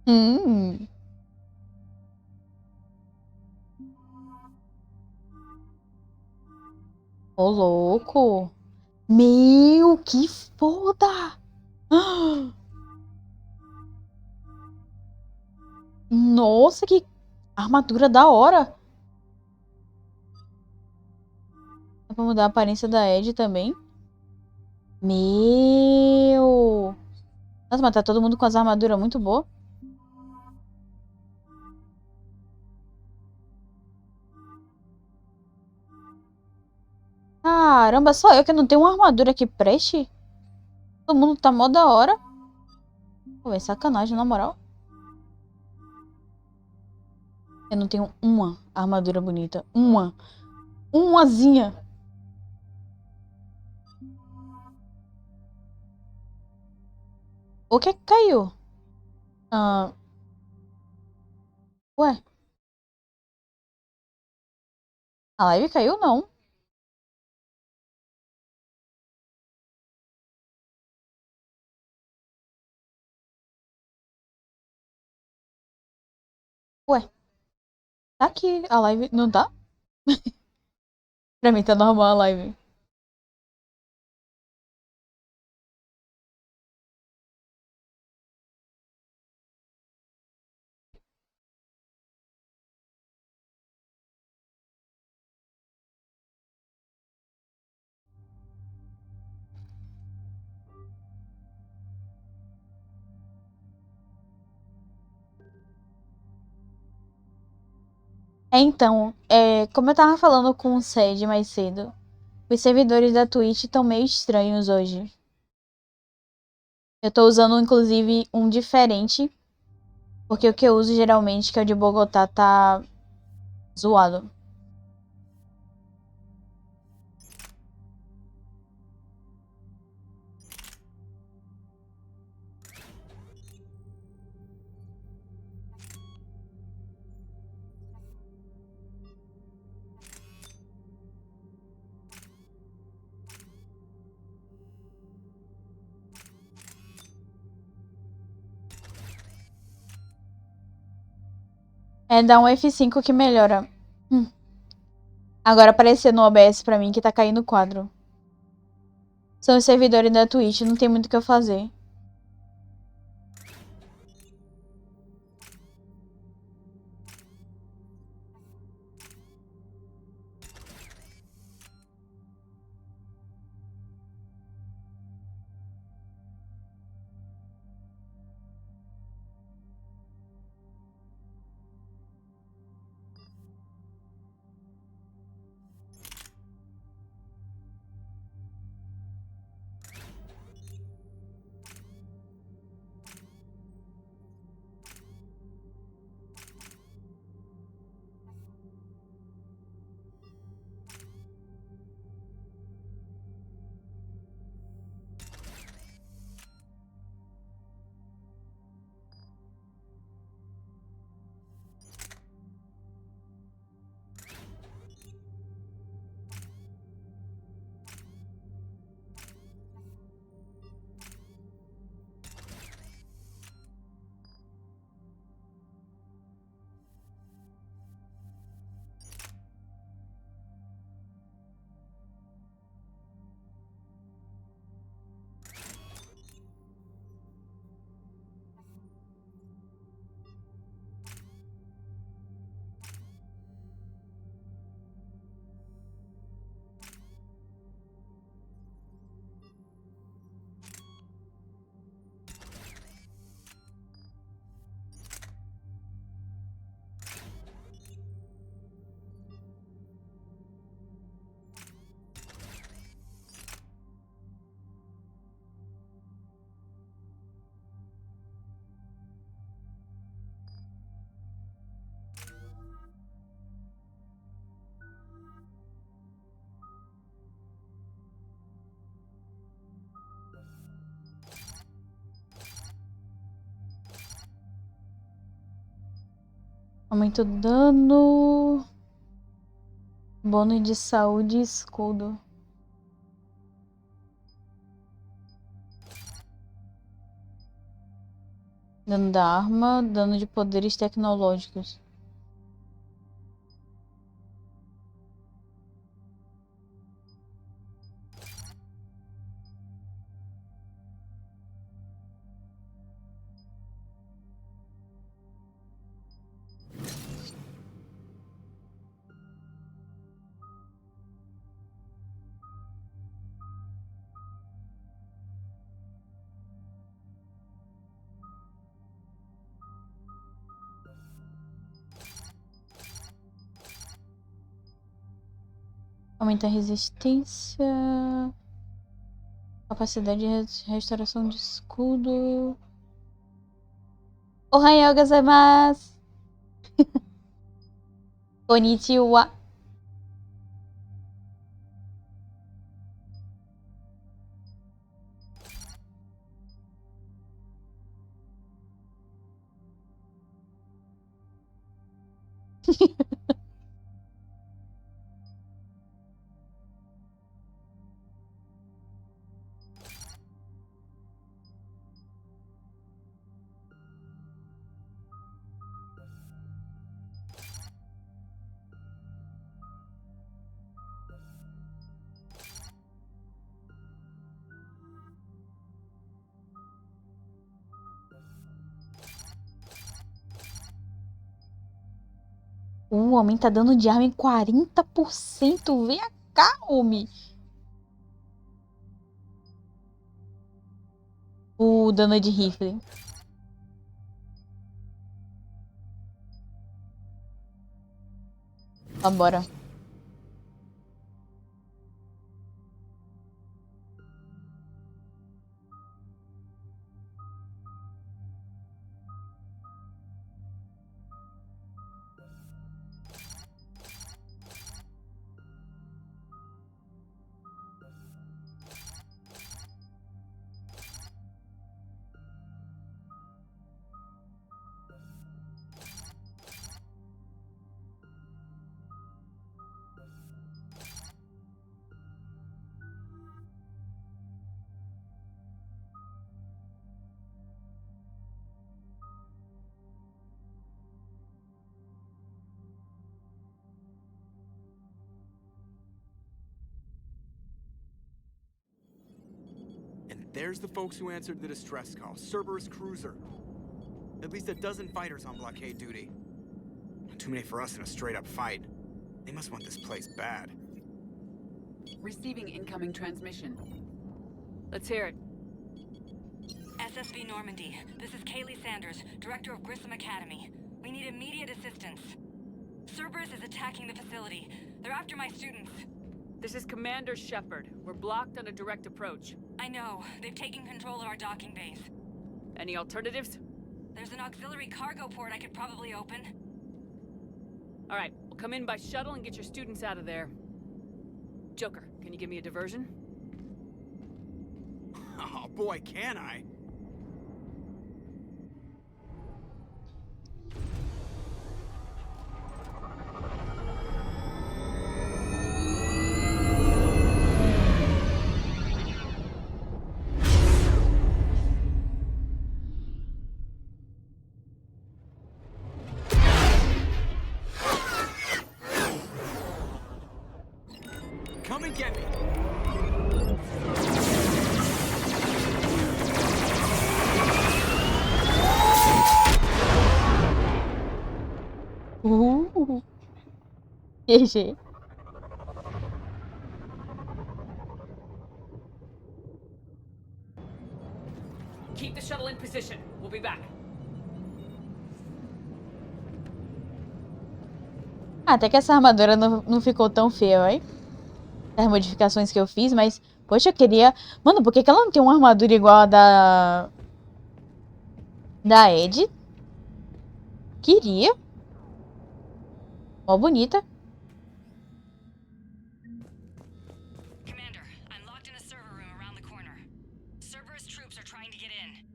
Hum. Ô, louco. Meu, que foda! Nossa, que armadura da hora! Dá pra mudar a aparência da Ed também? Meu! Nossa, mas tá todo mundo com as armaduras muito boas. Caramba, só eu que não tenho uma armadura que preste? Todo mundo tá mó da hora. Pô, é sacanagem, na moral. Eu não tenho uma armadura bonita. Uma. Umazinha. O que é que caiu? Ah, ué, a live caiu não. Ué, tá aqui a live. Não tá? Pra mim tá normal a live. Então, como eu tava falando com o Sed mais cedo, os servidores da Twitch estão meio estranhos hoje. Eu tô usando, inclusive, um diferente, porque o que eu uso geralmente, que é o de Bogotá, tá zoado. É, dá um F5 que melhora. Hum. Agora apareceu no OBS pra mim que tá caindo o quadro. São os servidores da Twitch, não tem muito o que eu fazer. Aumento dano. Bônus de saúde e escudo. Dano da arma, dano de poderes tecnológicos. Aumenta a resistência. Capacidade de restauração de escudo. Ohayou gozaimasu. Konnichiwa. O homem tá dando de arma em 40%. Vem cá, homem. O dano de rifle. Vambora. There's the folks who answered the distress call. Cerberus cruiser. At least a dozen fighters on blockade duty. Too many for us in a straight-up fight. They must want this place bad. Receiving incoming transmission. Let's hear it. SSB Normandy. This is Kaylee Sanders, Director of Grissom Academy. We need immediate assistance. Cerberus is attacking the facility. They're after my students. This is Commander Shepard. We're blocked on a direct approach. I know. They've taken control of our docking base. Any alternatives? There's an auxiliary cargo port I could probably open. All right, we'll come in by shuttle and get your students out of there. Joker, can you give me a diversion? Oh boy, can I? Come and get me. GG. Keep the shuttle in position. We'll be back. Até que essa armadura não ficou tão feia, hein? As modificações que eu fiz, mas... Poxa, eu queria... Mano, por que ela não tem uma armadura igual a da Ed? Queria. Ó, bonita. Commander, I'm locked in a server room around the corner. Cerberus troops are trying to get in.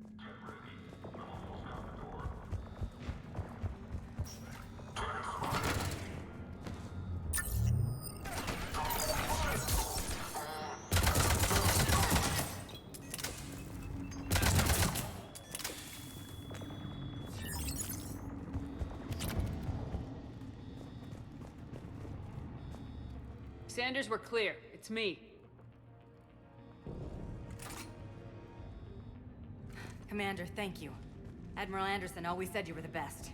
Sanders, we're clear. It's me. Commander, thank you. Admiral Anderson always said you were the best.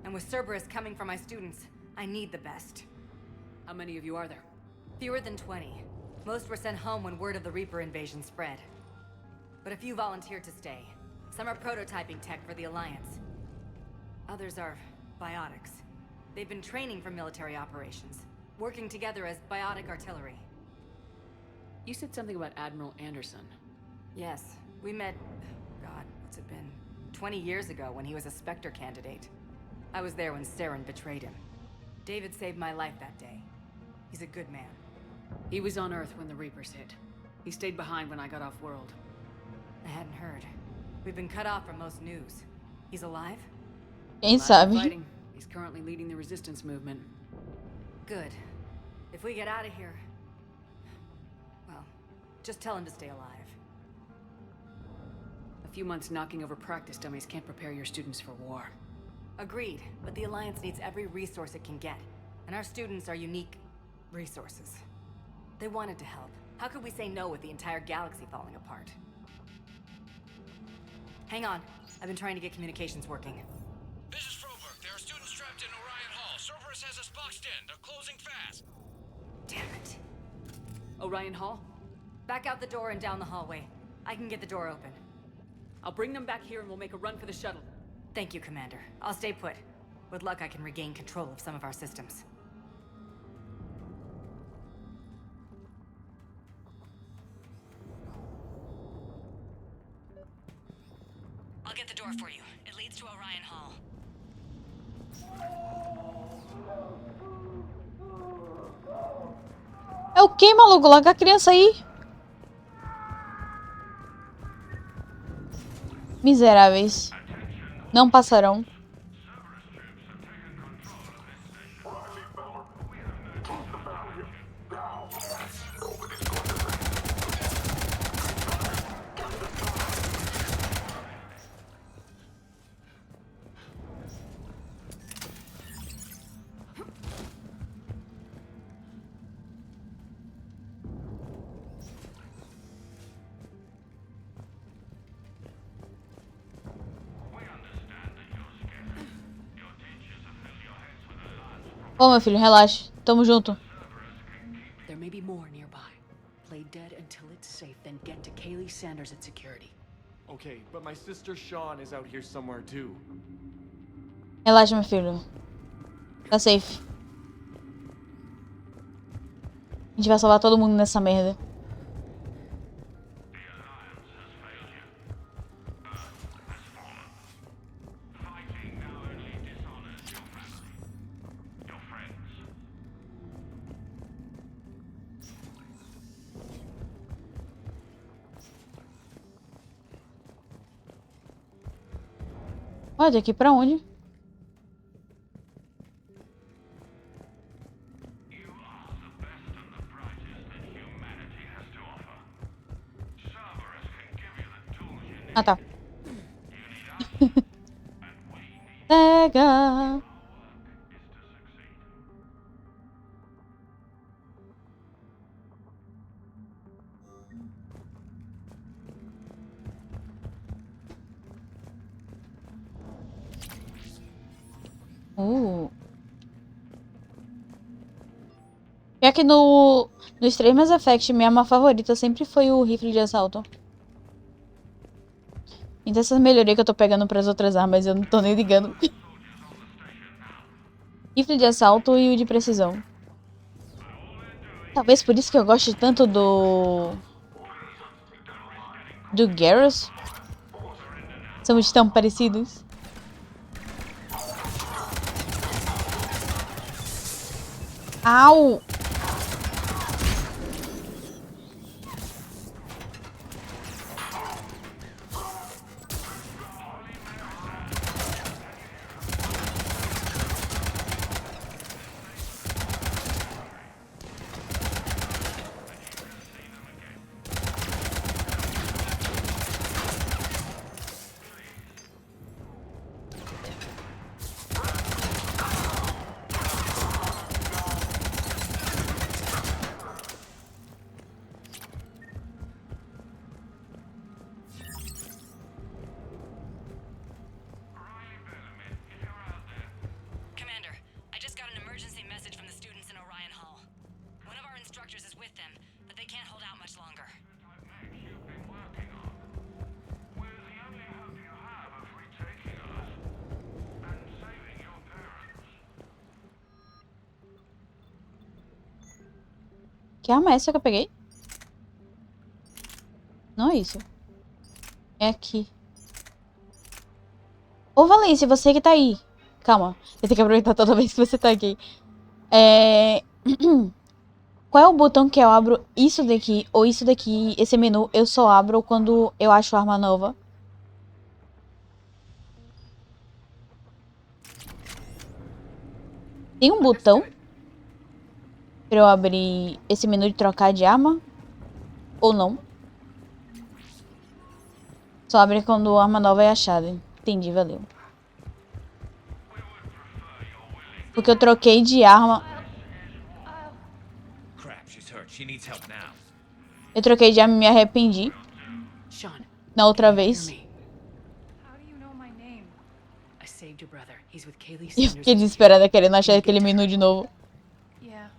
And with Cerberus coming for my students, I need the best. How many of you are there? Fewer than 20. Most were sent home when word of the Reaper invasion spread. But a few volunteered to stay. Some are prototyping tech for the Alliance. Others are biotics. They've been training for military operations, working together as biotic artillery. You said something about Admiral Anderson. Yes, we met... God, what's it been? 20 years ago when he was a Spectre candidate. I was there when Saren betrayed him. David saved my life that day. He's a good man. He was on Earth when the Reapers hit. He stayed behind when I got off-world. I hadn't heard. We've been cut off from most news. He's alive? Quem Alive and sabe? fighting. He's currently leading the resistance movement. Good. If we get out of here... Well, just tell him to stay alive. A few months knocking over practice dummies can't prepare your students for war. Agreed, but the Alliance needs every resource it can get. And our students are unique resources. They wanted to help. How could we say no with the entire galaxy falling apart? Hang on. I've been trying to get communications working. This is Froberg. There are students trapped in Orion Hall. Cerberus has us boxed in. They're closing fast. Damn it. Orion Hall? Back out the door and down the hallway. I can get the door open. I'll bring them back here and we'll make a run for the shuttle. Thank you, Commander. I'll stay put. With luck, I can regain control of some of our systems. I'll get the door for you. It leads to Orion Hall. É o que, maluco? Larga a criança aí. Miseráveis. Não passarão. Ô, meu filho, relaxa. Tamo junto. There may be more nearby. Play dead until it's safe, then get to Kaylee Sanders at security. Okay, but my sister Sean is out here somewhere too. Relaxa, meu filho. Tá safe. A gente vai salvar todo mundo nessa merda. Olha, daqui pra onde? Ah, tá. Pega. Pior que nos 3 Mass Effect, minha arma favorita sempre foi o rifle de assalto. Então essas melhorias que eu tô pegando pras outras armas, eu não tô nem ligando. Rifle de assalto e o de precisão. Talvez por isso que eu goste tanto do Garrus. Somos tão parecidos. Au! They can't hold out much longer. Que arma é essa que eu peguei? Não é isso. É aqui. Ô, Valência, você que tá aí. Calma. Eu tenho que aproveitar toda vez que você tá aqui. Qual é o botão que eu abro isso daqui ou isso daqui? Esse menu eu só abro quando eu acho arma nova. Tem um botão pra eu abrir esse menu de trocar de arma? Ou não? Só abre quando a arma nova é achada. Entendi, valeu. Porque eu troquei de arma. Crap, she's hurt. She needs help now. Eu troquei de arma e me arrependi. Sean, Na outra can you hear vez. me? How do you know my name? I saved your brother. He's with Kaylee Eu Sanders. fiquei desesperada querendo achar aquele menu de novo. Yeah.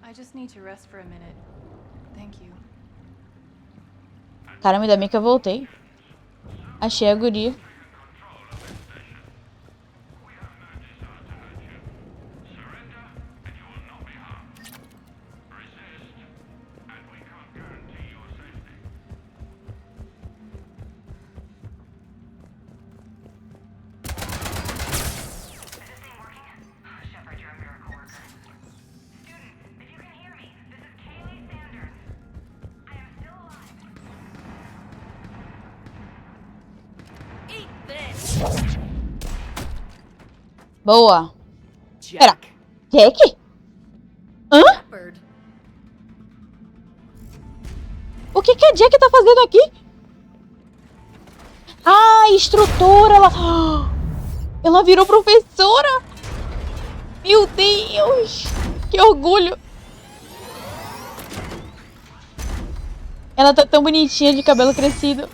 I just need to rest for a minute. Thank you. Caramba, ainda bem que eu voltei. Achei a guria. Boa. Pera. Jack? Hã? Bird. O que a Jack tá fazendo aqui? Ah, instrutora. Ela virou professora. Meu Deus. Que orgulho. Ela tá tão bonitinha de cabelo crescido.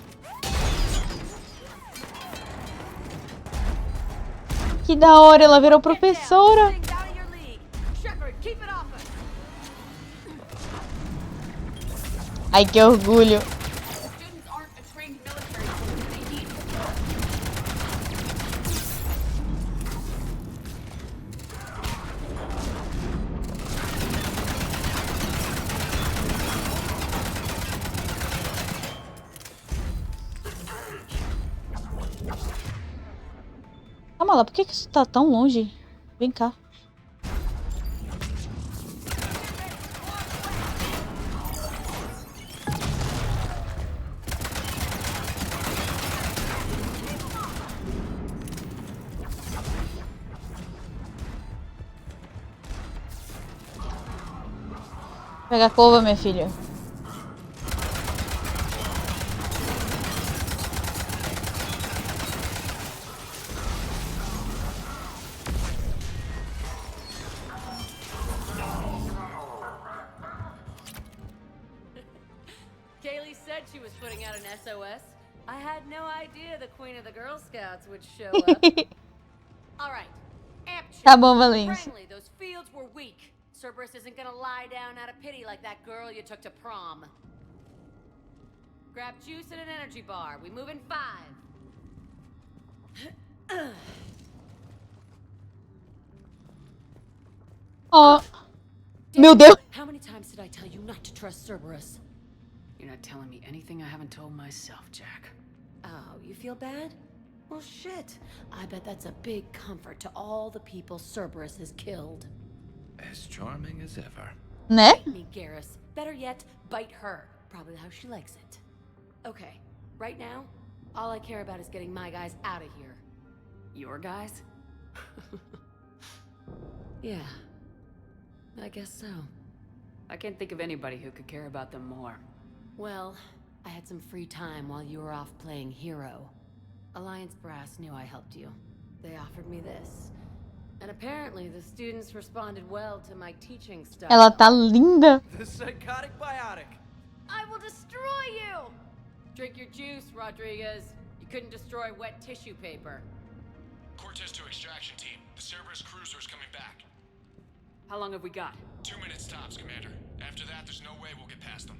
Que da hora, ela virou professora. Ai, que orgulho. Calma lá, por que isso tá tão longe? Vem cá. Pega a cova, minha filha. Kaylee said she was putting out an SOS. I had no idea the queen of the Girl Scouts would show up. All right. Amp Tá bom, Valência. Frankly, those fields were weak. Cerberus isn't gonna lie down out of pity like that girl you took to prom. Grab juice and an energy bar. We move in 5. Ó. Meu Deus. How many times did I tell you not to trust Cerberus? You're not telling me anything I haven't told myself, Jack. Oh, you feel bad? Well, shit. I bet that's a big comfort to all the people Cerberus has killed. As charming as ever. Né? Bite me, Garrus. Better yet, bite her. Probably how she likes it. Okay, right now, all I care about is getting my guys out of here. Your guys? Yeah, I guess so. I can't think of anybody who could care about them more. Well, I had some free time while you were off playing hero. Alliance Brass knew I helped you. They offered me this. And apparently the students responded well to my teaching style. Ela tá linda. The psychotic biotic. I will destroy you! Drink your juice, Rodriguez. You couldn't destroy wet tissue paper. Cortez to extraction team. The Cerberus cruiser is coming back. How long have we got? 2 minutes tops, Commander. After that, there's no way we'll get past them.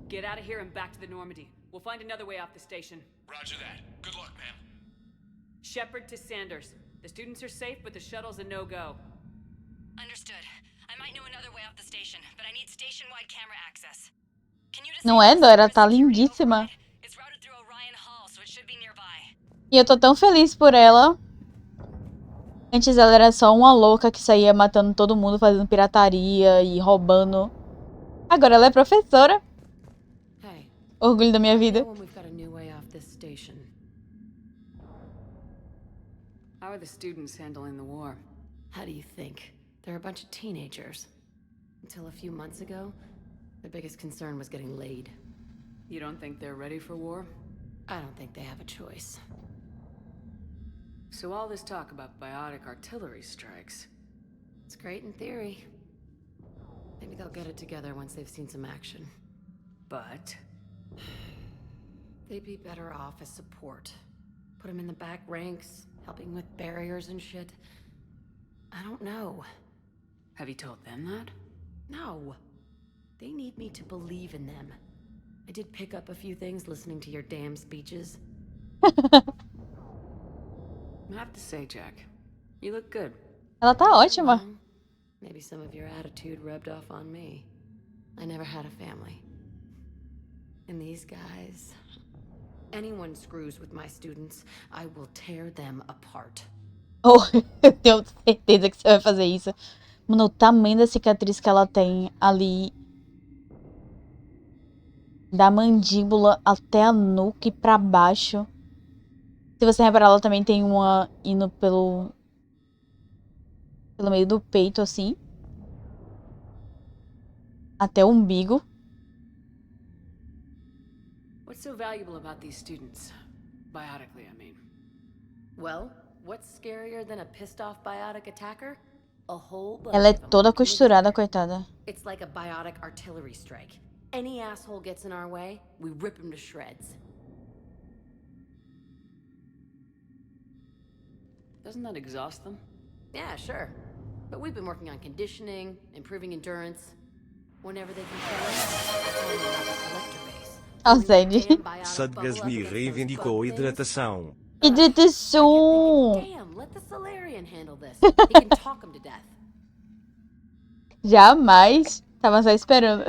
Get out of here and back to the Normandy. We'll find another way off the station. Roger that. Good luck, ma'am. Shepard to Sanders. The students are safe, but the shuttle's a no-go. Understood. I might know another way off the station, but I need station-wide camera access. Can you Não é, Dora? Tá lindíssima. It's routed through Orion Hall, so it should be nearby. E eu tô tão feliz por ela. Antes ela era só uma louca que saía matando todo mundo, fazendo pirataria e roubando. Agora ela é professora. Hey, Orgulho da minha vida. when we've got a new way off this station. How are the students handling the war? How do you think? They're a bunch of teenagers. Until a few months ago, their biggest concern was getting laid. You don't think they're ready for war? I don't think they have a choice. So all this talk about biotic artillery strikes. It's great in theory. Maybe they'll get it together once they've seen some action. But They'd be better off as support. Put them in the back ranks, helping with barriers and shit. I don't know. have you told them that? No. They need me to believe in them. I did pick up a few things listening to your damn speeches. I have to say, Jack, you look good. Ela tá ótima. Well, maybe some of your attitude rubbed off on me. I never had a family. And these guys... Anyone screws with my students, I will tear them apart. Oh, eu tenho certeza que você vai fazer isso. Mano, o tamanho da cicatriz que ela tem ali. Da mandíbula até a nuca e pra baixo. Se você reparar, ela também tem uma indo pelo meio do peito, assim. Até o umbigo. What's so valuable about these students? Biotically, I mean. Well, what's scarier than a pissed-off biotic attacker? A whole bunch Ela é of 'em toda working costurada, together. coitada. It's like a biotic artillery strike. Any asshole gets in our way, we rip him to shreds. Doesn't that exhaust them? Yeah, sure. But we've been working on conditioning, improving endurance. Whenever they can kill us, Ah, sério. Sadgasmi reivindicou hidratação. Hidratação! Damn, let the Solarian handle this. He can talk him to death. Jamais. Tava só esperando.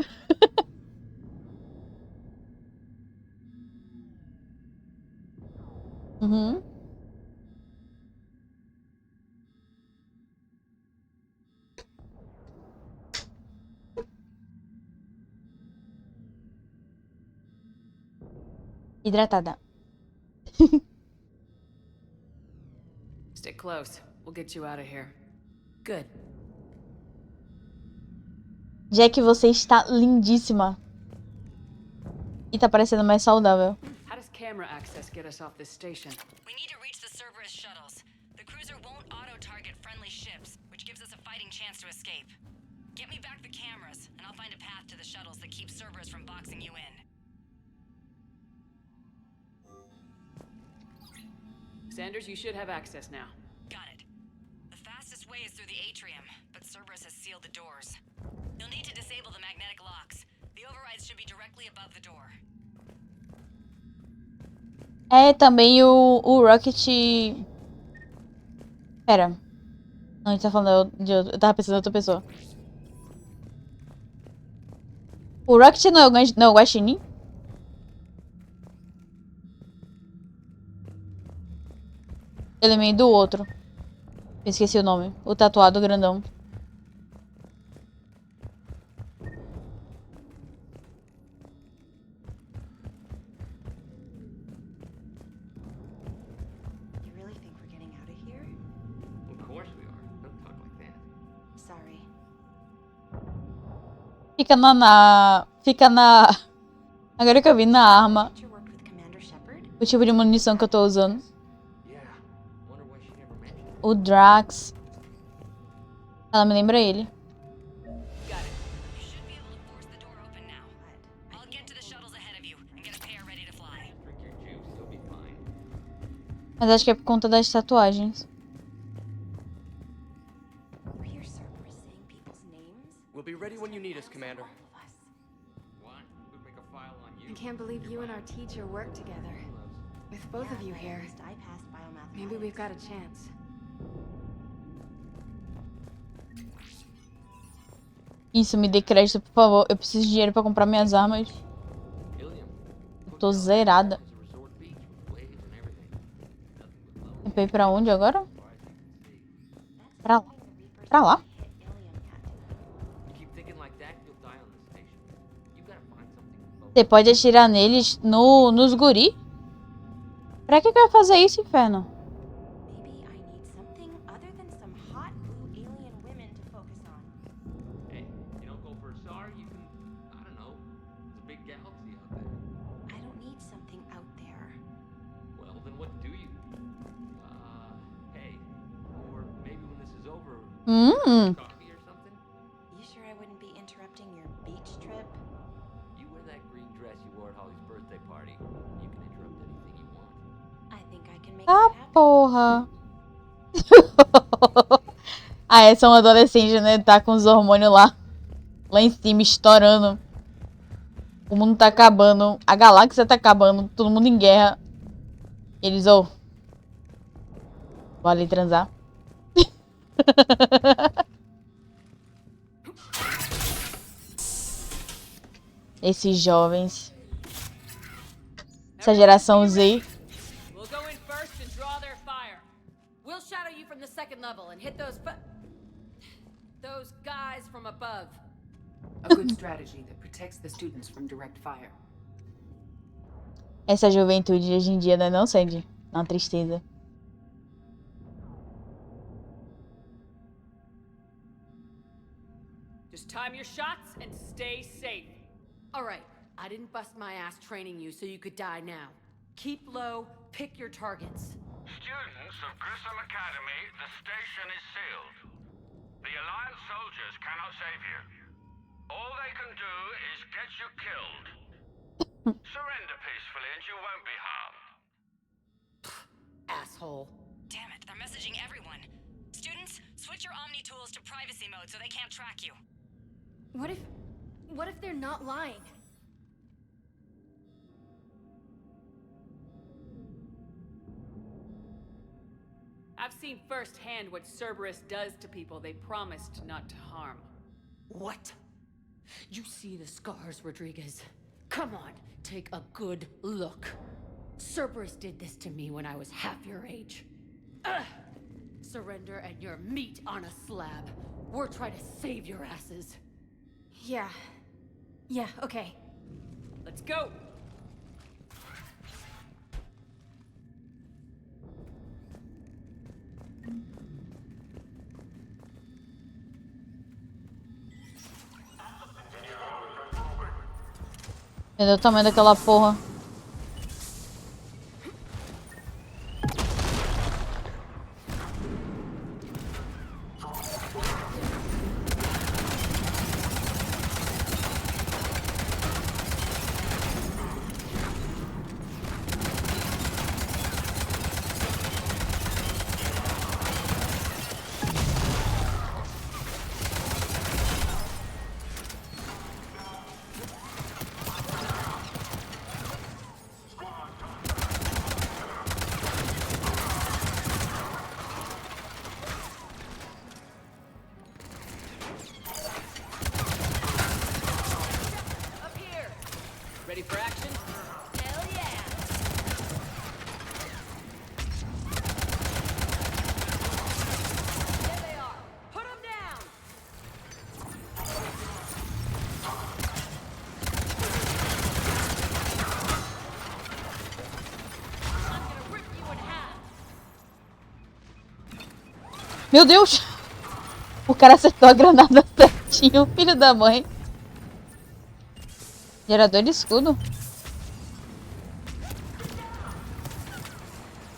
Uhum. Hidratada. Stick close. We'll get you out of here. Good. Jack, você está lindíssima. E tá parecendo mais saudável. How does camera access get us off this station? We need to reach the Cerberus shuttles. The cruiser won't auto-target friendly ships, which gives us a fighting chance to escape. Get me back the cameras, and I'll find a path to the shuttles that keeps Cerberus from boxing you in. Sanders, you should have access now. Got it. The fastest way is through the atrium, but Cerberus has sealed the doors. You'll need to disable the magnetic locks. The overrides should be directly above the door. É, também o Rocket... Pera. Não, a gente tá falando eu tava pensando em outra pessoa. O Rocket não é o Guaxinim? Ele é meio do outro. Eu esqueci o nome. O tatuado grandão. You really think we're getting out of here? Of course we are. Don't talk like that. Sorry. Fica na... Agora que eu vi na arma. Did you work with Commander Shepard? O tipo de munição que eu tô usando. Yeah. Wonder why she never mentioned it. O Drax. Ela me lembra ele. Got it. You should be able to force the door open now. I'll get to the shuttles ahead of you and get a pair ready to fly. Drink your juice, you'll be fine. Mas acho que é por conta das tatuagens. We're here We'll be ready when you need us, Commander. What? We'd make a file on you. I can't believe you and our teacher work together. With both of you here, I passed biomathematics. maybe we've got a chance. Isso, me dê crédito, por favor. Eu preciso de dinheiro pra comprar minhas armas. Eu tô zerada. Eu peguei pra onde agora? Pra lá. Pra lá? Você pode atirar neles nos guri? Pra que vai fazer isso, inferno? Maybe I need something other than some hot blue alien women to focus on. Hey, you don't go for a SAR, you can, I don't know, there's a big galaxy out there. I don't need something out there. Well, then what do you? Hey, or maybe when this is over, coffee or something? You sure I wouldn't be interrupting your beach trip? You wear that green dress you wore at Holly's birthday party. You can interrupt anything you want. I think I can make Ah, that happen. porra. Ah, é, são adolescentes, né? Tá com os hormônios lá em cima, estourando. O mundo tá acabando. A galáxia tá acabando. Todo mundo em guerra. Eles, bora ali transar. Esses jovens. Essa geração Z. We'll go in first and draw their fire. We'll shadow you from the second level and hit those guys from above. A good strategy that protects the students from direct fire. Essa juventude de hoje em dia, né? Não, Sandy? Uma tristeza. Just time your shots and stay safe. All right, I didn't bust my ass training you so you could die now. Keep low, pick your targets. Students of Grissom Academy, the station is sealed. The Alliance soldiers cannot save you. All they can do is get you killed. Surrender peacefully and you won't be harmed. Asshole. Damn it, they're messaging everyone. Students, switch your Omni tools to privacy mode so they can't track you. What if they're not lying? I've seen firsthand what Cerberus does to people they promised not to harm. What? You see the scars, Rodriguez? Come on, take a good look. Cerberus did this to me when I was half your age. Ugh. Surrender and you're meat on a slab. We're trying to save your asses. Yeah, okay. Let's go! Entendeu o tamanho daquela porra? Ready for action? Hell yeah! There they are! Put them down! I'm gonna rip you in half! Meu Deus! O cara acertou a granada certinho, filho da mãe. Gerador de escudo.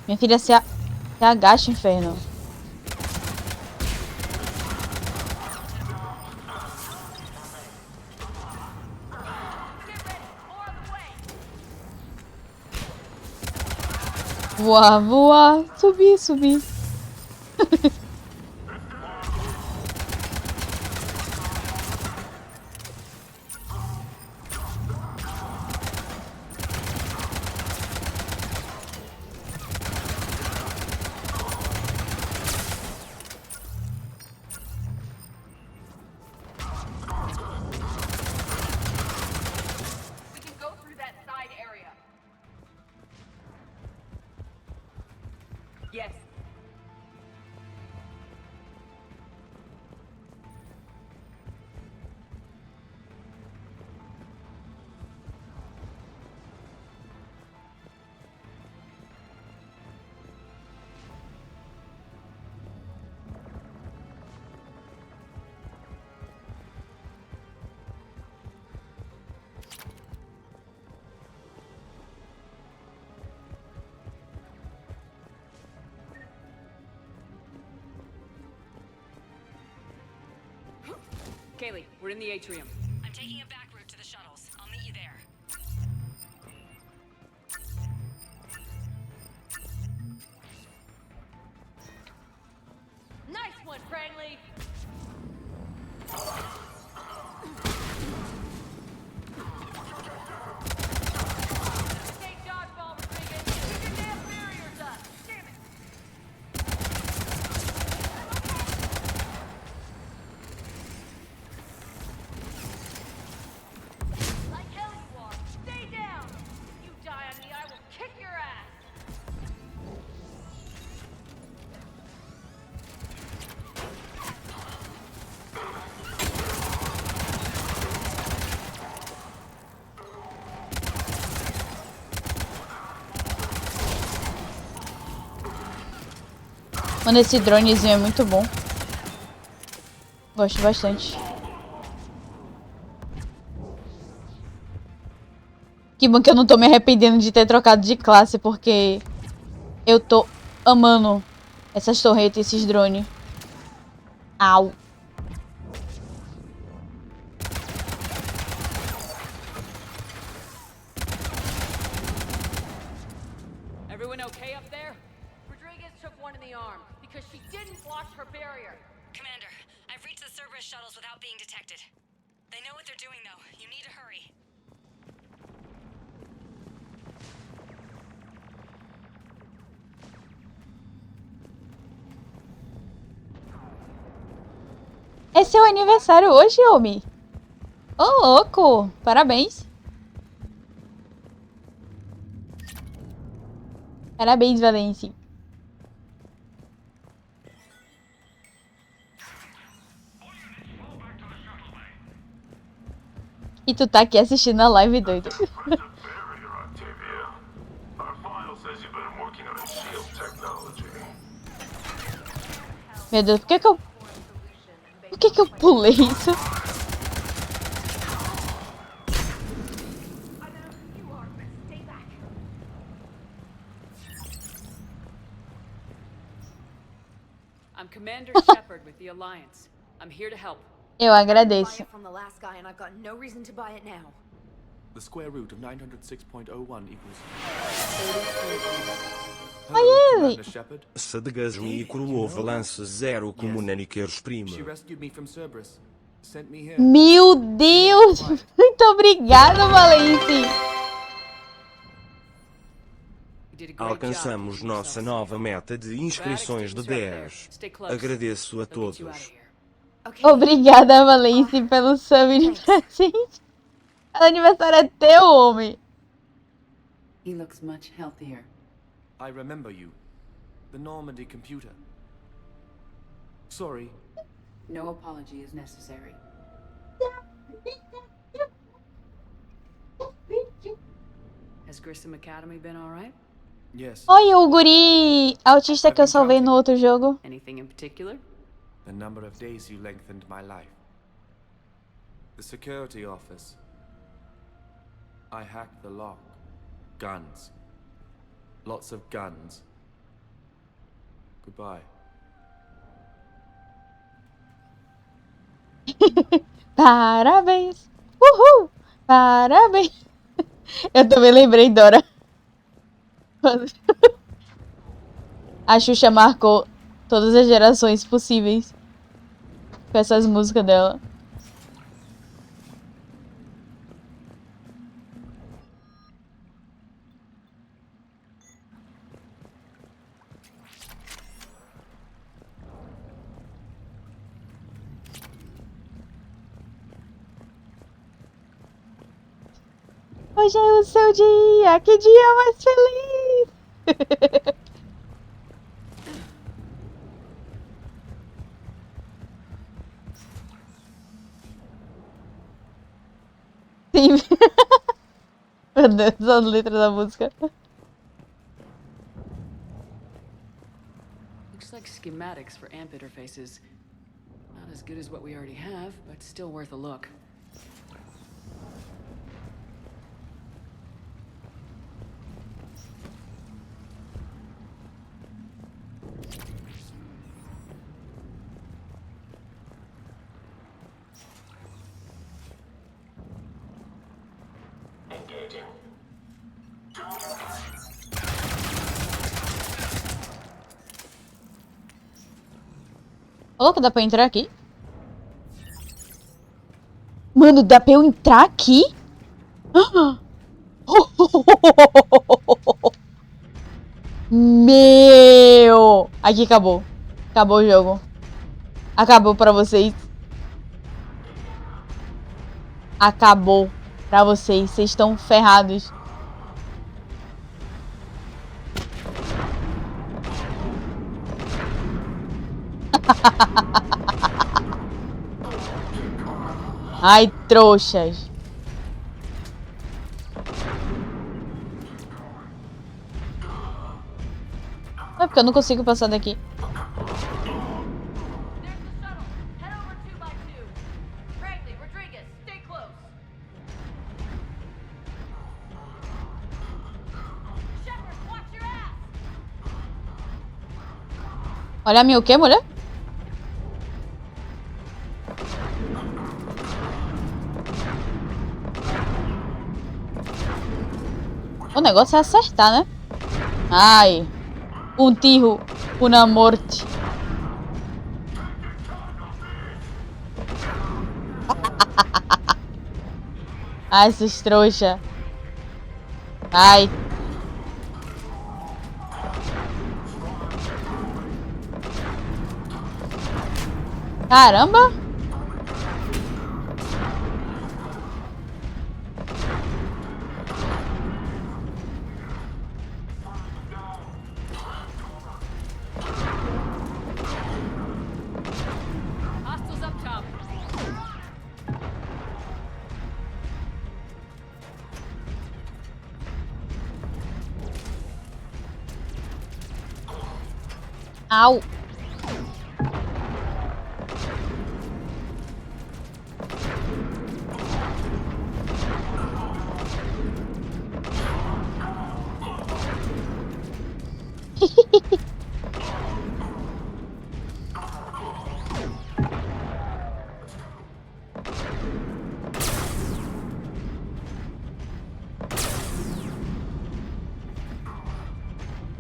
Minha filha se agacha, inferno. Voar, voar. Subir, subir. Yes. Kaylee, we're in the atrium. I'm taking a back route to the shuttles. I'll meet you there. Nice one, Frangley! Take dodgeball, Rodriguez! Keep your damn barriers up! Damn it! Like hell you are! Stay down! If you die on me, I will kick your ass! Mano, esse dronezinho é muito bom. Gosto bastante. Que bom que eu não tô me arrependendo de ter trocado de classe, porque eu tô amando essas torretas e esses drones. Au. Everyone okay up there? Rodriguez took one in the arm because she didn't watch her barrier. Commander, I've reached the Cerberus shuttles without being detected. They know what they're doing, though. You need to hurry. É seu aniversário hoje, homem? Ô, louco! Parabéns. Parabéns, Valência. E tu tá aqui assistindo a live, doido. Meu Deus, por que eu pulei isso? I'm Commander Shepard with the Alliance. I'm here to help. Eu agradeço. From the last guy, and I've got no reason to buy it now. The square root of 906.01 equals... Olha ele! Sadgas micro valance zero comunanicers She prima. rescued me from Cerberus. Sent me here. Meu Deus! Muito obrigada, Valência! Alcançamos nossa nova meta de inscrições de 10. Agradeço a todos. Obrigada, Valência, pelo sub de presente. O aniversário é teu, homem. He looks much healthier. I remember you. The Normandy computer. Sorry. No apology is necessary. Has Grissom Academy been alright? Yes. Olha o guri autista que eu salvei no outro jogo. Anything in particular? The number of days you lengthened my life. The security office. I hacked the lock. Guns. Lots of guns. Goodbye. Parabéns! Uhul! Parabéns! Eu também lembrei, Dora. A Xuxa marcou todas as gerações possíveis com essas músicas dela. Hoje é o seu dia, que dia mais feliz! Sim. Meu Deus, as letras da música. Looks like schematics for amp interfaces. Not as good as what we already have, but still worth a look. Ô, louco, dá pra entrar aqui? Mano, dá pra eu entrar aqui? Meu! Aqui acabou. Acabou o jogo. Acabou pra vocês. Acabou pra vocês. Vocês estão ferrados. Ai, trouxas. É porque eu não consigo passar daqui. Olha a minha o quê, mulher? O negócio é acertar, né? Ai. Um tiro, uma morte. Ai, esses trouxa. Ai. Caramba. Hostiles up top. Au.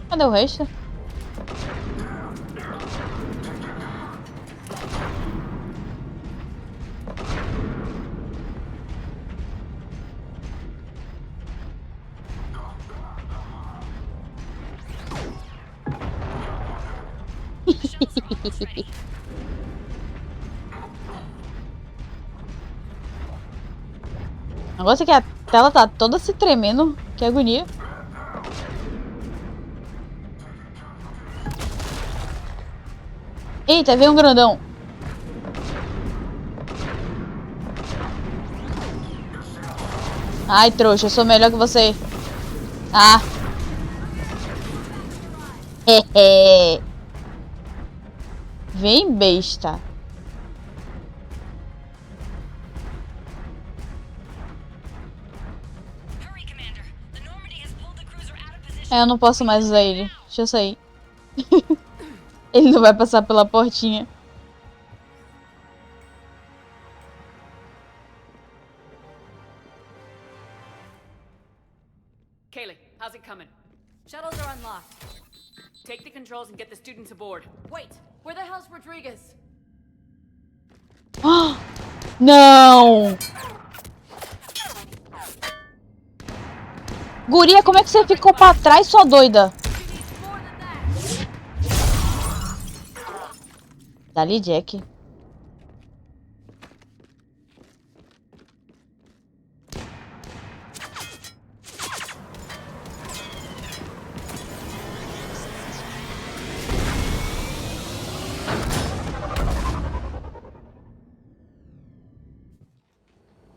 Cadê o resto? O negócio é que a tela tá toda se tremendo. Que agonia. Eita, veio um grandão. Ai, trouxa, eu sou melhor que você. Ah. Vem, besta. É, eu não posso mais usar ele. Deixa eu sair. Ele não vai passar pela portinha. Kaylee, how's it coming? Shuttles are unlocked. Take the controls and get the students aboard. Wait, where the hell's Rodriguez? Não! Guria, como é que você ficou pra trás, sua doida? Dali, Jack.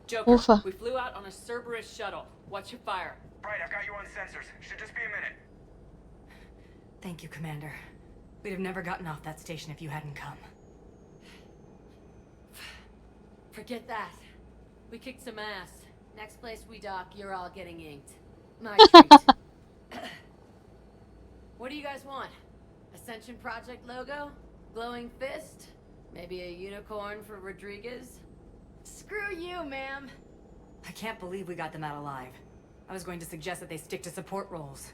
Joker, Ufa. we flew out on a Cerberus shuttle. Watch your fire. Right, I've got you on sensors. Should just be a minute. Thank you, Commander. We'd have never gotten off that station if you hadn't come. Forget that. We kicked some ass. Next place we dock, you're all getting inked. My treat. What do you guys want? Ascension Project logo? Glowing fist? Maybe a unicorn for Rodriguez? Screw you, ma'am. I can't believe we got them out alive. I was going to suggest that they stick to support roles.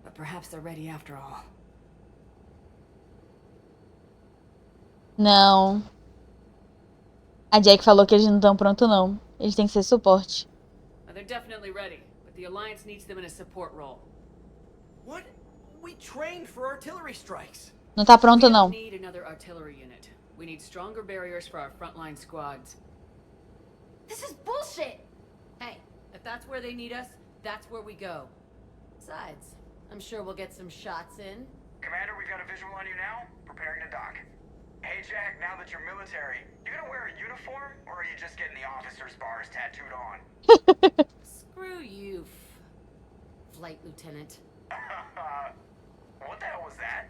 But perhaps they're ready after all. Não. A Jack falou que eles não estão prontos, não. Eles têm que ser suporte. They're definitely ready, but the Alliance needs them in a support role. What? We trained for artillery strikes. Não tá pronto, We não. don't need another artillery unit. We need stronger barriers for our frontline squads. This is bullshit! Hey, if that's where they need us, that's where we go. Besides, I'm sure we'll get some shots in. Commander, we've got a visual on you now. Preparing to dock. Hey, Jack, now that you're military, you gonna wear a uniform, or are you just getting the officer's bars tattooed on? Screw you, Flight Lieutenant. What the hell was that?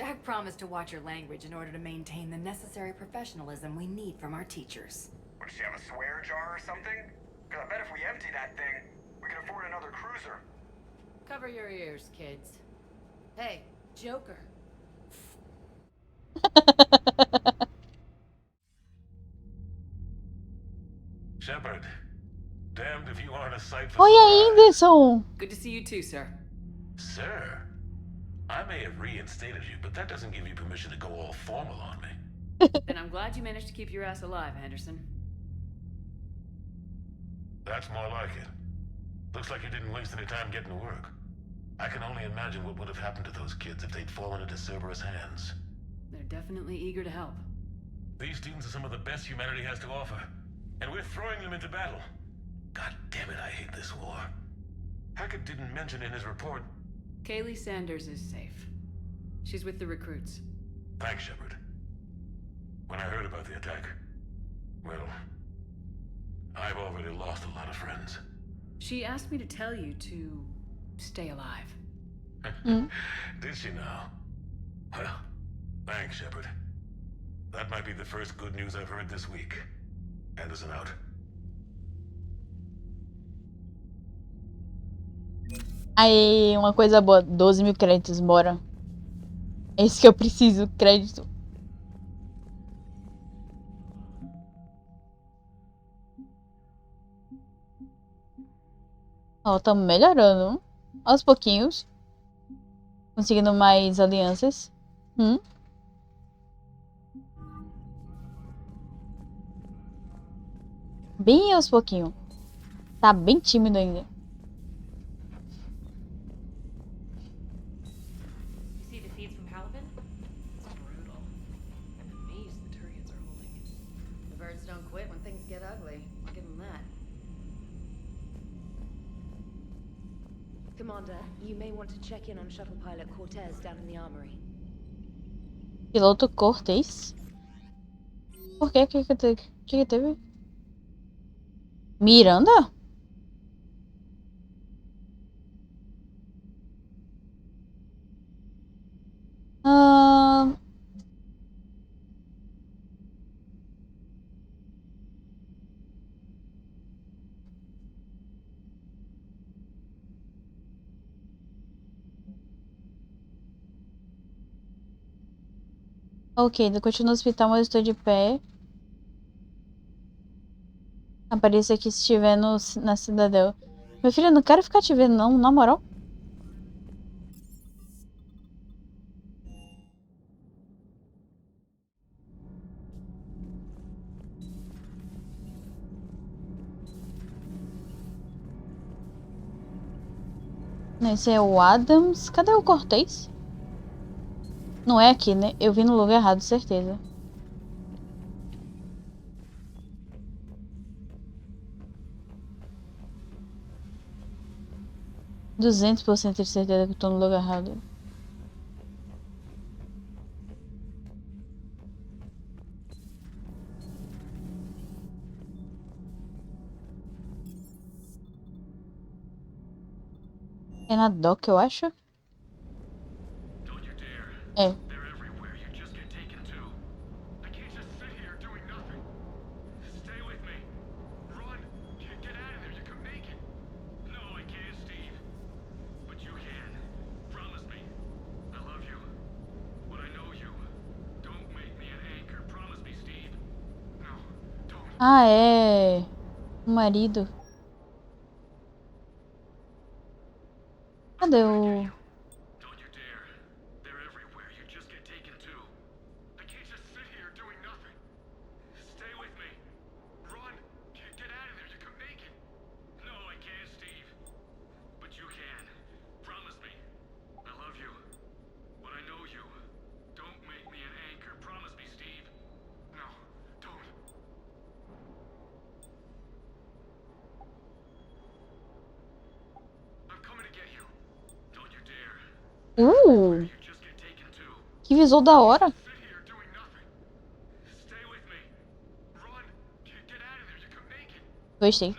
Jack promised to watch your language in order to maintain the necessary professionalism we need from our teachers. Would she have a swear jar or something? Because I bet if we empty that thing, we can afford another cruiser. Cover your ears, kids. Hey, Joker. Shepard, damned if you aren't a sight for Oi, sore eyes. Anderson. Good to see you too, sir. Sir, I may have reinstated you, but that doesn't give you permission to go all formal on me. Then I'm glad you managed to keep your ass alive, Anderson. That's more like it. Looks like you didn't waste any time getting to work. I can only imagine what would have happened to those kids if they'd fallen into Cerberus' hands. They're definitely eager to help. These students are some of the best humanity has to offer, and we're throwing them into battle. God damn it, I hate this war. Hackett didn't mention in his report. Kaylee Sanders is safe. She's with the recruits. Thanks, Shepard. When I heard about the attack, well, I've already lost a lot of friends. She asked me to tell you to stay alive. Did she now? Well, thanks, Shepard. That might be the first good news I've heard this week. Anderson out. Aí, uma coisa boa. 12 mil créditos, bora. É isso que eu preciso, crédito. Ó, tamo melhorando. Aos pouquinhos. Conseguindo mais alianças. Bem aos pouquinhos. Tá bem tímido ainda. See the feeds from Paladin? It's brutal. I'm amazed the Turians are holding it. The birds don't quit when things get ugly. I'll give them that. Commander, you may want to check in on shuttle pilot Cortez down in the armory. Piloto Cortez? Por quê? O que teve? Miranda? Ok, eu continuo no hospital, mas estou de pé. Apareça aqui se estiver na Cidadela. Meu filho, eu não quero ficar te vendo, não, na moral. Esse é o Adams. Cadê o Cortez? Não é aqui, né? Eu vi no lugar errado, certeza. %200% de certeza que eu tô no lugar errado. É na dock, eu acho. É. Ah, é. O marido. Cadê o... Que visor da hora. Gostei.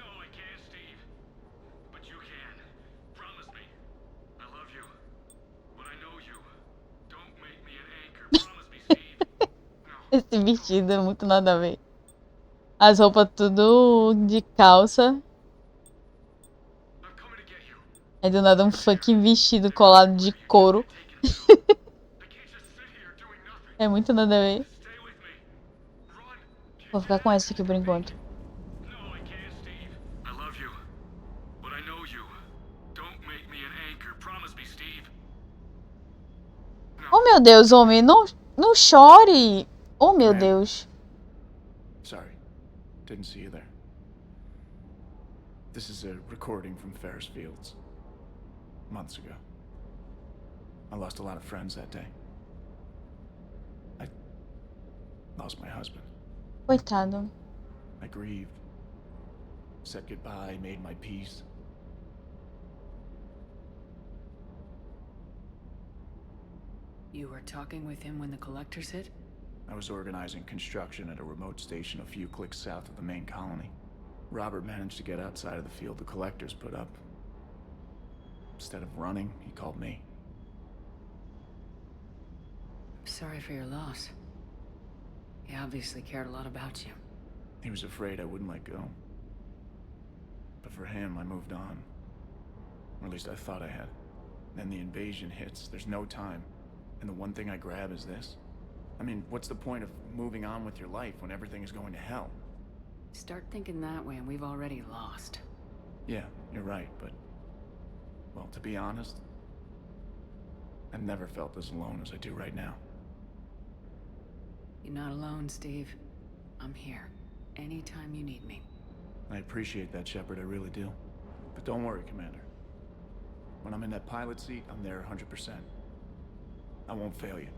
Esse vestido é muito nada a ver. As roupas tudo de calça. Aí do nada um fucking vestido colado de couro. É muito nada a ver. Vou ficar com essa aqui por enquanto. Oh meu Deus, homem, não chore. Oh meu Deus. Sorry, didn't see you there. This is a recording from Ferris Fields. Months ago. I lost a lot of friends that day. I lost my husband. Coitado. I grieved. Said goodbye, made my peace. You were talking with him when the collectors hit? I was organizing construction at a remote station a few clicks south of the main colony. Robert managed to get outside of the field the collectors put up. Instead of running, he called me. Sorry for your loss. He obviously cared a lot about you. He was afraid I wouldn't let go. But for him, I moved on. Or at least I thought I had. Then the invasion hits, there's no time. And the one thing I grab is this. I mean, what's the point of moving on with your life when everything is going to hell? Start thinking that way and we've already lost. Yeah, you're right, but... well, to be honest, I've never felt as alone as I do right now. You're not alone, Steve. I'm here. Anytime you need me. I appreciate that, Shepard, I really do. But don't worry, Commander. When I'm in that pilot seat, I'm there 100%. I won't fail you.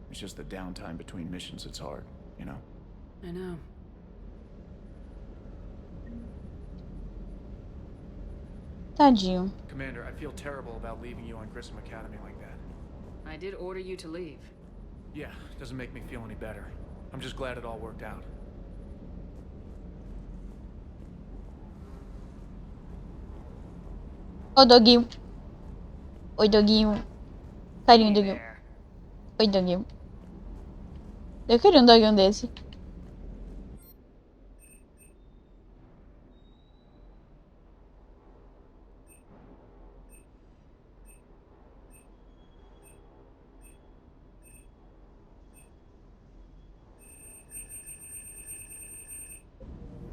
It's just the downtime between missions that's hard, you know? I know. Tadinho. Commander, I feel terrible about leaving you on Grissom Academy like that. I did order you to leave. Yeah, doesn't make me feel any better. I'm just glad it all worked out. Ô, doguinho. Oi, doguinho. Carinho, doguinho. Oi, doguinho. Eu queria um doguinho desse.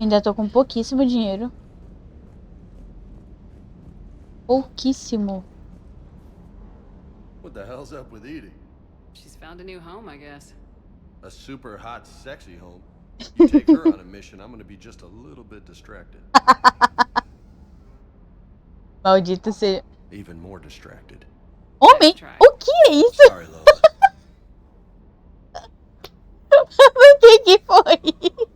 Ainda tô com pouquíssimo dinheiro. Pouquíssimo. What the hell's up with Edie? She's found a new home, I guess. A super hot, sexy home. You take her on a mission, I'm gonna be just a little bit distracted. Maldito seja. Even more distracted. Homem, o que é isso? Sorry, Lola. O que foi isso?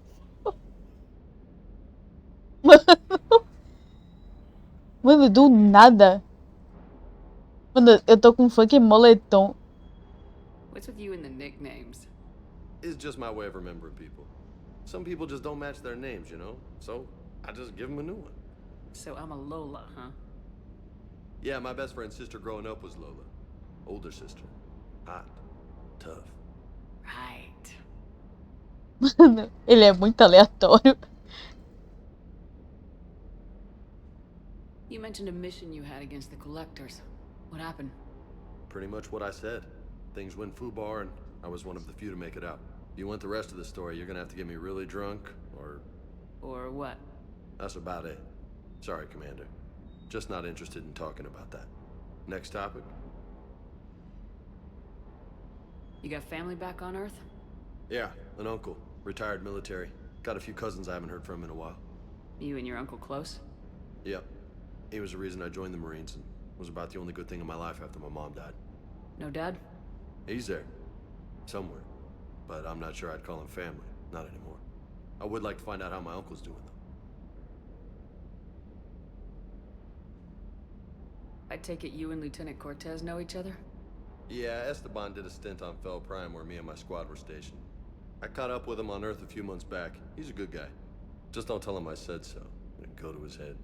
Mano, do nada. Mano, eu tô com um fucking moletom. What's with you and the nicknames? It's just my way of remembering people. Some people just don't match their names, you know? So, I just give them a new one. So I'm a Lola, huh? Yeah, my best friend's sister growing up was Lola. Older sister. Hot. Tough. Right. Mano, ele é muito aleatório. You mentioned a mission you had against the collectors. What happened? Pretty much what I said. Things went foobar, and I was one of the few to make it out. If you want the rest of the story, you're gonna have to get me really drunk, or... Or what? That's about it. Sorry, Commander. Just not interested in talking about that. Next topic? You got family back on Earth? Yeah, an uncle. Retired military. Got a few cousins I haven't heard from in a while. You and your uncle close? Yep. He was the reason I joined the Marines, and was about the only good thing in my life after my mom died. No dad? He's there. Somewhere. But I'm not sure I'd call him family. Not anymore. I would like to find out how my uncle's doing, though. I take it you and Lieutenant Cortez know each other? Yeah, Esteban did a stint on Fel Prime where me and my squad were stationed. I caught up with him on Earth a few months back. He's a good guy. Just don't tell him I said so. It'd go to his head.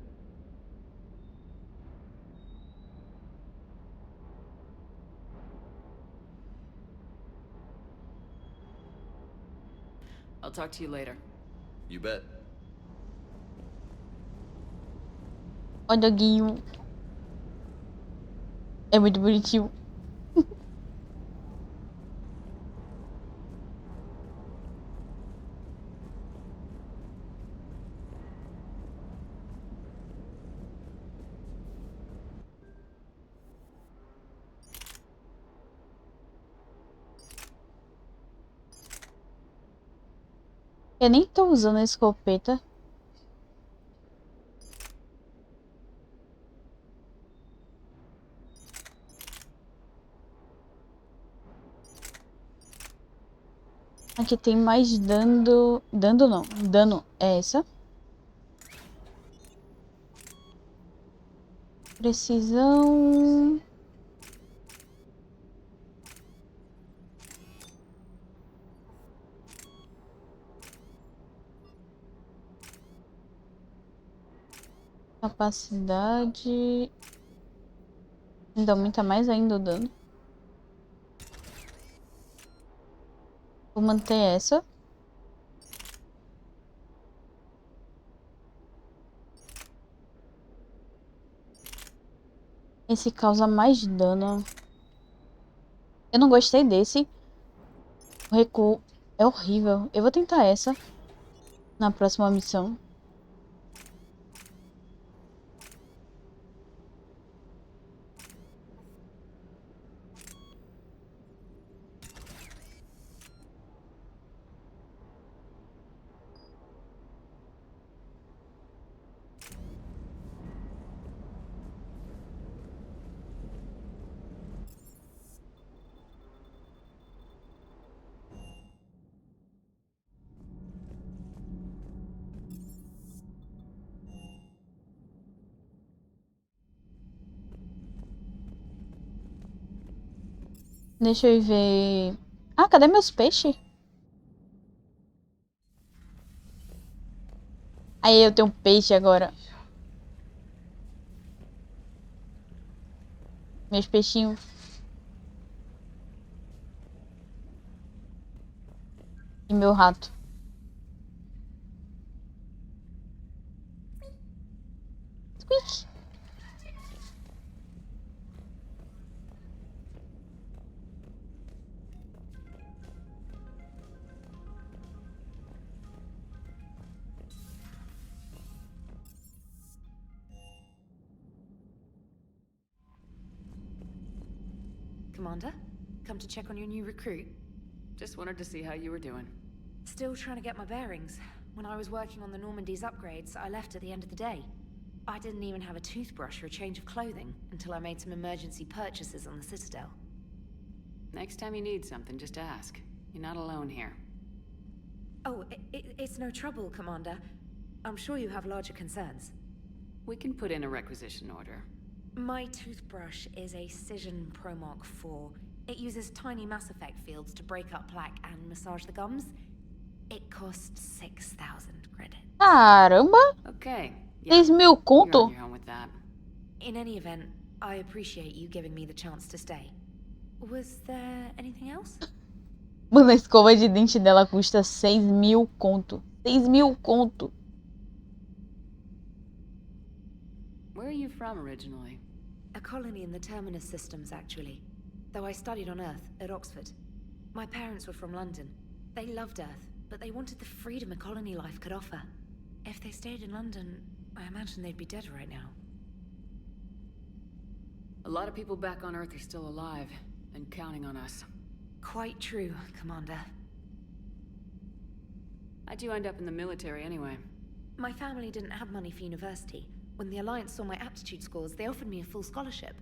I'll talk to you later. You bet. O doguinho. É muito bonitinho. Eu nem tô usando a escopeta. Aqui tem mais dando... Dando não. Dano é essa. Precisão... Capacidade... Ainda aumenta mais ainda o dano. Vou manter essa. Esse causa mais dano. Eu não gostei desse. O recuo é horrível. Eu vou tentar essa na próxima missão. Deixa eu ver... Ah, cadê meus peixes? Aí eu tenho peixe agora. Meus peixinhos. E meu rato. Squeak. Commander, come to check on your new recruit. Just wanted to see how you were doing. Still trying to get my bearings. When I was working on the Normandy's upgrades, I left at the end of the day. I didn't even have a toothbrush or a change of clothing until I made some emergency purchases on the Citadel. Next time you need something, just ask. You're not alone here. Oh, it's no trouble, Commander. I'm sure you have larger concerns. We can put in a requisition order. My toothbrush is a Cision Pro Mark IV. It uses tiny Mass Effect fields to break up plaque and massage the gums. It costs 6,000 credits. Caramba! Okay. 6.000 conto? In any event, I appreciate you giving me the chance to stay. Was there anything else? Mano, a escova de dente dela custa 6.000 conto. 6.000 conto. Where are you from originally? A colony in the Terminus systems, actually. Though I studied on Earth, at Oxford. My parents were from London. They loved Earth, but they wanted the freedom a colony life could offer. If they stayed in London, I imagine they'd be dead right now. A lot of people back on Earth are still alive, and counting on us. Quite true, Commander. How'd you end up in the military anyway? My family didn't have money for university. When the Alliance saw my aptitude scores, they offered me a full scholarship.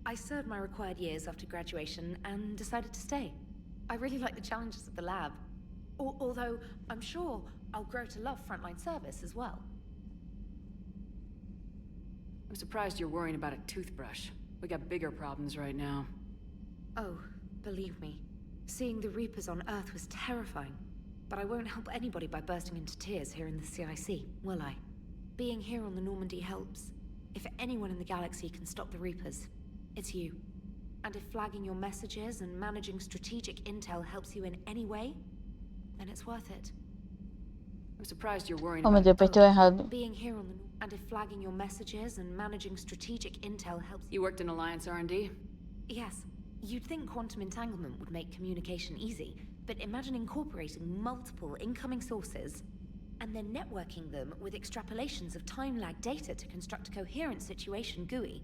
I served my required years after graduation and decided to stay. I really like the challenges of the lab. Although, I'm sure I'll grow to love frontline service as well. I'm surprised you're worrying about a toothbrush. We got bigger problems right now. Oh, believe me. Seeing the Reapers on Earth was terrifying. But I won't help anybody by bursting into tears here in the CIC, will I? Being here on the Normandy helps. If anyone in the galaxy can stop the Reapers, it's you. And if flagging your messages and managing strategic intel helps you in any way, then it's worth it. I'm surprised you're worrying Oh, meu about Deus, apertou errado. Being here on the and if flagging your messages and managing strategic intel helps you. Worked in Alliance R&D? Yes. You'd think quantum entanglement would make communication easy, but imagine incorporating multiple incoming sources and then networking them with extrapolations of time lag data to construct a coherent situation GUI.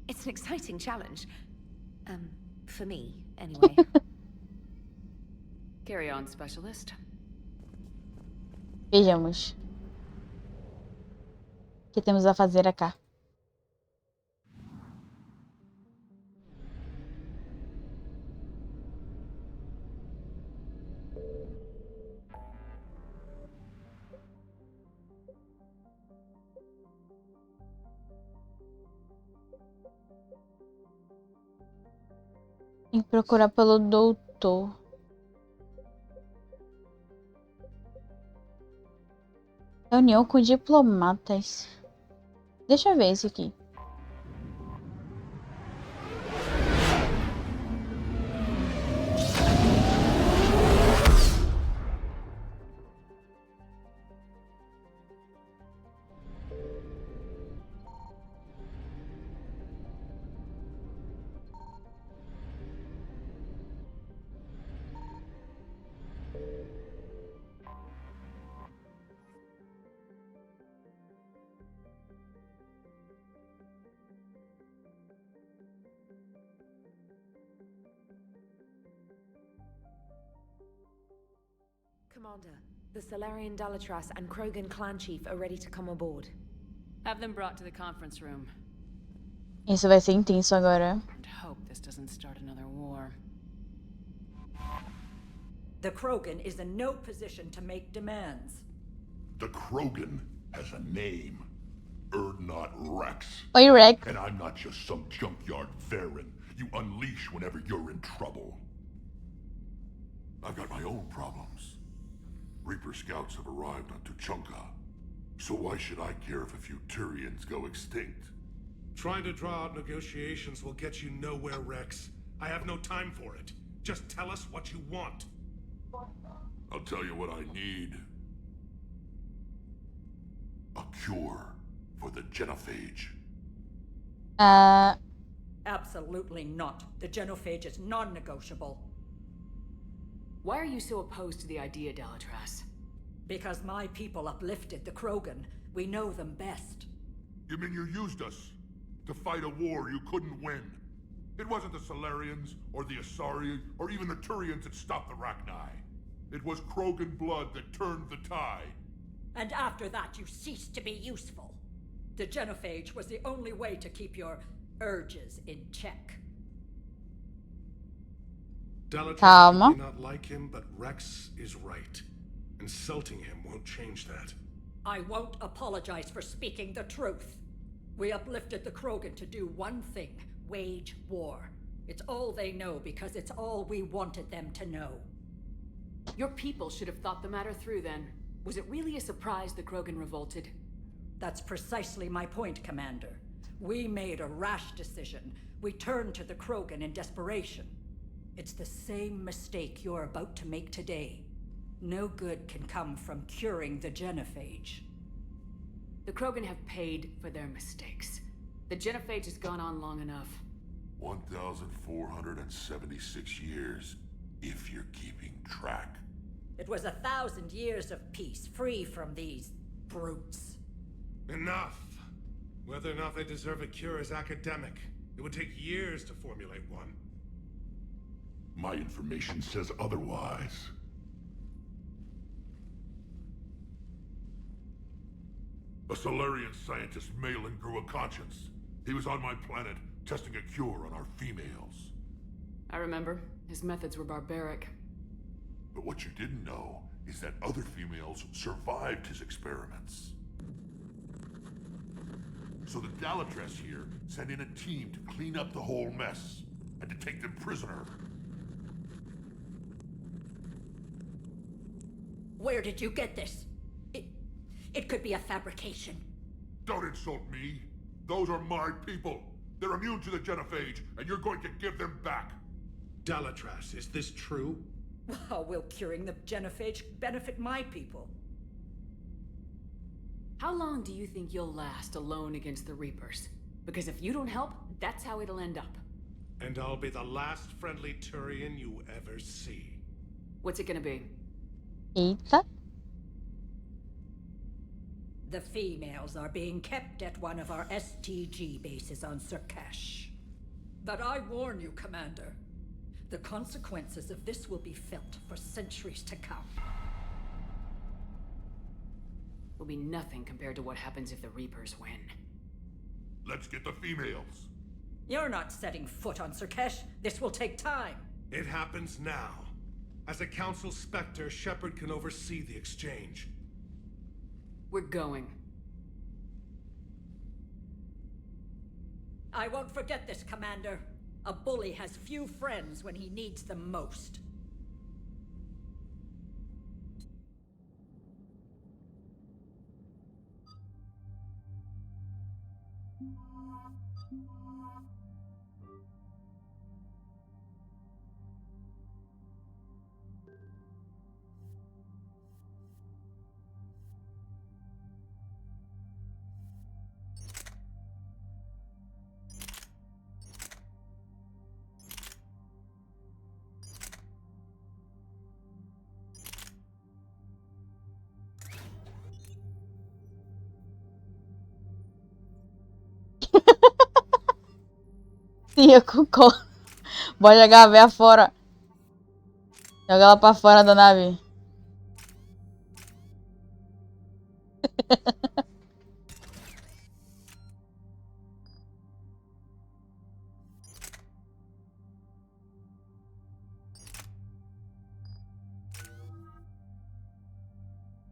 It's an exciting challenge. For me, anyway. Carry on, specialist. Vejamos. O que temos a fazer acá? Tem que procurar pelo doutor. Reunião com diplomatas. Deixa eu ver esse aqui. Commander, the Salarian Dalatras and Krogan clan chief are ready to come aboard. Have them brought to the conference room. Isso vai ser intenso agora. And hope this doesn't start another war. The Krogan is in no position to make demands. The Krogan has a name. Erdnot Rex. Oi, Rex. And I'm not just some junkyard Varen you unleash whenever you're in trouble. I've got my own problems. Reaper scouts have arrived on Tuchanka. So why should I care if a few Turians go extinct? Trying to draw out negotiations will get you nowhere, Rex. I have no time for it. Just tell us what you want. I'll tell you what I need. A cure for the genophage. Absolutely not. The genophage is non-negotiable. Why are you so opposed to the idea, Dalatras? Because my people uplifted the Krogan. We know them best. You mean you used us to fight a war you couldn't win? It wasn't the Solarians, or the Asari, or even the Turians that stopped the Rachni. It was Krogan blood that turned the tide. And after that, you ceased to be useful. The genophage was the only way to keep your urges in check. Dalatras may not like him, but Rex is right. Insulting him won't change that. I won't apologize for speaking the truth. We uplifted the Krogan to do one thing: wage war. It's all they know because it's all we wanted them to know. Your people should have thought the matter through then. Was it really a surprise the Krogan revolted? That's precisely my point, Commander. We made a rash decision. We turned to the Krogan in desperation. It's the same mistake you're about to make today. No good can come from curing the genophage. The Krogan have paid for their mistakes. The genophage has gone on long enough. 1,476 years, if you're keeping track. It was 1,000 years of peace, free from these brutes. Enough! Whether or not they deserve a cure is academic. It would take years to formulate one. My information says otherwise. A Solarian scientist, Malin, grew a conscience. He was on my planet, testing a cure on our females. I remember. His methods were barbaric. But what you didn't know is that other females survived his experiments. So the Dalatress here sent in a team to clean up the whole mess, and to take them prisoner. Where did you get this? It could be a fabrication. Don't insult me. Those are my people. They're immune to the genophage, and you're going to give them back. Dalatrass, is this true? How will curing the genophage benefit my people? How long do you think you'll last alone against the Reapers? Because if you don't help, that's how it'll end up. And I'll be the last friendly Turian you ever see. What's it gonna be? Eita. The females are being kept at one of our STG bases on Surkash. But I warn you, Commander. The consequences of this will be felt for centuries to come. Will be nothing compared to what happens if the Reapers win. Let's get the females. You're not setting foot on Surkash. This will take time. It happens now. As a Council Spectre, Shepard can oversee the exchange. We're going. I won't forget this, Commander. A bully has few friends when he needs them most. Sim, eu concordo. Bora jogar a véia fora. Joga ela pra fora da nave.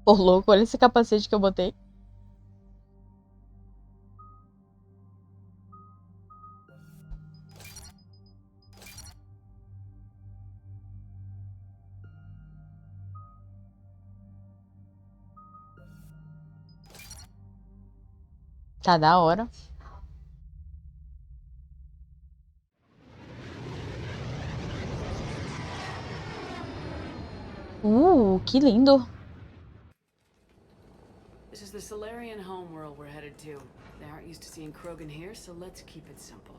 Pô, louco, olha esse capacete que eu botei. Tá da hora. Que lindo. This is the Solarian homeworld we're headed to. They aren't used to seeing Krogan here, so let's keep it simple.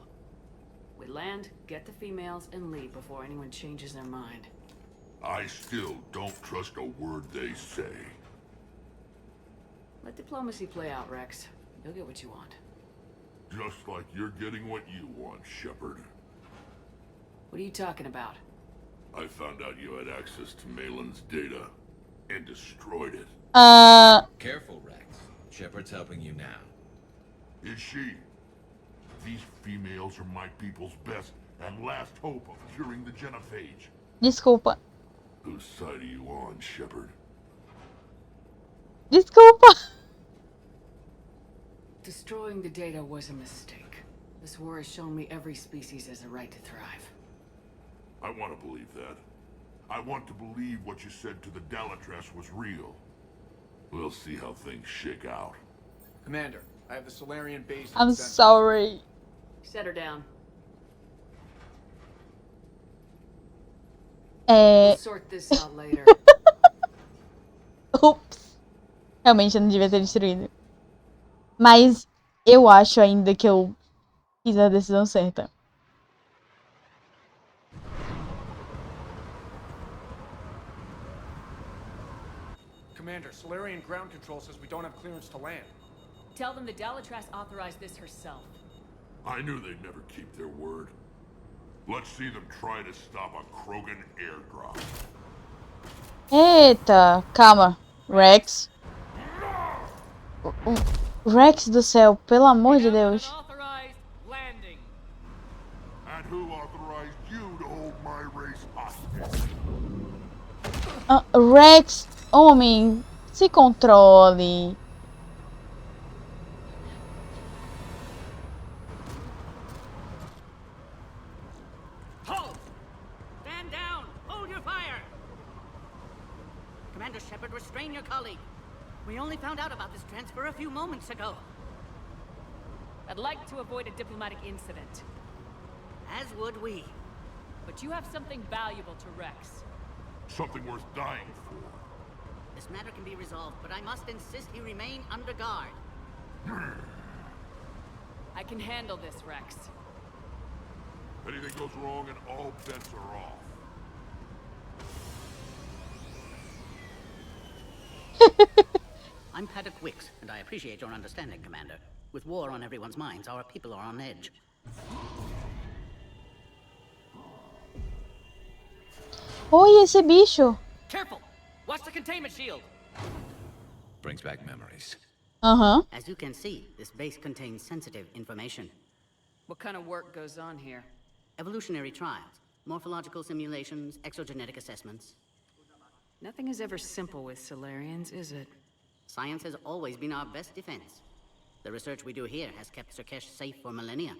We land, get the females, and leave before anyone changes their mind. I still don't trust a word they say. Let diplomacy play out, Rex. You'll get what you want. Just like you're getting what you want, Shepard. What are you talking about? I found out you had access to Malin's data and destroyed it. Careful, Rex. Shepard's helping you now. Is she? These females are my people's best and last hope of curing the genophage. Desculpa. Whose side are you on, Shepard? Desculpa. Destroying the data was a mistake. This war has shown me every species has a right to thrive. I want to believe that. I want to believe what you said to the Dalatress was real. We'll see how things shake out. Commander, I have the Solarian base. I'm sorry. Set her down. We'll sort this out later. Ups. Realmente eu não devia ter destruído. Mas eu acho ainda que eu fiz a decisão certa. Commander, Solarian ground control says we don't have clearance to land. Tell them the Dalatrass authorized this herself. I knew they'd never keep their word. Let's see them try to stop a Krogan airdrop. Eita, calma. Rex. Rex do céu, pelo amor de Deus. And who authorized you to hold my race hostage? Rex, homem, se controle. Hold! Stand down! Hold your fire! Commander Shepard, restrain your colleague. We only found out about this transfer a few moments ago. I'd like to avoid a diplomatic incident. As would we. But you have something valuable to Rex. Something worth dying for. This matter can be resolved, but I must insist he remain under guard. I can handle this, Rex. Anything goes wrong and all bets are off. I'm Paddock Wicks, and I appreciate your understanding, Commander. With war on everyone's minds, our people are on edge. Oi, esse bicho. Careful! Watch the containment shield! Brings back memories. As you can see, this base contains sensitive information. What kind of work goes on here? Evolutionary trials, morphological simulations, exogenetic assessments. Nothing is ever simple with Solarians, is it? Science has always been our best defense. The research we do here has kept Surkesh safe for millennia.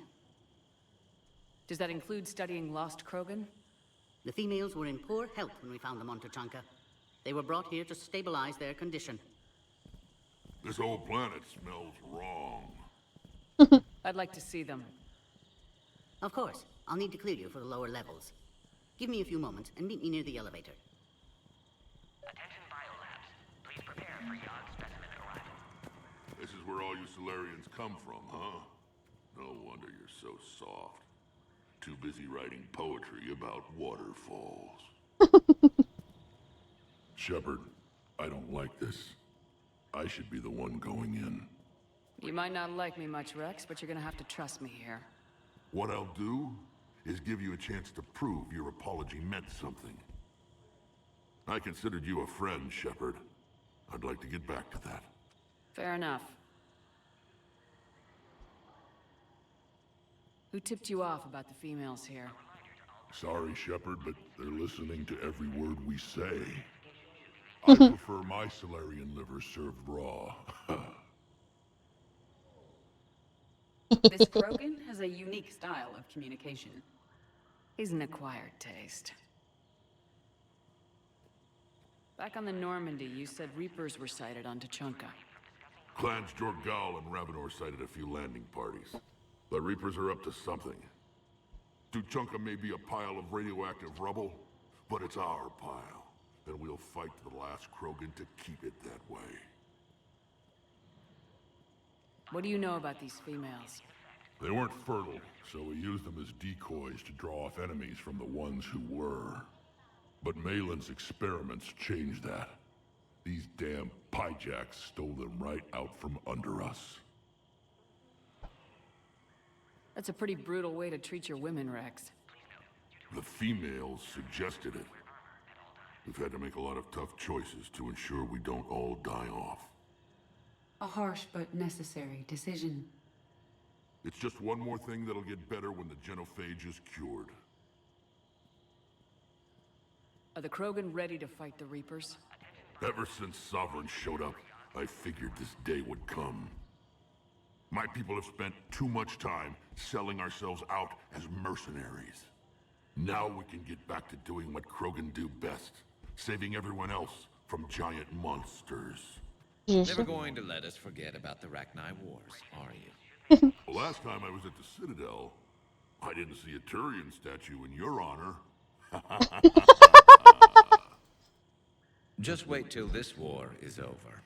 Does that include studying lost Krogan? The females were in poor health when we found them on Tuchanka. They were brought here to stabilize their condition. This whole planet smells wrong. I'd like to see them. Of course. I'll need to clear you for the lower levels. Give me a few moments and meet me near the elevator. Attention biolabs. Please prepare for yon specimen arrival. This is where all you Solarians come from, huh? No wonder you're so soft. Too busy writing poetry about waterfalls. Shepard, I don't like this. I should be the one going in. You might not like me much, Rex, but you're gonna have to trust me here. What I'll do is give you a chance to prove your apology meant something. I considered you a friend, Shepard. I'd like to get back to that. Fair enough. Who tipped you off about the females here? Sorry, Shepard, but they're listening to every word we say. I prefer my Solarian liver served raw. This Krogan has a unique style of communication. He's an acquired taste. Back on the Normandy, you said Reapers were sighted on Tuchanka. Clans Jorgal and Ravenor sighted a few landing parties. The Reapers are up to something. Tuchanka may be a pile of radioactive rubble, but it's our pile. And we'll fight to the last Krogan to keep it that way. What do you know about these females? They weren't fertile, so we used them as decoys to draw off enemies from the ones who were. But Malin's experiments changed that. These damn pyjacks stole them right out from under us. That's a pretty brutal way to treat your women, Rex. The females suggested it. We've had to make a lot of tough choices to ensure we don't all die off. A harsh but necessary decision. It's just one more thing that'll get better when the genophage is cured. Are the Krogan ready to fight the Reapers? Ever since Sovereign showed up, I figured this day would come. My people have spent too much time selling ourselves out as mercenaries. Now we can get back to doing what Krogan do best, saving everyone else from giant monsters. Never going to let us forget about the Rachni Wars, are you? The last time I was at the Citadel, I didn't see a Turian statue in your honor. Just wait till this war is over.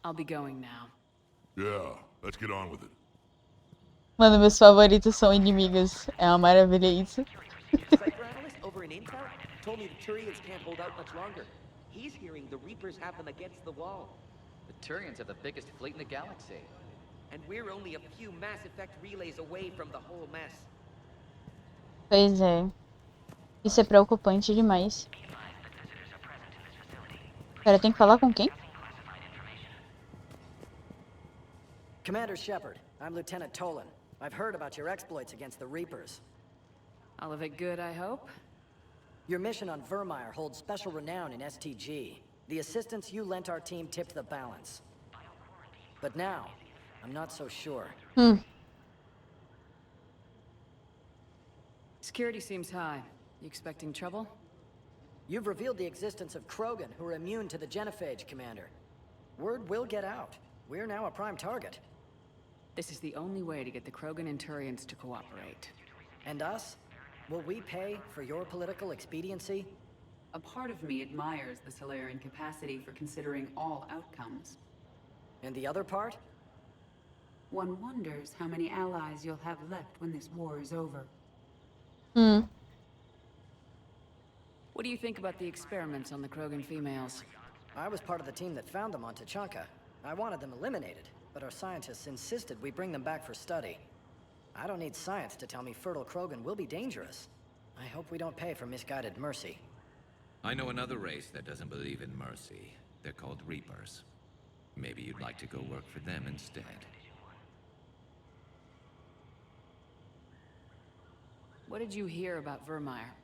I'll be going now. Yeah, let's get on with it. Mano, meus favoritos são inimigos. É uma maravilha isso. Cypher analyst over in Intel told me the Turians can't hold out much longer. He's hearing the Reapers have them against the wall. The Turians have the biggest fleet in the galaxy. And we're only a few Mass Effect relays away from the whole mess. Pois é. Isso é preocupante demais. Pera, tem que falar com quem? Commander Shepard, I'm Lieutenant Tolan. I've heard about your exploits against the Reapers. All of it good, I hope? Your mission on Vermeer holds special renown in STG. The assistance you lent our team tipped the balance. But now, I'm not so sure. Security seems high. You expecting trouble? You've revealed the existence of Krogan who are immune to the genophage, Commander. Word will get out. We're now a prime target. This is the only way to get the Krogan and Turians to cooperate. And us? Will we pay for your political expediency? A part of me admires the Solarian capacity for considering all outcomes. And the other part? One wonders how many allies you'll have left when this war is over. What do you think about the experiments on the Krogan females? I was part of the team that found them on Tuchanka. I wanted them eliminated, but our scientists insisted we bring them back for study. I don't need science to tell me fertile Krogan will be dangerous. I hope we don't pay for misguided mercy. I know another race that doesn't believe in mercy. They're called Reapers. Maybe you'd like to go work for them instead. What did you hear about Vermeer?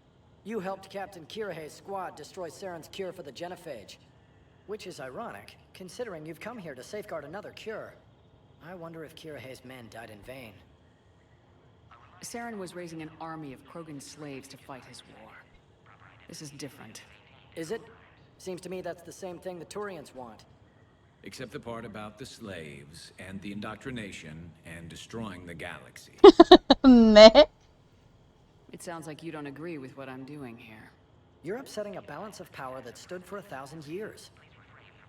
You helped Captain Kirahe's squad destroy Saren's cure for the genophage. Which is ironic, considering you've come here to safeguard another cure. I wonder if Kirahe's men died in vain. Saren was raising an army of Krogan slaves to fight his war. This is different. Is it? Seems to me that's the same thing the Turians want. Except the part about the slaves, and the indoctrination, and destroying the galaxy. Né? It sounds like you don't agree with what I'm doing here. You're upsetting a balance of power that stood for 1,000 years.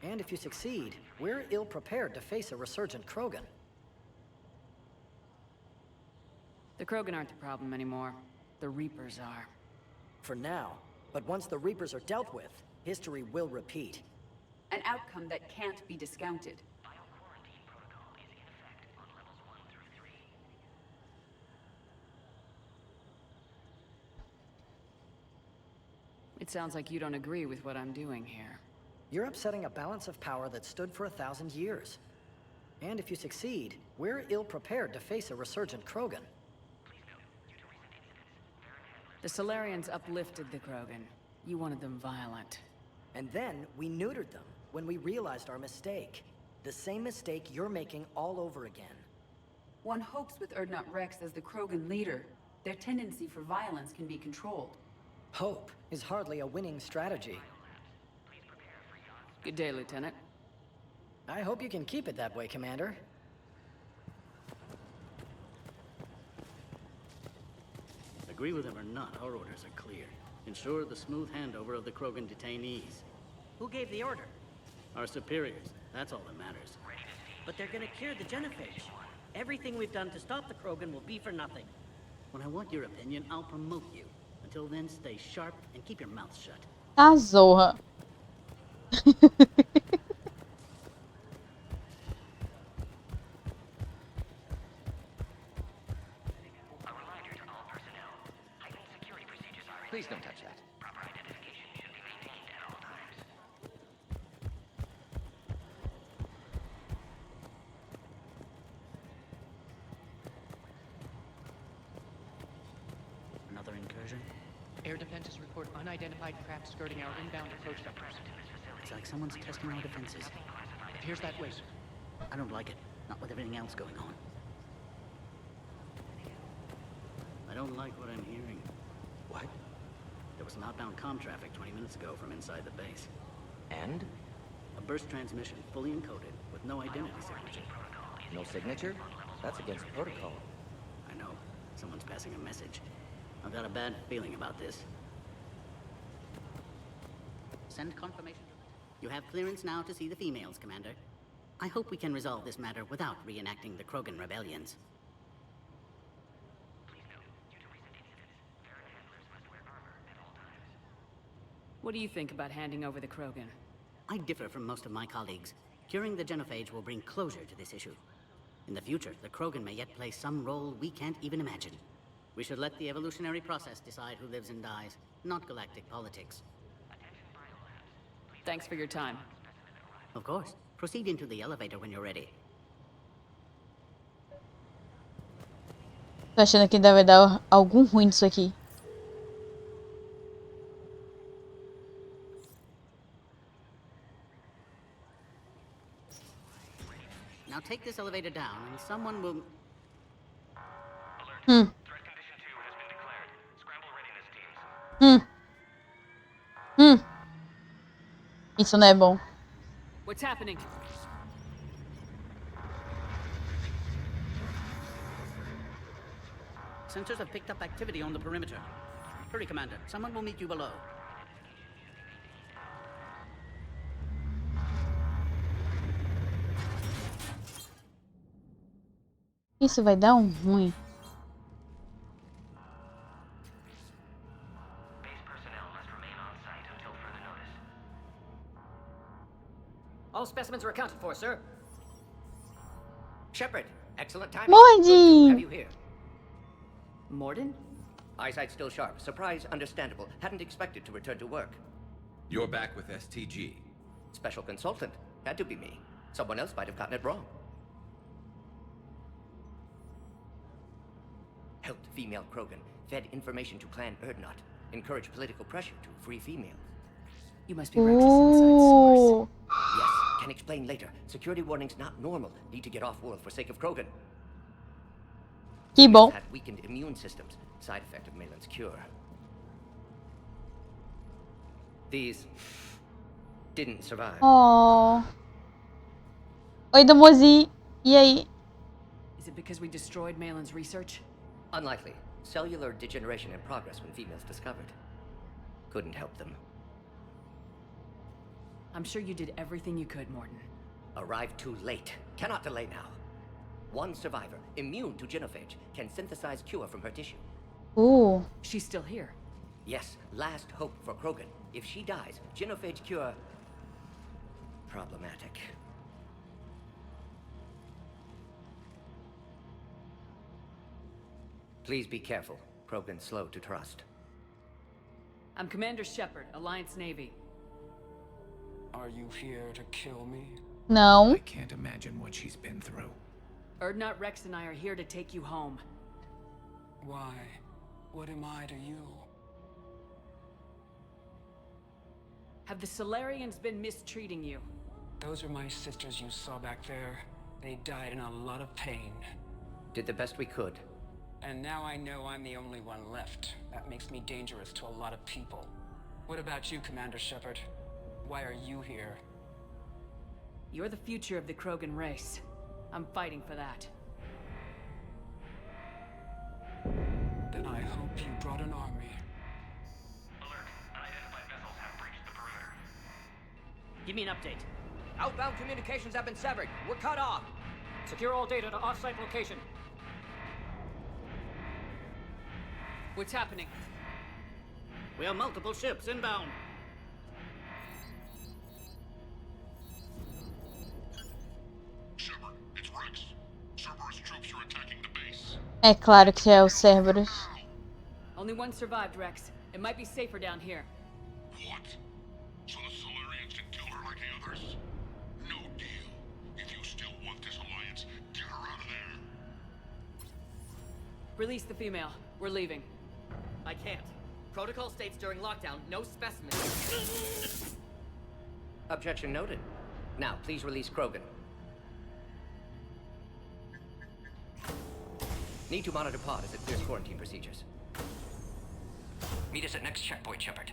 And if you succeed, we're ill-prepared to face a resurgent Krogan. The Krogan aren't the problem anymore. The Reapers are. For now. But once the Reapers are dealt with, history will repeat. An outcome that can't be discounted. It sounds like you don't agree with what I'm doing here. You're upsetting a balance of power that stood for 1,000 years. And if you succeed, we're ill-prepared to face a resurgent Krogan. The Solarians uplifted the Krogan. You wanted them violent. And then we neutered them when we realized our mistake. The same mistake you're making all over again. One hopes with Urdnot Rex as the Krogan leader, their tendency for violence can be controlled. Hope is hardly a winning strategy. Good day, Lieutenant. I hope you can keep it that way, Commander. Agree with him or not, our orders are clear. Ensure the smooth handover of the Krogan detainees. Who gave the order? Our superiors, that's all that matters. But they're gonna cure the genophage. Everything we've done to stop the Krogan will be for nothing. When I want your opinion, I'll promote you. Until then, stay sharp and keep your mouth shut. Ah, zorra. Please don't touch that. Another incursion? Air defenses report unidentified craft skirting our inbound approach vectors. It's like someone's testing our defenses. Appears that way, sir. I don't like it. Not with everything else going on. I don't like what I'm hearing. What? There was some outbound comm traffic 20 minutes ago from inside the base. And? A burst transmission, fully encoded, with no identity signature. No signature? That's against protocol. I know. Someone's passing a message. I've got a bad feeling about this. Send confirmation. You have clearance now to see the females, Commander. I hope we can resolve this matter without reenacting the Krogan rebellions. What do you think about handing over the Krogan? I differ from most of my colleagues. Curing the genophage will bring closure to this issue. In the future, the Krogan may yet play some role we can't even imagine. We should let the evolutionary process decide who lives and dies, not galactic politics. Thanks for your time. Of course. Proceed into the elevator when you're ready. Tô achando que deve dar algum ruim disso aqui. Now take this elevator down and someone will... Isso não é bom. What's happening? Sensors have picked up activity on the perimeter. Hurry, Commander. Someone will meet you below. Isso vai dar um ruim. All specimens are accounted for, sir. Shepard, excellent timing. Morde! Good to have you here. Morden? Eyesight still sharp. Surprise understandable. Hadn't expected to return to work. You're back with STG. Special consultant. Had to be me. Someone else might have gotten it wrong. Helped female Krogan. Fed information to Clan Urdnot. Encouraged political pressure to free females. You must be Rex's inside source. Yes, can explain later. Security warnings not normal. Need to get off-world for sake of Krogan. Que bom. Had weakened immune systems. Side effect of Malin's cure. These didn't survive. Oh. Oi, Damozi. E aí? Is it because we destroyed Malin's research? Unlikely. Cellular degeneration in progress when females discovered. Couldn't help them. I'm sure you did everything you could, Morden. Arrived too late. Cannot delay now. One survivor, immune to genophage, can synthesize cure from her tissue. Ooh. She's still here. Yes, last hope for Krogan. If she dies, genophage cure... problematic. Please be careful. Krogan's slow to trust. I'm Commander Shepard, Alliance Navy. Are you here to kill me? Não. I can't imagine what she's been through. Urdnot Rex and I are here to take you home. Why? What am I to you? Have the Solarians been mistreating you? Those are my sisters you saw back there. They died in a lot of pain. Did the best we could. And now I know I'm the only one left. That makes me dangerous to a lot of people. What about you, Commander Shepard? Why are you here? You're the future of the Krogan race. I'm fighting for that. Then I hope you brought an army. Alert. Unidentified vessels have breached the perimeter. Give me an update. Outbound communications have been severed. We're cut off. Secure all data to off-site location. What's happening? We have multiple ships inbound. Shepard, it's Rex. Cerberus troops are attacking the base. É claro que é o Cerberus. Only one survived, Rex. It might be safer down here. What? So the Solarians can kill her like the others? No deal. If you still want this alliance, get her out of there. Release the female. We're leaving. I can't. Protocol states during lockdown, no specimens. Objection noted. Now, please release Krogan. Need to monitor pod as it clears quarantine procedures. Meet us at next checkpoint, Shepard.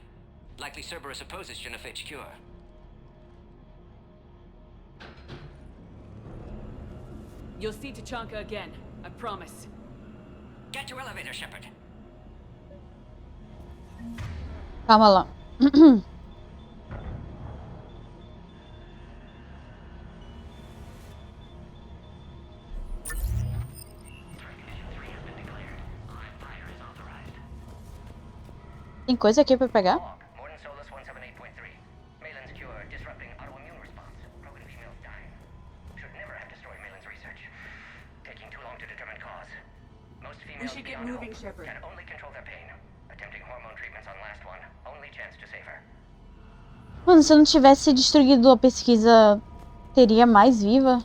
Likely Cerberus opposes genophage cure. You'll see Tachanka again. I promise. Get to elevator, Shepard. Calma lá. Tem coisa aqui pra pegar? We should get moving, Shepard. Can only control their pain. Attempting hormone treatments on last one. Only chance to save her. Mano, se eu não tivesse destruído a pesquisa, teria mais viva?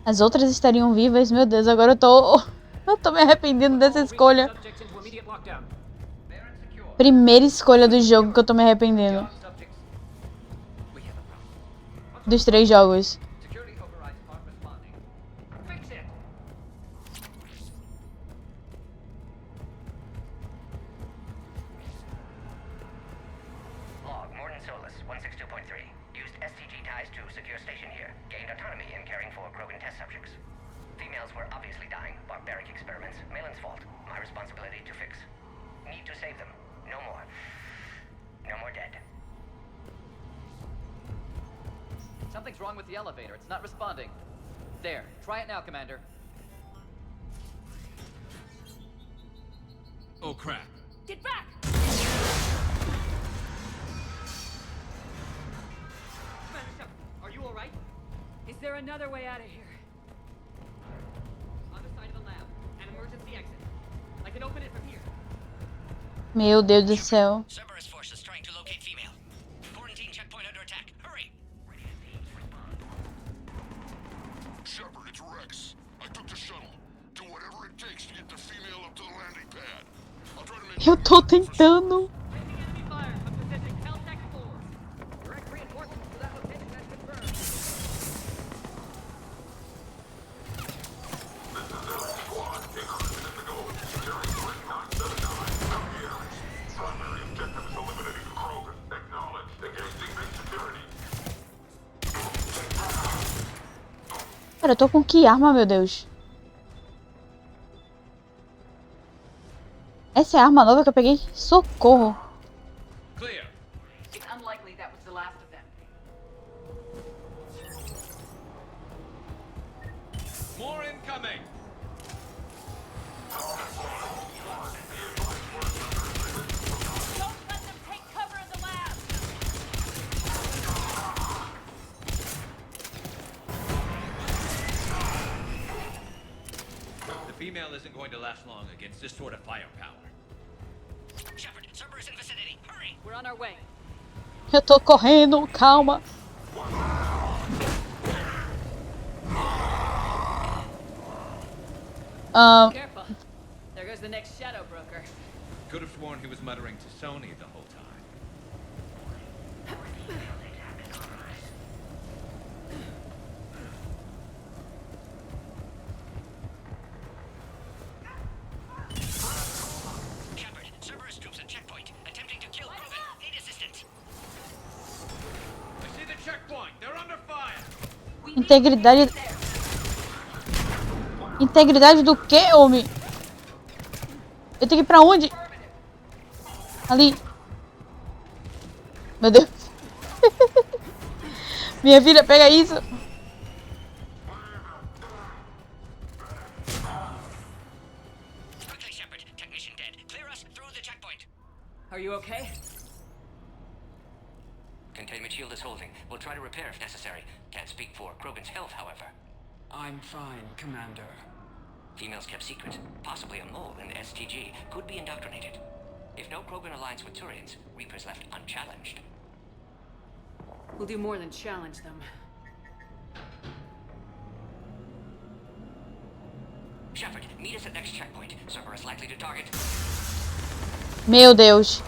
As outras estariam vivas? Meu Deus, agora eu tô me arrependendo dessa escolha. Primeira escolha do jogo que eu tô me arrependendo. Dos 3 jogos. Something's wrong with the elevator. It's not responding. There. Try it now, Commander. Oh, crap. Get back! Commander Shepard, are you alright? Is there another way out of here? Other side of the lab. An emergency exit. I can open it from here. Meu Deus do céu. Cerberus forces trying to locate female. Quarantine checkpoint under attack. Hurry! Shepard, it's Rex. I took the shuttle. Do whatever it takes to get the female up to the landing pad. I'll try to make Eu tô tentando. Cara, eu tô com que arma, meu Deus? Essa é a arma nova que eu peguei? Socorro! Clear. It's unlikely that was the last of them. More incoming! Don't let them take cover in the lab! The female isn't going to last long against this sort of firepower. Shepard, Cerberus in vicinity. Hurry! We're on our way. Eu tô correndo, calma. Careful. There goes the next shadow broker. Could have sworn he was muttering to Sony the whole time. Shepard, Cerberus troops at checkpoint. Attempting to kill Krogan. Need assistance. I see the checkpoint. They're under fire. Integridade. Integridade do quê, homem? Eu tenho que ir pra onde? Ali. Meu Deus. Minha filha, pega isso. Quickly, Shepard. Technician dead. Clear us through the checkpoint. Are you okay? Containment shield is holding. We'll try to repair if necessary. Can't speak for Krogan's health, however. I'm fine, Commander. Females kept secret. Possibly a mole in the STG. Could be indoctrinated. If no Krogan aligns with Turians, Reapers left unchallenged. We'll do more than challenge them. Shepard, meet us at next checkpoint. Cerberus likely to target. Meu Deus.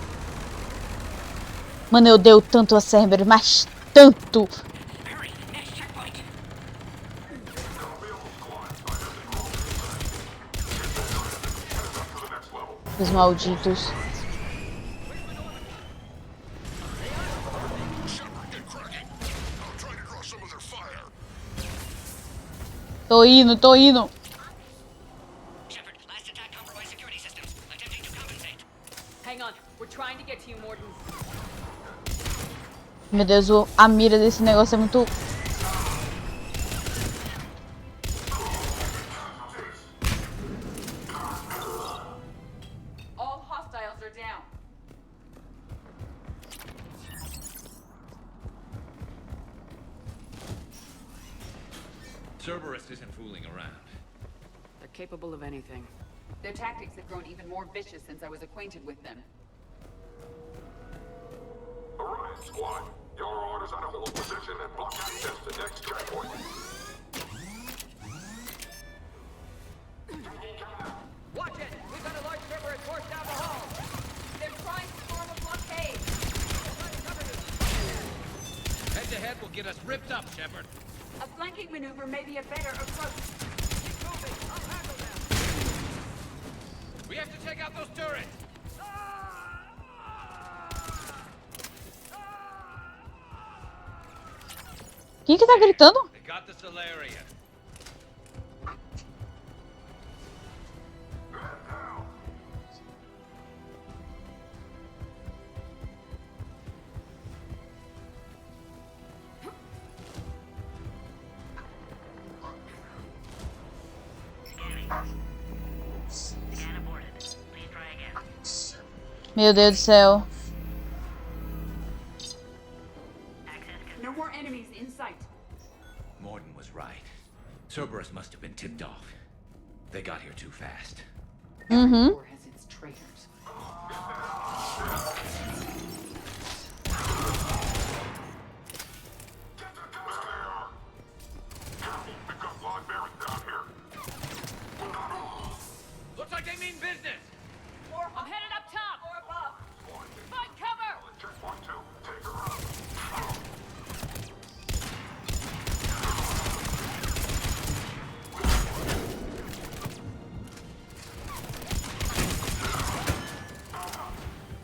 Mano, eu dei tanto a Cerberus, mas tanto. Hurry, next checkpoint. Os malditos. Tô indo, tô indo. Shepard, last attack compromised security systems. Attempting to compensate. Hang on, we're trying to get to you, Morden. Meu Deus, a mira desse negócio é muito... All hostiles are down. Cerberus isn't fooling around. They're capable of anything. Their tactics have grown even more vicious since I was acquainted with them. Orion Squad, your orders are to hold position and block access to next checkpoint. Watch it! We've got a large Cerberus force down the hall! They're trying to form a blockade! Head to head will get us ripped up, Shepard. A flanking maneuver may be a better approach. Keep moving! I'll handle them! We have to take out those turrets! Quem que tá gritando? They got the Aria. Meu Deus do céu. No more enemies in sight. Morden was right. Cerberus must have been tipped off. They got here too fast. Every war has its traitors. We've got blind bearings down here. Looks like they mean business! I'm headed up top! Or above! Find cover! Checkpoint 2, take her out.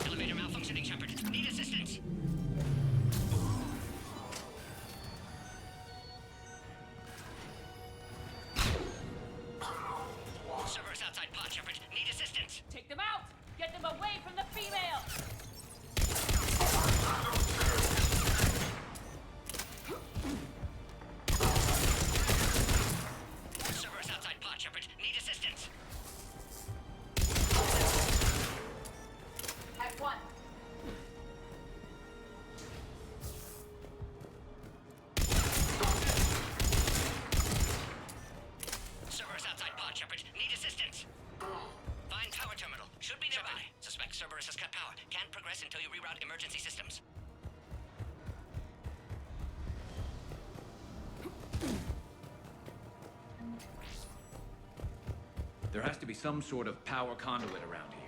Elevator malfunctioning, Shepard. Need assistance. Cerberus outside pod, Shepard. Need assistance. Take them out! Get them away from the female! Cerberus outside pod, Shepard. Need assistance. At one. Cerberus outside pod, Shepard. Need assistance. Find power terminal. Should be nearby. Suspect Cerberus has cut power. Can't progress until you reroute emergency systems. There has to be some sort of power conduit around here.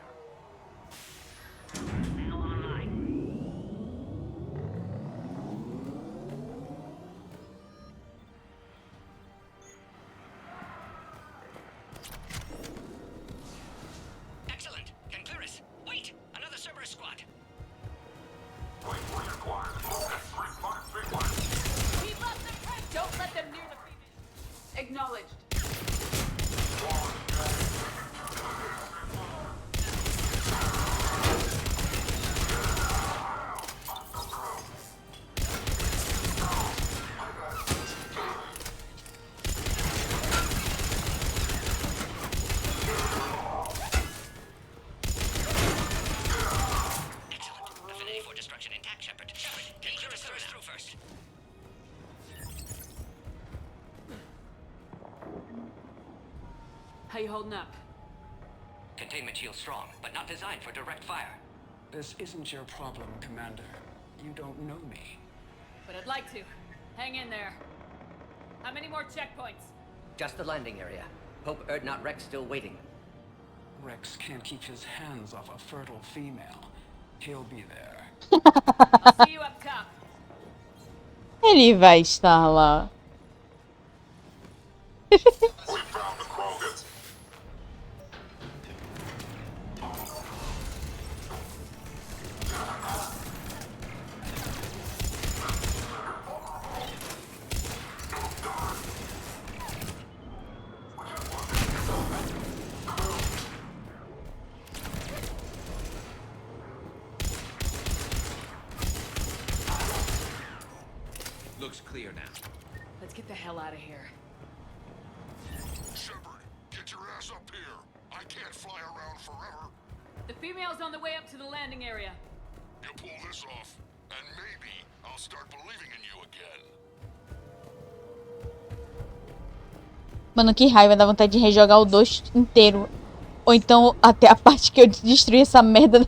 Excellent. Can clear us. Wait! Another Cerberus squad. Waypoint acquired. F3531. Keep up the press! Don't let them near the female! Acknowledged. Excellent. Affinity for destruction intact, Shepard. Shepard, can clear us through first. How you holding up? Containment shield strong, but not designed for direct fire. This isn't your problem, Commander. You don't know me. But I'd like to. Hang in there. How many more checkpoints? Just the landing area. Hope Erdnot Rex still waiting. Rex can't keep his hands off a fertile female. He'll be there. I'll see you up top. Ele vai estar lá. We found the Krogan. clear now. Let's get the hell out of here. Shepard, get your ass up here. I can't fly around forever. The female's on the way up to the landing area. You pull this off, and maybe I'll start believing in you again. Mano, que raiva, dá vontade de rejogar o 2 inteiro. Ou então até a parte que eu destruí essa merda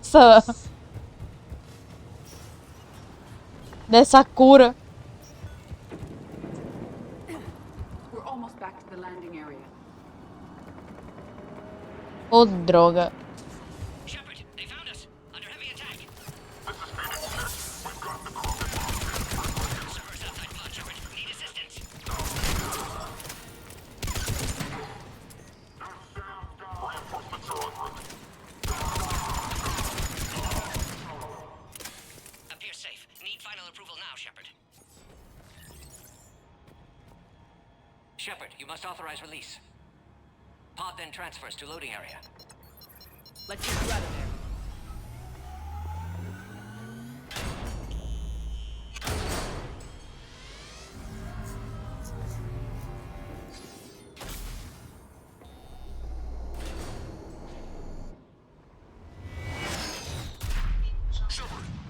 dessa cura. We're almost back to the landing area. Ô, droga. Shepard, they found us. Under heavy attack. Servers outside pod, Shepard. Need assistance. Appears safe. Need final approval now, Shepard. Shepard, you must authorize release. Pod then transfers to loading area. Let's get you out of there.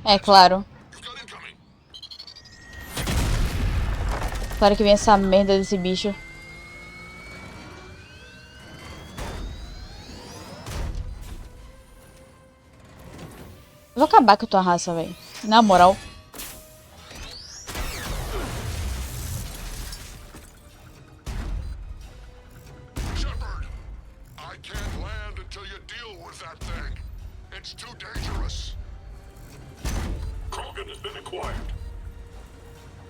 É, claro. Claro que vem essa merda desse bicho. Eu vou acabar com a tua raça, velho. Na moral. Shepard, I can't land until you deal with that thing. It's too dangerous. Krogan has been acquired.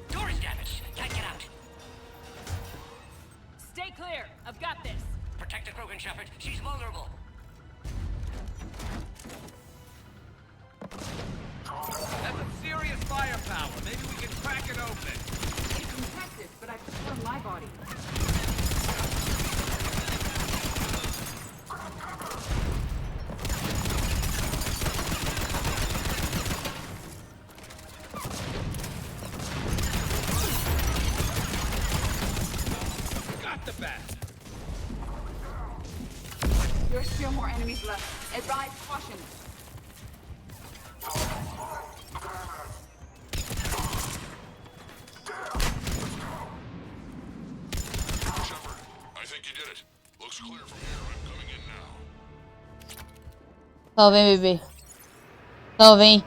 Door is damaged. Can't get out. Stay clear. I've got this. Protect the Krogan, Shepard. She's vulnerable. That's some serious firepower. Maybe we can crack it open. It's impressive, but I prefer my body. Got the bat. There are still more enemies left. Advise caution. Shepard, I think you did it. Looks clear from here. I'm coming in now. Só vem, bebê. Só vem.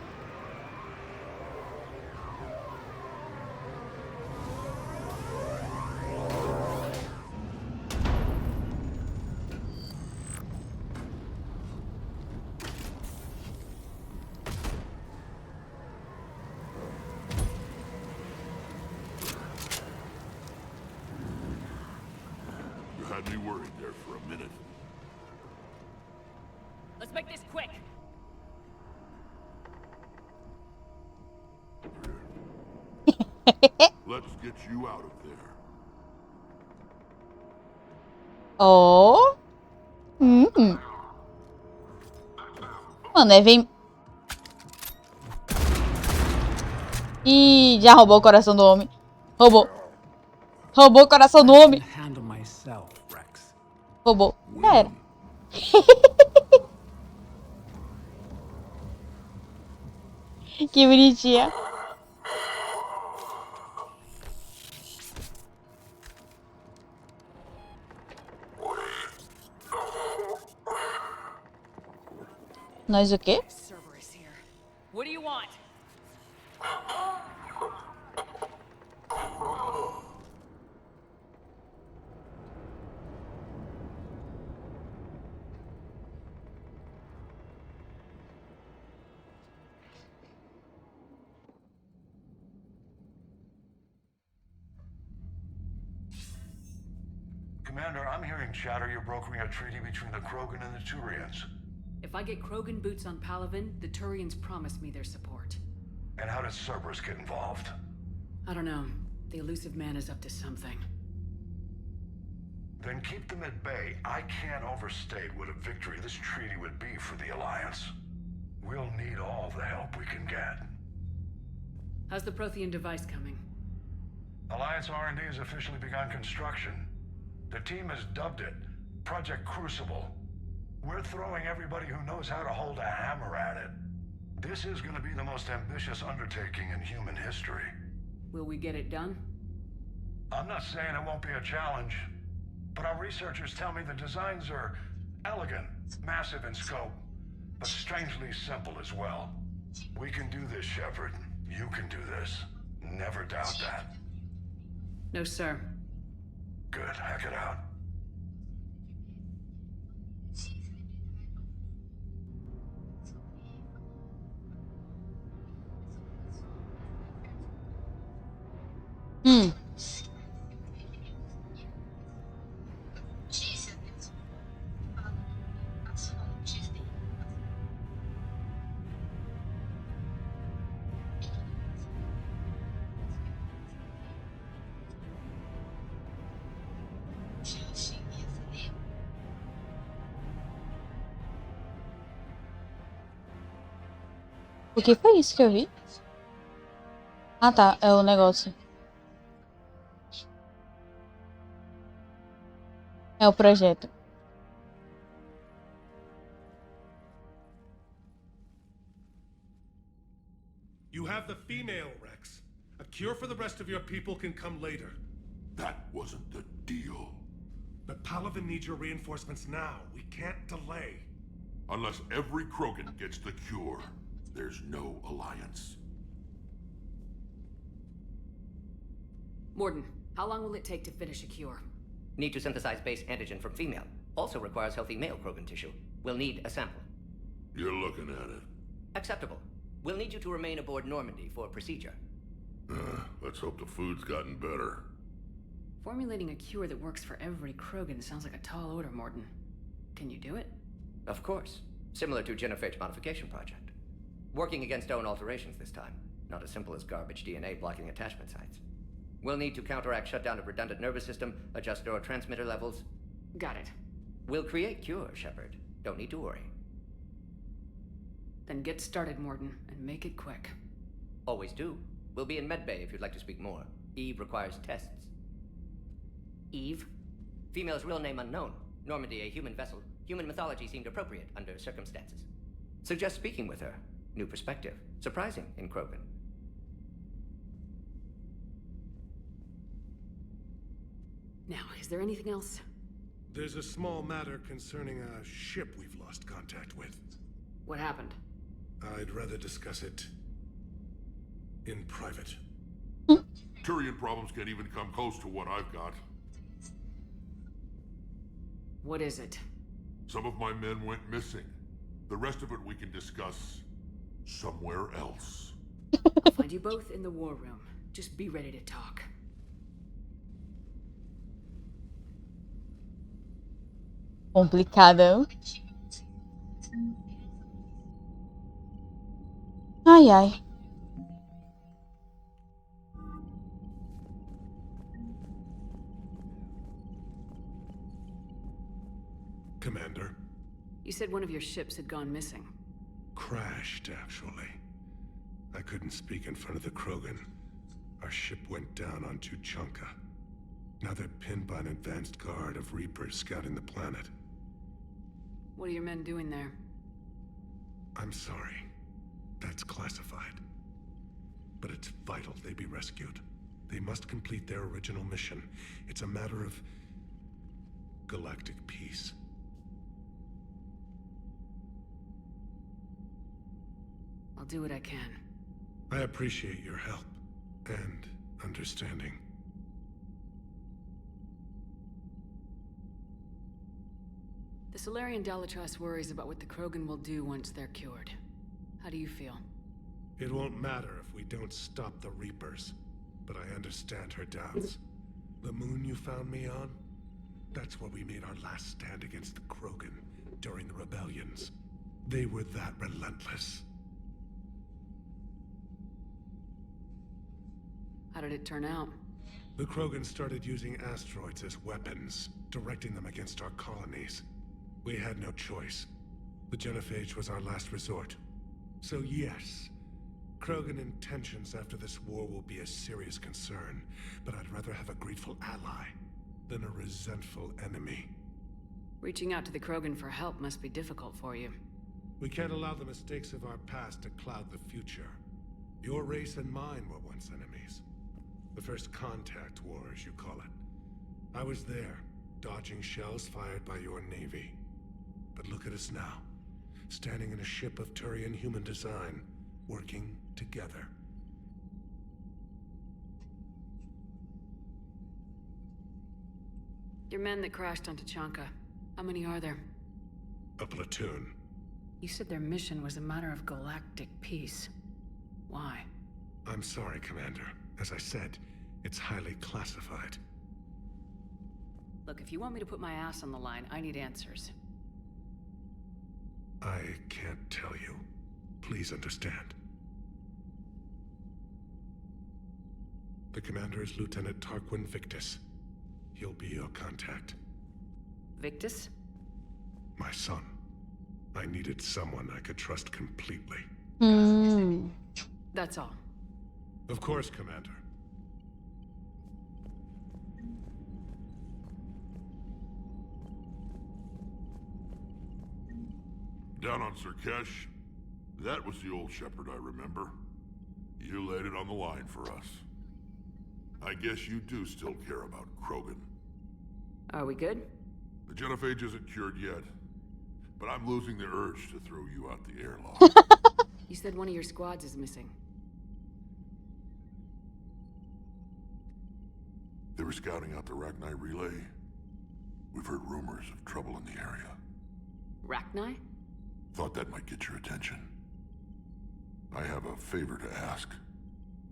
You had me worried there for a minute. Let's make this quick. Let's get you out of there. Oh. Mano, é vem. Ih, já roubou o coração do homem. Roubou. Roubou o coração do homem. Handle myself, Rex. Roubou. Já era. Que bonitinha. Nós o quê? Cerberus here. What do you want? Commander, I'm hearing chatter you're brokering a treaty between the Krogan and the Turians. If I get Krogan boots on Palaven, the Turians promise me their support. And how does Cerberus get involved? I don't know. The elusive man is up to something. Then keep them at bay. I can't overstate what a victory this treaty would be for the Alliance. We'll need all the help we can get. How's the Prothean device coming? Alliance R&D has officially begun construction. The team has dubbed it Project Crucible. We're throwing everybody who knows how to hold a hammer at it. This is going to be the most ambitious undertaking in human history. Will we get it done? I'm not saying it won't be a challenge, but our researchers tell me the designs are elegant, massive in scope, but strangely simple as well. We can do this, Shepard. You can do this. Never doubt that. No, sir. Good. Hack it out. O que foi isso que eu vi? Ah, tá. É o negócio. É o projeto. You have the female, Rex. A cure for the rest of your people can come later. That wasn't the deal. But Palaven needs your reinforcements now. We can't delay. Unless every Krogan gets the cure, there's no alliance. Morden, how long will it take to finish a cure? Need to synthesize base antigen from female. Also requires healthy male Krogan tissue. We'll need a sample. You're looking at it. Acceptable. We'll need you to remain aboard Normandy for procedure. Let's hope the food's gotten better. Formulating a cure that works for every Krogan sounds like a tall order, Morden. Can you do it? Of course. Similar to Genophage Modification Project. Working against own alterations this time. Not as simple as garbage DNA blocking attachment sites. We'll need to counteract shutdown of redundant nervous system, adjust neurotransmitter levels. Got it. We'll create cure, Shepard. Don't need to worry. Then get started, Morden, and make it quick. Always do. We'll be in medbay if you'd like to speak more. Eve requires tests. Eve? Female's real name unknown. Normandy, a human vessel. Human mythology seemed appropriate under circumstances. Suggest speaking with her. New perspective. Surprising in Krogan. Now, is there anything else? There's a small matter concerning a ship we've lost contact with. What happened? I'd rather discuss it in private. Turian problems can't even come close to what I've got. What is it? Some of my men went missing. The rest of it we can discuss somewhere else. I'll find you both in the war room. Just be ready to talk. Complicado. Ai, ai. Commander. You said one of your ships had gone missing. Crashed, actually. I couldn't speak in front of the Krogan. Our ship went down on Tuchanka. Now they're pinned by an advanced guard of Reapers scouting the planet. What are your men doing there? I'm sorry. That's classified. But it's vital they be rescued. They must complete their original mission. It's a matter of galactic peace. I'll do what I can. I appreciate your help and understanding. The Solarian Dalatrass worries about what the Krogan will do once they're cured. How do you feel? It won't matter if we don't stop the Reapers, but I understand her doubts. The moon you found me on? That's where we made our last stand against the Krogan during the rebellions. They were that relentless. How did it turn out? The Krogan started using asteroids as weapons, directing them against our colonies. We had no choice. The Genophage was our last resort. So yes, Krogan intentions after this war will be a serious concern, but I'd rather have a grateful ally than a resentful enemy. Reaching out to the Krogan for help must be difficult for you. We can't allow the mistakes of our past to cloud the future. Your race and mine were once enemies. The first contact war, as you call it. I was there, dodging shells fired by your navy. But look at us now, standing in a ship of Turian human design, working together. Your men that crashed on Tachanka, how many are there? A platoon. You said their mission was a matter of galactic peace. Why? I'm sorry, Commander. As I said, it's highly classified. Look, if you want me to put my ass on the line, I need answers. I can't tell you. Please understand. The commander is Lieutenant Tarquin Victus. He'll be your contact. Victus? My son. I needed someone I could trust completely. That's all. Of course, Commander. Down on Sirkesh, that was the old Shepherd I remember. You laid it on the line for us. I guess you do still care about Krogan. Are we good? The genophage isn't cured yet, but I'm losing the urge to throw you out the airlock. You said one of your squads is missing. They were scouting out the Rachni relay. We've heard rumors of trouble in the area. Rachni? Thought that might get your attention. I have a favor to ask.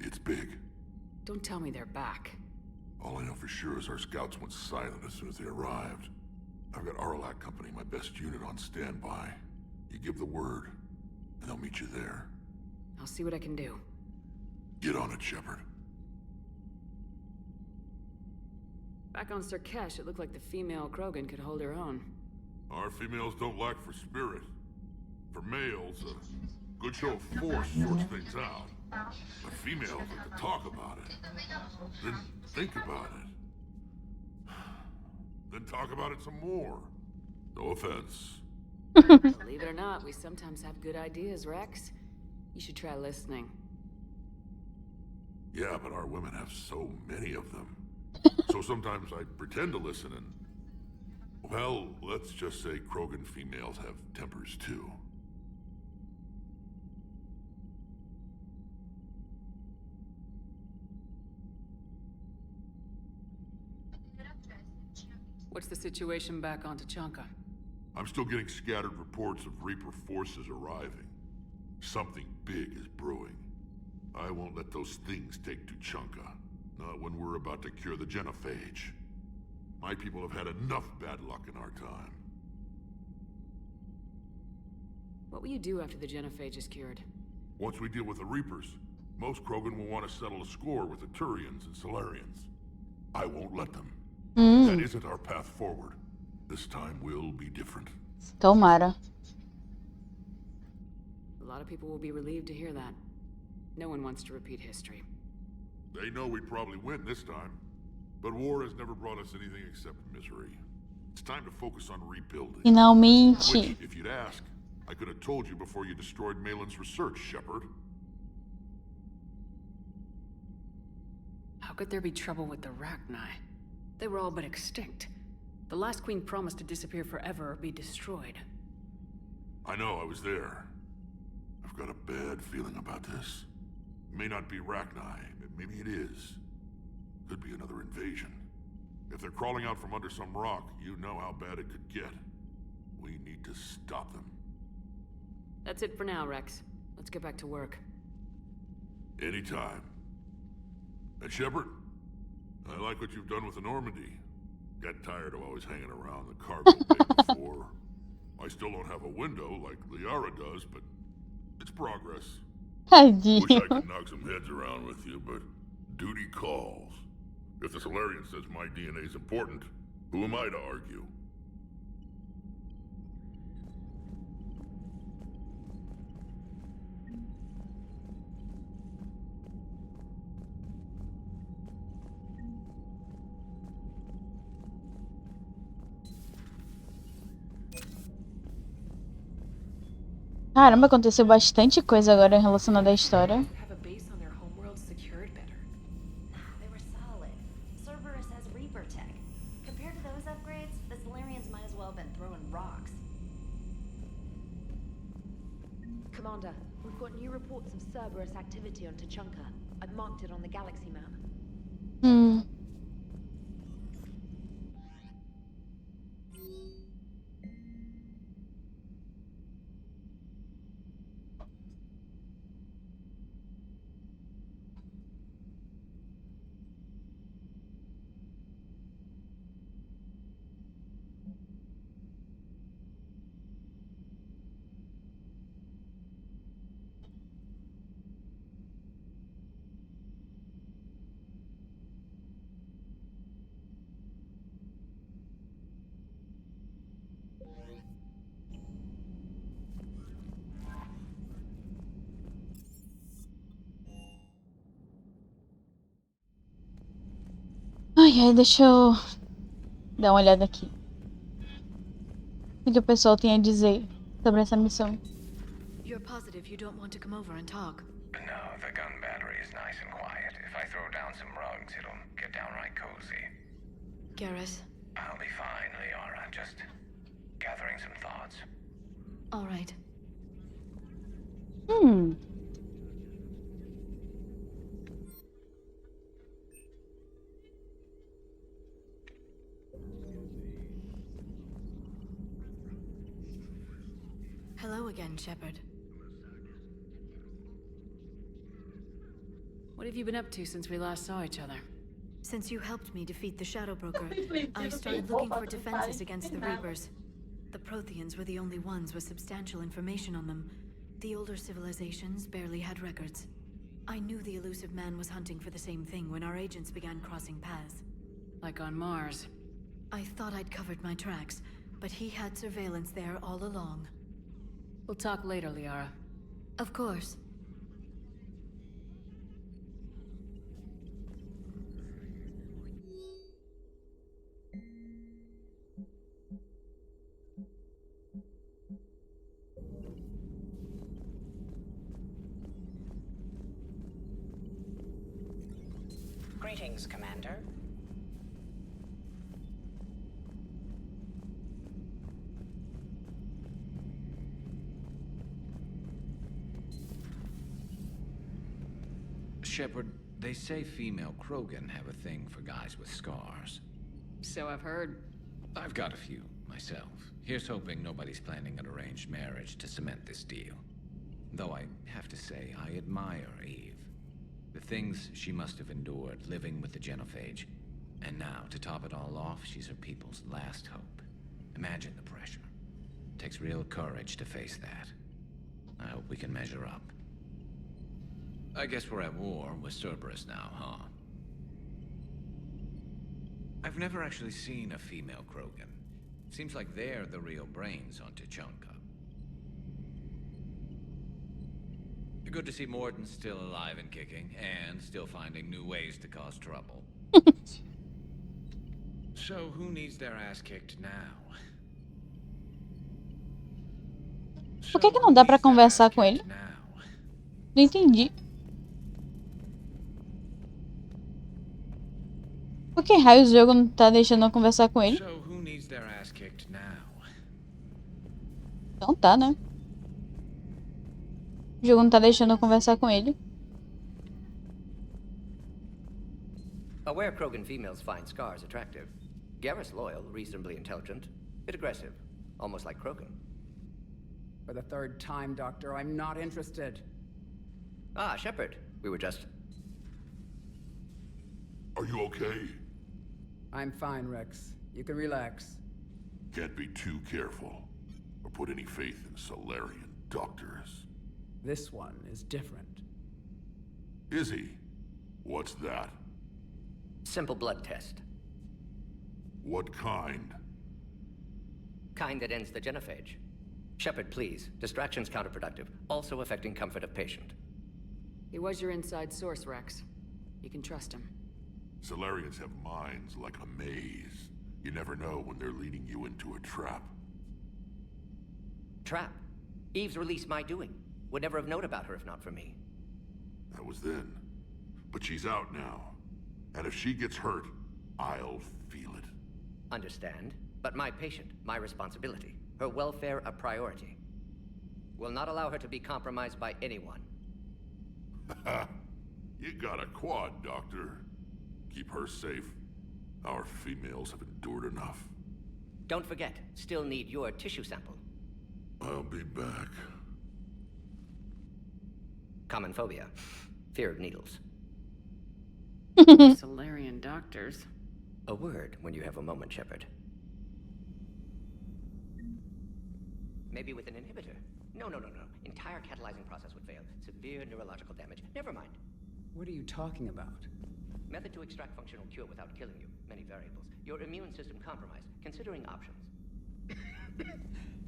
It's big. Don't tell me they're back. All I know for sure is our scouts went silent as soon as they arrived. I've got Arlac Company, my best unit, on standby. You give the word, and they'll meet you there. I'll see what I can do. Get on it, Shepard. Back on Sirkesh, it looked like the female Krogan could hold her own. Our females don't lack for spirit. For males, a good show of force sorts things out. But females like to talk about it. Then think about it. Then talk about it some more. No offense. Believe it or not, we sometimes have good ideas, Rex. You should try listening. Yeah, but our women have so many of them. So sometimes I pretend to listen and... Well, let's just say Krogan females have tempers too. What's the situation back on Tachanka? I'm still getting scattered reports of Reaper forces arriving. Something big is brewing. I won't let those things take Tuchanka. Not when we're about to cure the genophage. My people have had enough bad luck in our time. What will you do after the genophage is cured? Once we deal with the Reapers, most Krogan will want to settle a score with the Turians and Solarians. I won't let them. That isn't our path forward. This time will be different. Tomara. A lot of people will be relieved to hear that. No one wants to repeat history. They know we probably win this time. But war has never brought us anything except misery. It's time to focus on rebuilding. Finalmente. Which, if you'd ask, I could have told you before you destroyed Malin's research, Shepard. How could there be trouble with the Rachni? They were all but extinct. The last queen promised to disappear forever or be destroyed. I know, I was there. I've got a bad feeling about this. It may not be Rachni, maybe it is. Could be another invasion. If they're crawling out from under some rock, you know how bad it could get. We need to stop them. That's it for now, Rex. Let's get back to work. Anytime. And Shepard, I like what you've done with the Normandy. Got tired of always hanging around the cargo bay before. I still don't have a window like Liara does, but it's progress. Wish I could knock some heads around with you, but duty calls. If the Solarian says my DNA's important, who am I to argue? Caramba, aconteceu bastante coisa agora relacionada à história. Have a base on their homeworld secured better. They were solid. Cerberus has Reaper tech. Compared to those upgrades, the Solarians might as well have been throwing rocks. Commander, we've got new reports of Cerberus activity on Tuchanka. I've marked it on the galaxy map. Ai, deixa eu dar uma olhada aqui. O que o pessoal tem a dizer sobre essa missão? You're positive you don't want to come over and talk? No, the gun battery is nice and quiet. If I throw down some rugs, it'll get downright cozy. Garrus? I'll be fine, Liara. Just gathering some thoughts. All right. Hello again, Shepard. What have you been up to since we last saw each other? Since you helped me defeat the Shadow Broker, I started looking for defenses against the Reapers. The Protheans were the only ones with substantial information on them. The older civilizations barely had records. I knew the elusive man was hunting for the same thing when our agents began crossing paths. Like on Mars. I thought I'd covered my tracks, but he had surveillance there all along. We'll talk later, Liara. Of course. Greetings, Commander. Shepard, they say female Krogan have a thing for guys with scars. So I've heard. I've got a few, myself. Here's hoping nobody's planning an arranged marriage to cement this deal. Though I have to say, I admire Eve. The things she must have endured living with the Genophage. And now, to top it all off, she's her people's last hope. Imagine the pressure. Takes real courage to face that. I hope we can measure up. I guess we're at war with Cerberus now, huh? I've never actually seen a female Krogan. Seems like they're the real brains on Tuchanka. Good to see Morden's still alive and kicking, and still finding new ways to cause trouble. So, who needs their ass kicked now? Por que não dá pra conversar com ele? Não entendi. Por que raios o jogo não tá deixando eu conversar com ele? Então tá, né? O jogo não tá deixando eu conversar com ele. Aware Krogan females find scars attractive. Garrus loyal, reasonably intelligent, bit aggressive, almost like Krogan. For the third time, Doctor, I'm not interested. Ah, Shepard, we were just... Are you okay? I'm fine, Rex. You can relax. Can't be too careful, or put any faith in Solarian doctors. This one is different. Is he? What's that? Simple blood test. What kind? Kind that ends the genophage. Shepard, please. Distraction's counterproductive, also affecting comfort of patient. He was your inside source, Rex. You can trust him. Solarians have minds like a maze. You never know when they're leading you into a trap. Trap? Eve's release my doing. Would never have known about her if not for me. That was then. But she's out now. And if she gets hurt, I'll feel it. Understand, but my patient, my responsibility. Her welfare a priority. Will not allow her to be compromised by anyone. You got a quad, Doctor. Keep her safe. Our females have endured enough. Don't forget, still need your tissue sample. I'll be back. Common phobia. Fear of needles. Solarian doctors. A word when you have a moment, Shepard. Maybe with an inhibitor. No. Entire catalyzing process would fail. Severe neurological damage. Never mind. What are you talking about? Method to extract functional cure without killing you. Many variables. Your immune system compromised. Considering options.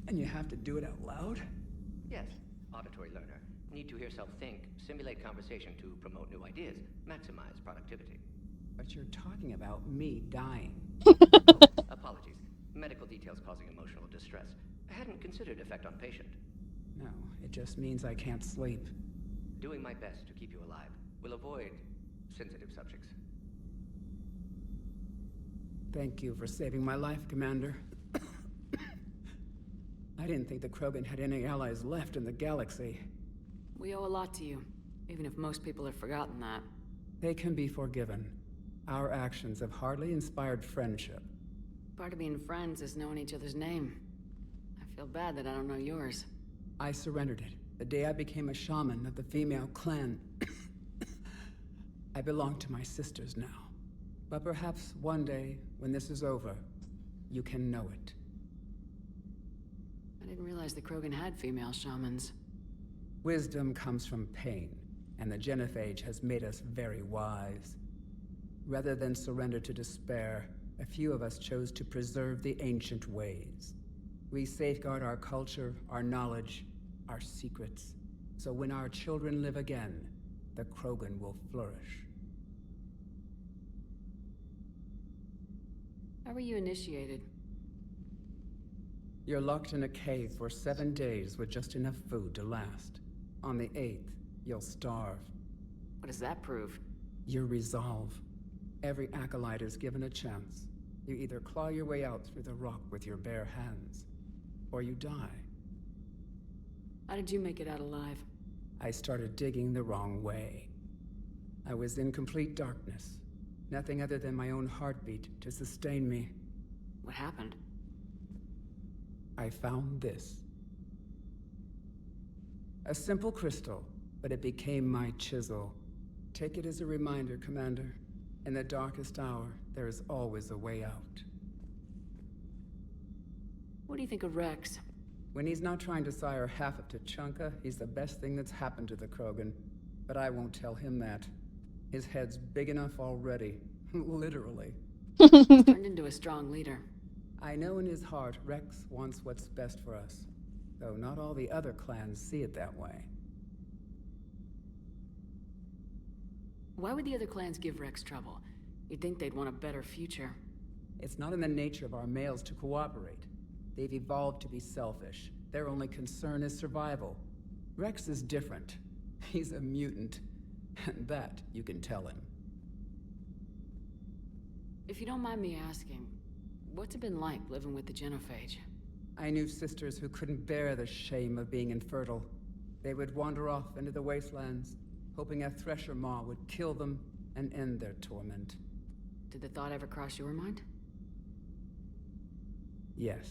And you have to do it out loud? Yes. Auditory learner. Need to hear self think, simulate conversation to promote new ideas, maximize productivity. But you're talking about me dying. Apologies. Medical details causing emotional distress. I hadn't considered effect on patient. No, it just means I can't sleep. Doing my best to keep you alive. Will avoid sensitive subjects. Thank you for saving my life, Commander. I didn't think the Krogan had any allies left in the galaxy. We owe a lot to you, even if most people have forgotten that. They can be forgiven. Our actions have hardly inspired friendship. Part of being friends is knowing each other's name. I feel bad that I don't know yours. I surrendered it the day I became a shaman of the female clan. I belong to my sisters now. But perhaps one day, when this is over, you can know it. I didn't realize the Krogan had female shamans. Wisdom comes from pain, and the Genophage has made us very wise. Rather than surrender to despair, a few of us chose to preserve the ancient ways. We safeguard our culture, our knowledge, our secrets, so when our children live again, the Krogan will flourish. How were you initiated? You're locked in a cave for 7 days with just enough food to last. On the 8th, you'll starve. What does that prove? Your resolve. Every acolyte is given a chance. You either claw your way out through the rock with your bare hands, or you die. How did you make it out alive? I started digging the wrong way. I was in complete darkness. Nothing other than my own heartbeat to sustain me. What happened? I found this. A simple crystal, but it became my chisel. Take it as a reminder, Commander. In the darkest hour, there is always a way out. What do you think of Rex? When he's not trying to sire half of Tuchanka, he's the best thing that's happened to the Krogan. But I won't tell him that. His head's big enough already. Literally. He's turned into a strong leader. I know in his heart Rex wants what's best for us. Though not all the other clans see it that way. Why would the other clans give Rex trouble? You'd think they'd want a better future. It's not in the nature of our males to cooperate. They've evolved to be selfish. Their only concern is survival. Rex is different. He's a mutant. And that you can tell him. If you don't mind me asking, what's it been like living with the Genophage? I knew sisters who couldn't bear the shame of being infertile. They would wander off into the wastelands, hoping a thresher maw would kill them and end their torment. Did the thought ever cross your mind? Yes.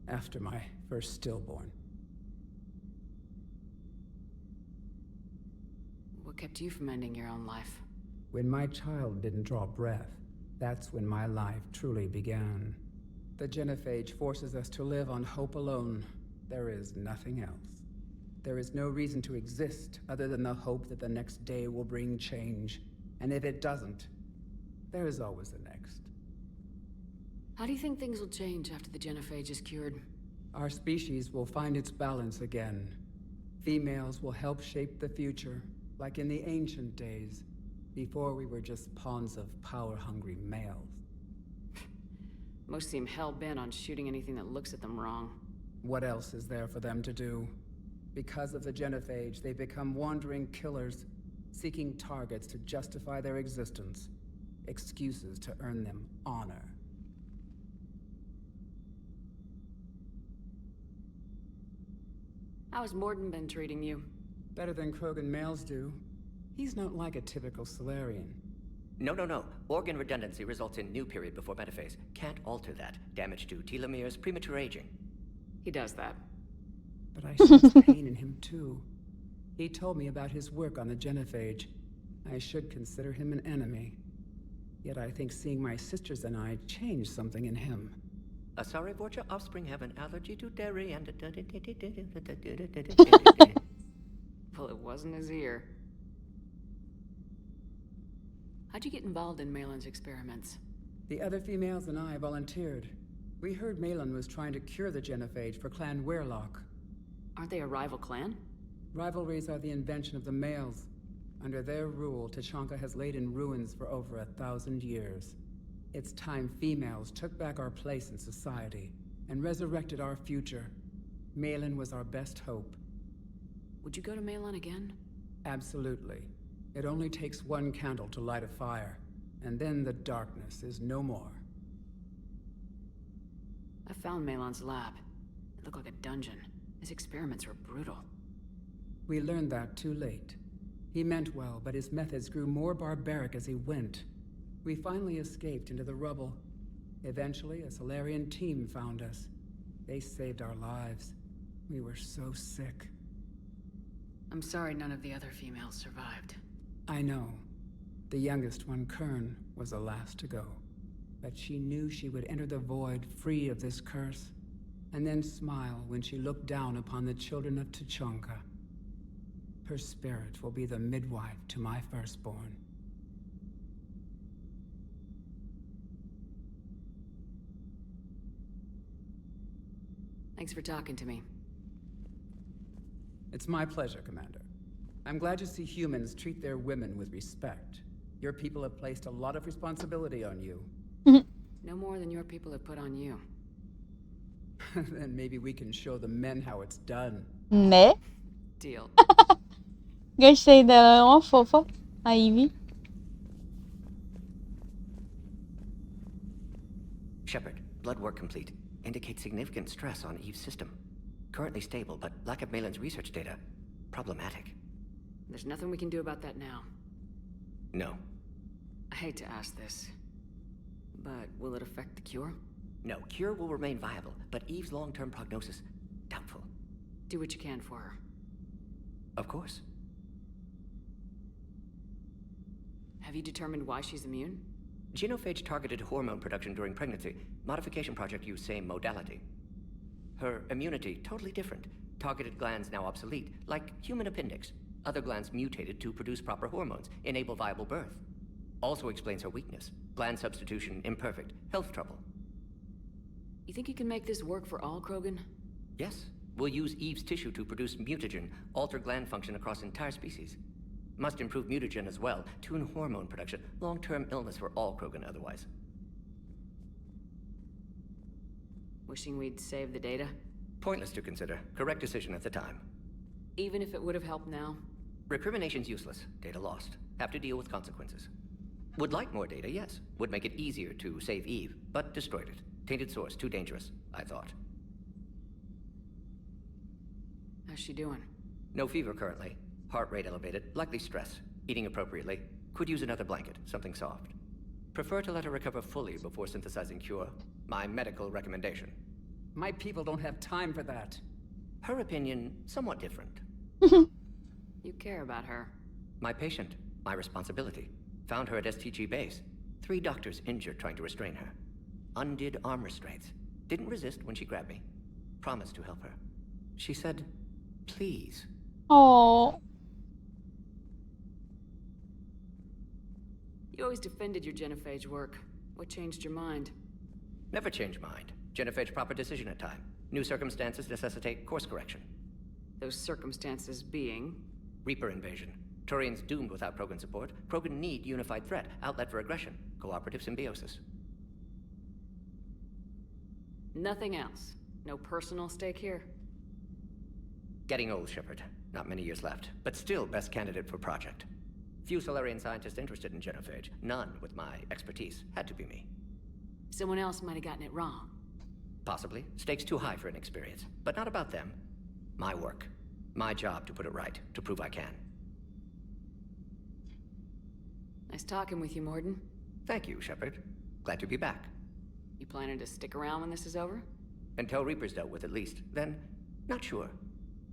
After my first stillborn. What kept you from ending your own life? When my child didn't draw breath, that's when my life truly began. The Genophage forces us to live on hope alone. There is nothing else. There is no reason to exist other than the hope that the next day will bring change. And if it doesn't, there is always the next. How do you think things will change after the Genophage is cured? Our species will find its balance again. Females will help shape the future, like in the ancient days, before we were just pawns of power-hungry males. Most seem hell-bent on shooting anything that looks at them wrong. What else is there for them to do? Because of the genophage, they become wandering killers, seeking targets to justify their existence, excuses to earn them honor. How's Morden been treating you? Better than Krogan males do. He's not like a typical Solarian. No. Organ redundancy results in new period before metaphase. Can't alter that. Damage to telomeres, premature aging. He does that. But I sense pain in him too. He told me about his work on the genophage. I should consider him an enemy. Yet I think seeing my sisters and I changed something in him. Sorry, Vorcha, offspring have an allergy to dairy and... Well, it wasn't his ear. How'd you get involved in Malin's experiments? The other females and I volunteered. We heard Malin was trying to cure the genophage for Clan Weirlock. Aren't they a rival clan? Rivalries are the invention of the males. Under their rule, Tuchanka has laid in ruins for over 1,000 years. It's time females took back our place in society and resurrected our future. Malin was our best hope. Would you go to Malin again? Absolutely. It only takes one candle to light a fire, and then the darkness is no more. I found Malin's lab. It looked like a dungeon. His experiments were brutal. We learned that too late. He meant well, but his methods grew more barbaric as he went. We finally escaped into the rubble. Eventually, a Solarian team found us. They saved our lives. We were so sick. I'm sorry none of the other females survived. I know. The youngest one, Kern, was the last to go. But she knew she would enter the void free of this curse, and then smile when she looked down upon the children of Tuchanka. Her spirit will be the midwife to my firstborn. Thanks for talking to me. It's my pleasure, Commander. I'm glad to see humans treat their women with respect. Your people have placed a lot of responsibility on you. No more than your people have put on you. Then maybe we can show the men how it's done. Né? Deal. Gostei dela, é uma fofa. A Ivy. Shepard, blood work complete. Indicates significant stress on Eve's system. Currently stable, but lack of Malin's research data. Problematic. There's nothing we can do about that now. No. I hate to ask this, but will it affect the cure? No, cure will remain viable, but Eve's long-term prognosis, doubtful. Do what you can for her. Of course. Have you determined why she's immune? Genophage targeted hormone production during pregnancy. Modification project used same modality. Her immunity, totally different. Targeted glands now obsolete, like human appendix. Other glands mutated to produce proper hormones, enable viable birth. Also explains her weakness. Gland substitution imperfect. Health trouble. You think you can make this work for all Krogan? Yes. We'll use Eve's tissue to produce mutagen, alter gland function across entire species. Must improve mutagen as well, tune hormone production. Long-term illness for all Krogan otherwise. Wishing we'd saved the data? Pointless to consider. Correct decision at the time. Even if it would have helped now? Recrimination's useless. Data lost. Have to deal with consequences. Would like more data, yes. Would make it easier to save Eve, but destroyed it. Tainted source, too dangerous, I thought. How's she doing? No fever currently. Heart rate elevated, likely stress. Eating appropriately. Could use another blanket, something soft. Prefer to let her recover fully before synthesizing cure. My medical recommendation. My people don't have time for that. Her opinion, somewhat different. You care about her. My patient, my responsibility. Found her at STG base. 3 doctors injured trying to restrain her. Undid arm restraints. Didn't resist when she grabbed me. Promised to help her. She said, please. Oh. You always defended your genophage work. What changed your mind? Never change mind. Genophage proper decision at time. New circumstances necessitate course correction. Those circumstances being? Reaper invasion. Turians doomed without Krogan support. Krogan need unified threat. Outlet for aggression. Cooperative symbiosis. Nothing else. No personal stake here? Getting old, Shepard. Not many years left, but still best candidate for project. Few Solarian scientists interested in genophage. None with my expertise. Had to be me. Someone else might have gotten it wrong. Possibly. Stakes too high for inexperience. But not about them. My work. My job to put it right. To prove I can. Nice talking with you, Morden. Thank you, Shepard. Glad to be back. You planning to stick around when this is over? Until Reaper's dealt with, at least. Then, not sure.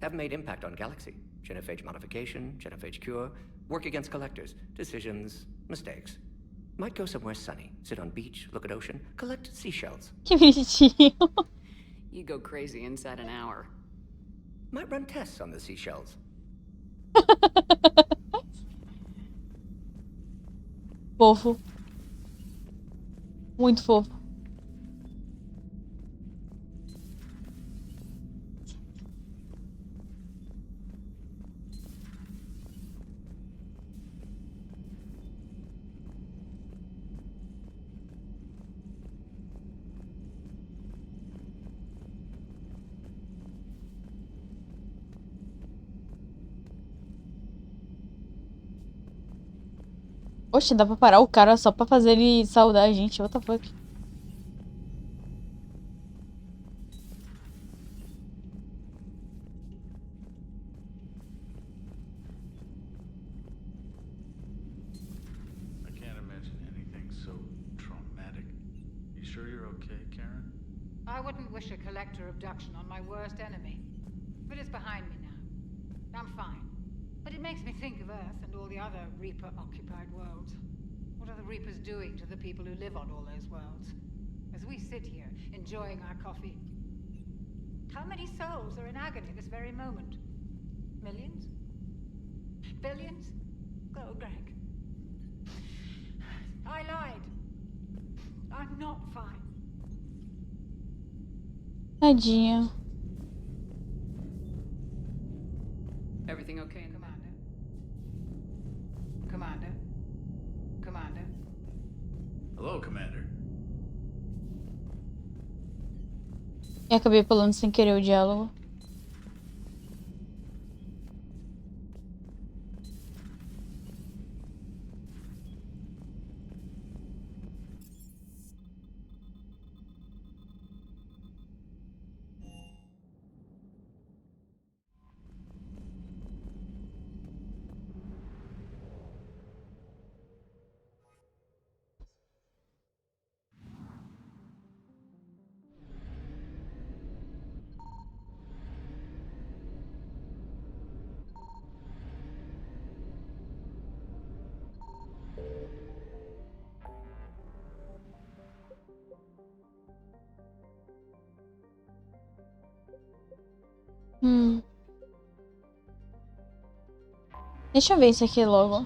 Have made impact on Galaxy. Genophage modification, genophage cure, work against collectors, decisions, mistakes. Might go somewhere sunny, sit on beach, look at ocean, collect seashells. Que bonitinho. You go crazy inside an hour. Might run tests on the seashells. Fofo. Muito fofo. Oxe, dá pra parar o cara só pra fazer ele saudar a gente. What the fuck? I can't imagine anything so traumatic. You sure you're okay, Karen? I wouldn't wish a collector abduction on my worst enemy. But it's behind me now. I'm fine. But it makes me think of Earth and all the other Reaper-occupied worlds. What are the Reapers doing to the people who live on all those worlds? As we sit here, enjoying our coffee. How many souls are in agony this very moment? Millions? Billions? Go, Greg. I lied. I'm not fine. Tadinha. Everything okay in the Commander? Commander? Hello, Commander. E acabei pulando sem querer o diálogo. Deixa eu ver isso aqui logo.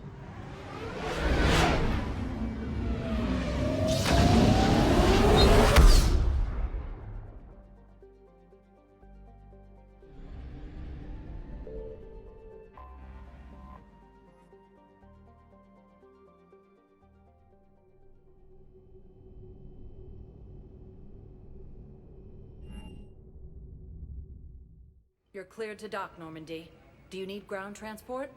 You're cleared to dock, Normandy. Do you need ground transport?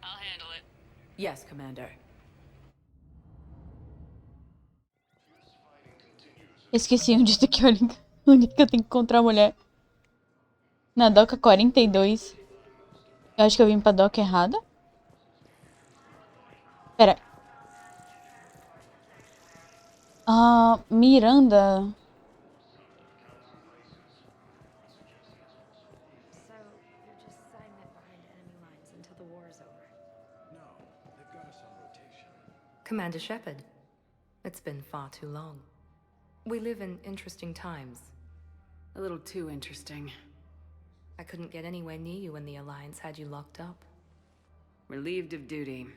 I'll handle it. Yes, Commander. Esqueci onde que eu tenho que encontrar a mulher. Na doca 42. Eu acho que eu vim pra doca errada. Pera. Miranda. So, you're just setting it behind enemy lines until the war is over? No, they've got us on rotation. Commander Shepard, it's been far too long. We live in interesting times. A little too interesting. I couldn't get anywhere near you when the Alliance had you locked up. Relieved of duty.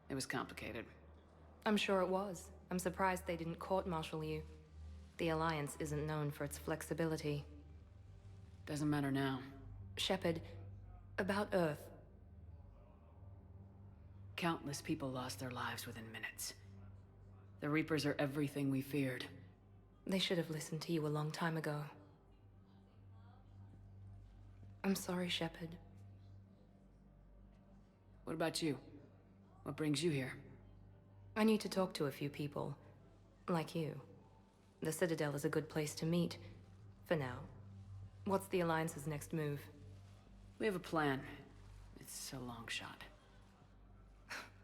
It was complicated. I'm sure it was. I'm surprised they didn't court-martial you. The Alliance isn't known for its flexibility. Doesn't matter now. Shepard, about Earth. Countless people lost their lives within minutes. The Reapers are everything we feared. They should have listened to you a long time ago. I'm sorry, Shepard. What about you? What brings you here? I need to talk to a few people. Like you. The Citadel is a good place to meet. For now. What's the Alliance's next move? We have a plan. It's a long shot.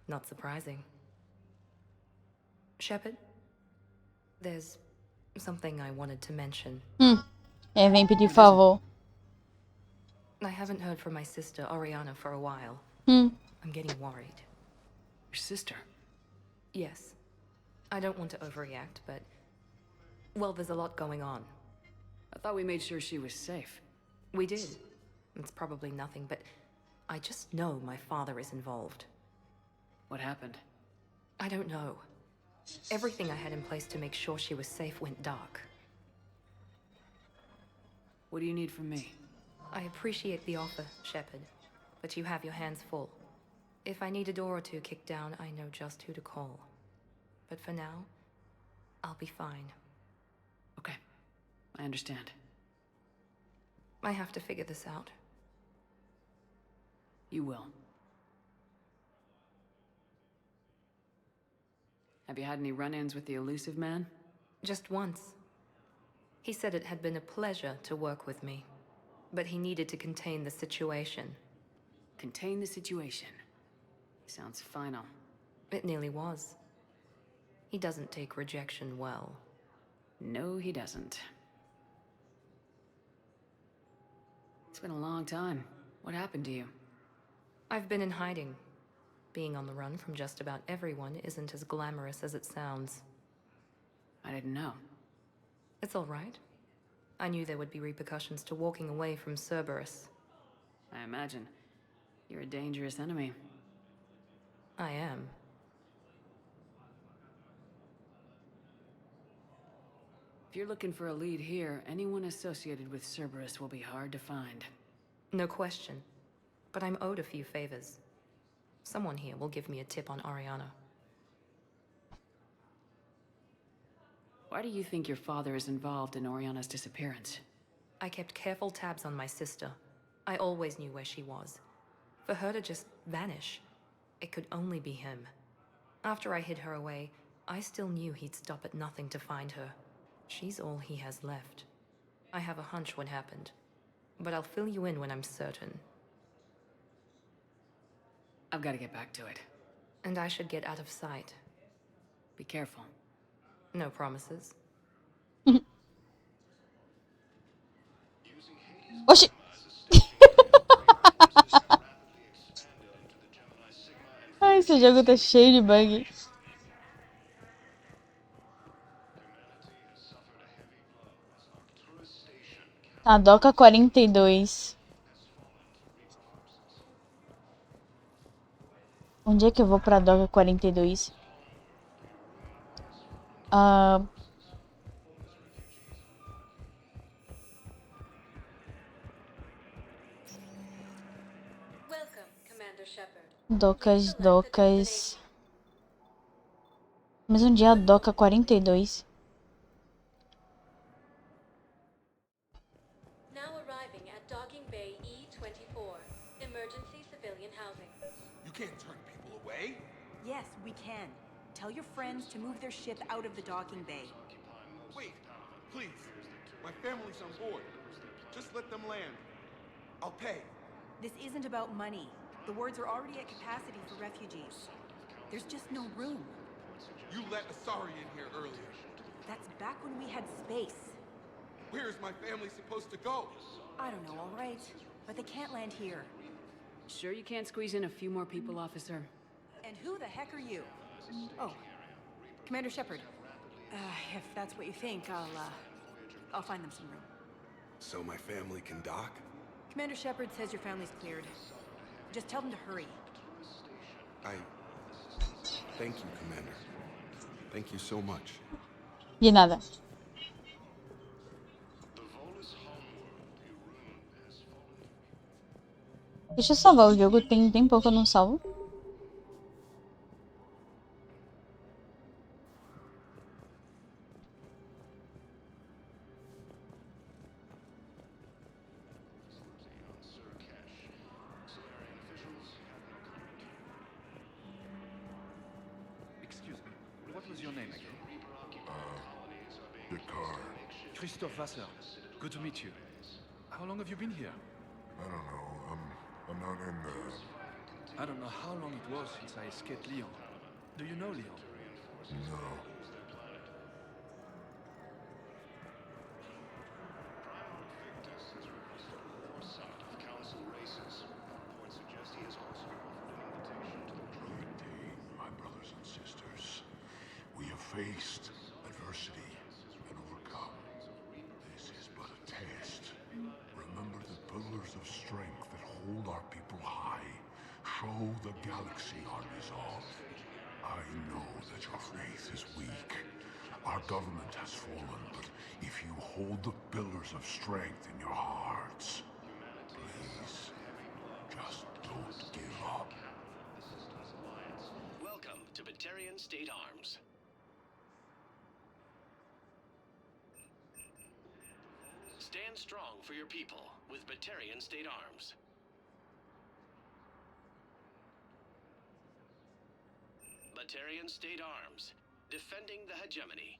Not surprising. Shepard? There's something I wanted to mention. Vem pedir favor. I haven't heard from my sister, Ariana, for a while. I'm getting worried. Your sister? Yes. I don't want to overreact, but... well, there's a lot going on. I thought we made sure she was safe. We did. It's probably nothing, but... I just know my father is involved. What happened? I don't know. Everything I had in place to make sure she was safe went dark. What do you need from me? I appreciate the offer, Shepard, but you have your hands full. If I need a door or two kicked down, I know just who to call. But for now, I'll be fine. Okay, I understand. I have to figure this out. You will. Have you had any run-ins with the elusive man? Just once. He said it had been a pleasure to work with me, but he needed to contain the situation. Contain the situation. Sounds final. It nearly was. He doesn't take rejection well. No, he doesn't. It's been a long time. What happened to you? I've been in hiding. Being on the run from just about everyone isn't as glamorous as it sounds. I didn't know. It's all right. I knew there would be repercussions to walking away from Cerberus. I imagine. You're a dangerous enemy. I am. If you're looking for a lead here, anyone associated with Cerberus will be hard to find. No question. But I'm owed a few favors. Someone here will give me a tip on Ariana. Why do you think your father is involved in Oriana's disappearance? I kept careful tabs on my sister. I always knew where she was. For her to just vanish, it could only be him. After I hid her away, I still knew he'd stop at nothing to find her. She's all he has left. I have a hunch what happened, but I'll fill you in when I'm certain. I've got to get back to it. And I should get out of sight. Be careful. No promises. Oxi! Ai, esse jogo tá cheio de bug. Tá, Doca 42. Onde é que eu vou pra Doca 42? Docas. Mas onde é a Doca 42? Now arriving at docking bay E24, emergency civilian housing. You can't turn people away. Yes, we can. Tell your friends to move their ship out of the docking bay. Wait, please. My family's on board. Just let them land. I'll pay. This isn't about money. The wards are already at capacity for refugees. There's just no room. You let Asari in here earlier. That's back when we had space. Where is my family supposed to go? I don't know, all right. But they can't land here. Sure you can't squeeze in a few more people, officer? And who the heck are you? Oh, Commander Shepard. If that's what you think, I'll find them some room. So my family can dock? Commander Shepard says your family's cleared. Just tell them to hurry. Thank you, Commander. Thank you so much. De nada. Deixa eu salvar o jogo, tem pouco eu não salvo. was your name again? Descartes. Christophe Wasser. Good to meet you. How long have you been here? I don't know. I'm not in the... I don't know how long it was since I escaped Leon. Do you know Leon? No. My brothers and sisters, we have faced adversity and overcome. This is but a test. Remember the pillars of strength that hold our people high. Show the galaxy our resolve. I know that your faith is weak. Our government has fallen, but if you hold the pillars of strength in your hearts, please, just don't give up. Welcome to Batarian State Arms. Stand strong for your people with Batarian State Arms. Batarian State Arms, defending the hegemony.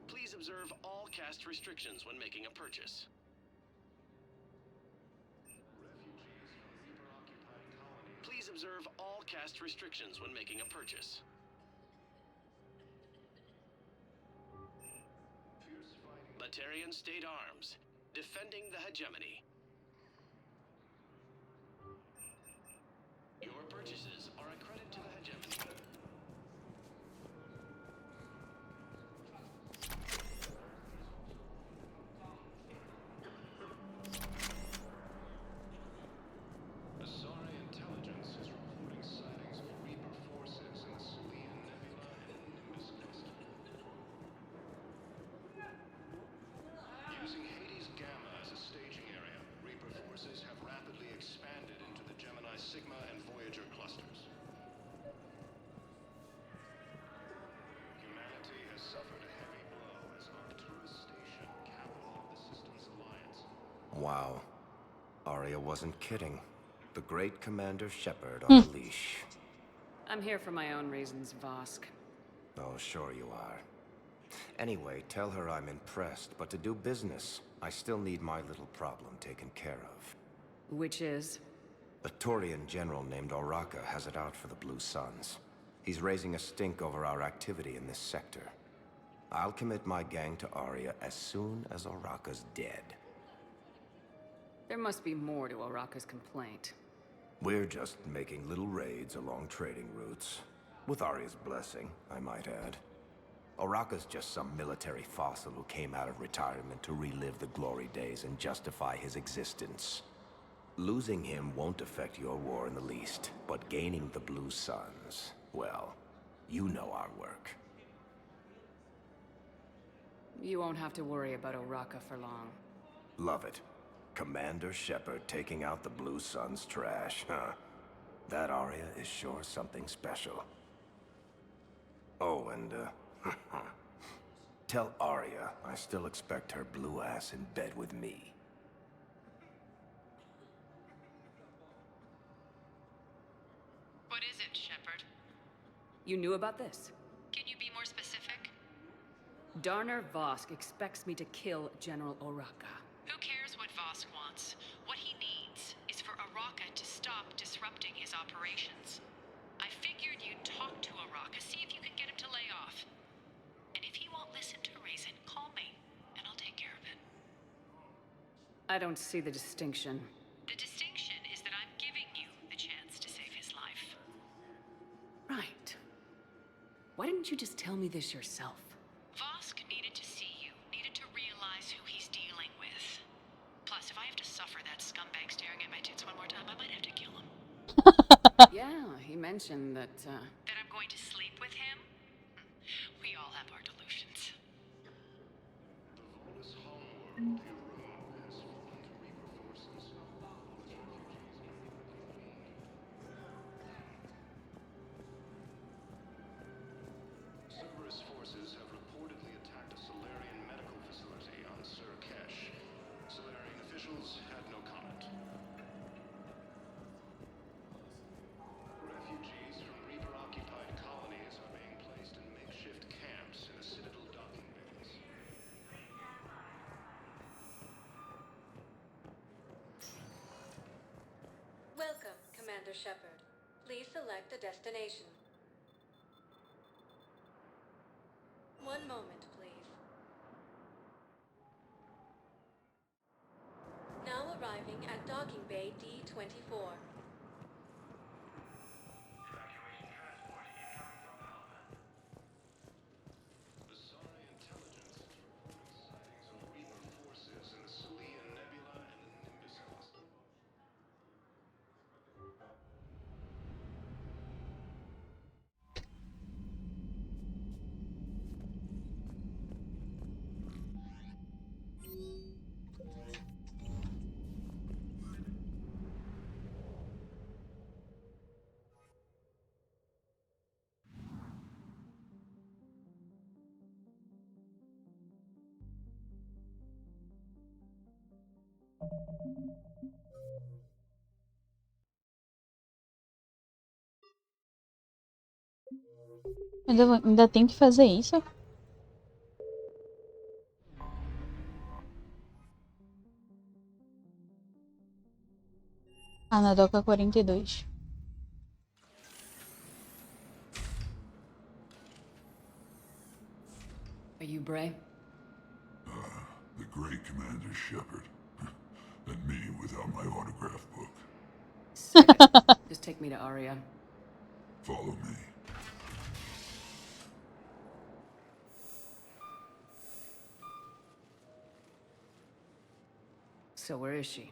Please observe all caste restrictions when making a purchase. Please observe all caste restrictions when making a purchase. Batarian State Arms, defending the hegemony. Your purchases are a credit to the hegemony. Asari intelligence is reporting sightings of Reaper forces in the Salian Nebula and Nimbus cluster. Using Hades Gamma as a staging area, Reaper forces have rapidly expanded into the Gemini Sigma and Voyager clusters. Humanity has suffered a heavy blow as Arcturus Station, capital of the Systems Alliance. Wow. Aria wasn't kidding. The great Commander Shepard on a leash. I'm here for my own reasons, Vosk. Oh, sure you are. Anyway, tell her I'm impressed, but to do business, I still need my little problem taken care of. Which is? A Taurian general named Oraka has it out for the Blue Suns. He's raising a stink over our activity in this sector. I'll commit my gang to Aria as soon as Oraka's dead. There must be more to Oraka's complaint. We're just making little raids along trading routes. With Aria's blessing, I might add. Oraka's just some military fossil who came out of retirement to relive the glory days and justify his existence. Losing him won't affect your war in the least, but gaining the Blue Suns, well, you know our work. You won't have to worry about Oraka for long. Love it. Commander Shepard taking out the Blue Suns trash, huh? That Aria is sure something special. Oh, and, tell Aria I still expect her blue ass in bed with me. What is it, Shepard? You knew about this? Can you be more specific? Darner Vosk expects me to kill General Oraka. Who cares what Vosk wants? What he needs is for Oraka to stop disrupting his operations. I figured you'd talk to Oraka, see if you can get him to lay off. And if he won't listen to reason, call me, and I'll take care of it. I don't see the distinction. The distinction is that I'm giving you the chance to save his life. Right. Why didn't you just tell me this yourself? Vosk needed to see you, needed to realize who he's dealing with. Plus, if I have to suffer that scumbag staring at my tits one more time, I might have to kill him. Yeah, he mentioned that, That I'm going to sleep with him? We all have our delusions. Cerberus forces have reportedly attacked a Solarian medical facility on Surkesh. Solarian officials had no comment. Commander Shepard. Please select a destination. One moment, please. Now arriving at Docking Bay D-24. Ainda tem que fazer isso? Ah, na doca 42. Are you Bray? The great Commander Shepard. And me without my autograph book. Sick it. Just take me to Aria. Follow me. So where is she?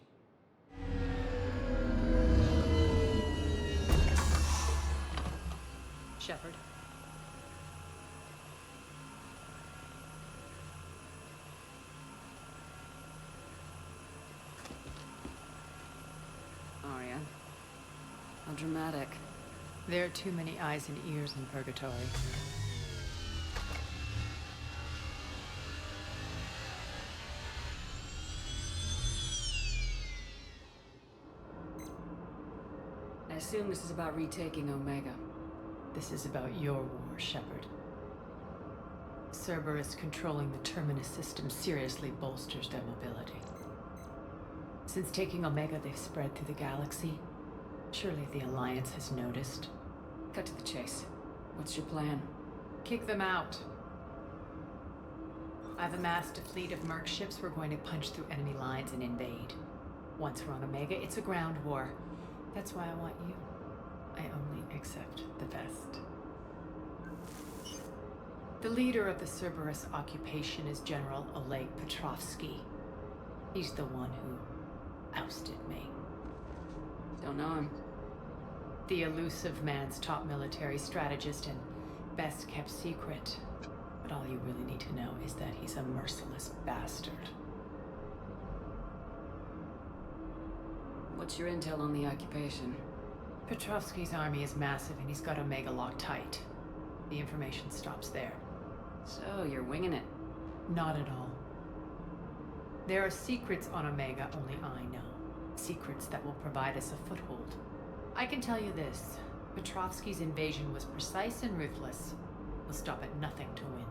Shepard? Aria. How dramatic. There are too many eyes and ears in Purgatory. I assume this is about retaking Omega. This is about your war, Shepard. Cerberus controlling the Terminus system seriously bolsters their mobility. Since taking Omega, they've spread through the galaxy. Surely the Alliance has noticed. Cut to the chase. What's your plan? Kick them out. I've amassed a fleet of merc ships. We're going to punch through enemy lines and invade. Once we're on Omega, it's a ground war. That's why I want you. I only accept the best. The leader of the Cerberus occupation is General Oleg Petrovsky. He's the one who ousted me. Don't know him. The elusive man's top military strategist and best kept secret. But all you really need to know is that he's a merciless bastard. What's your intel on the occupation? Petrovsky's army is massive and he's got Omega locked tight. The information stops there. So, you're winging it? Not at all. There are secrets on Omega only I know. Secrets that will provide us a foothold. I can tell you this. Petrovsky's invasion was precise and ruthless. He'll stop at nothing to win.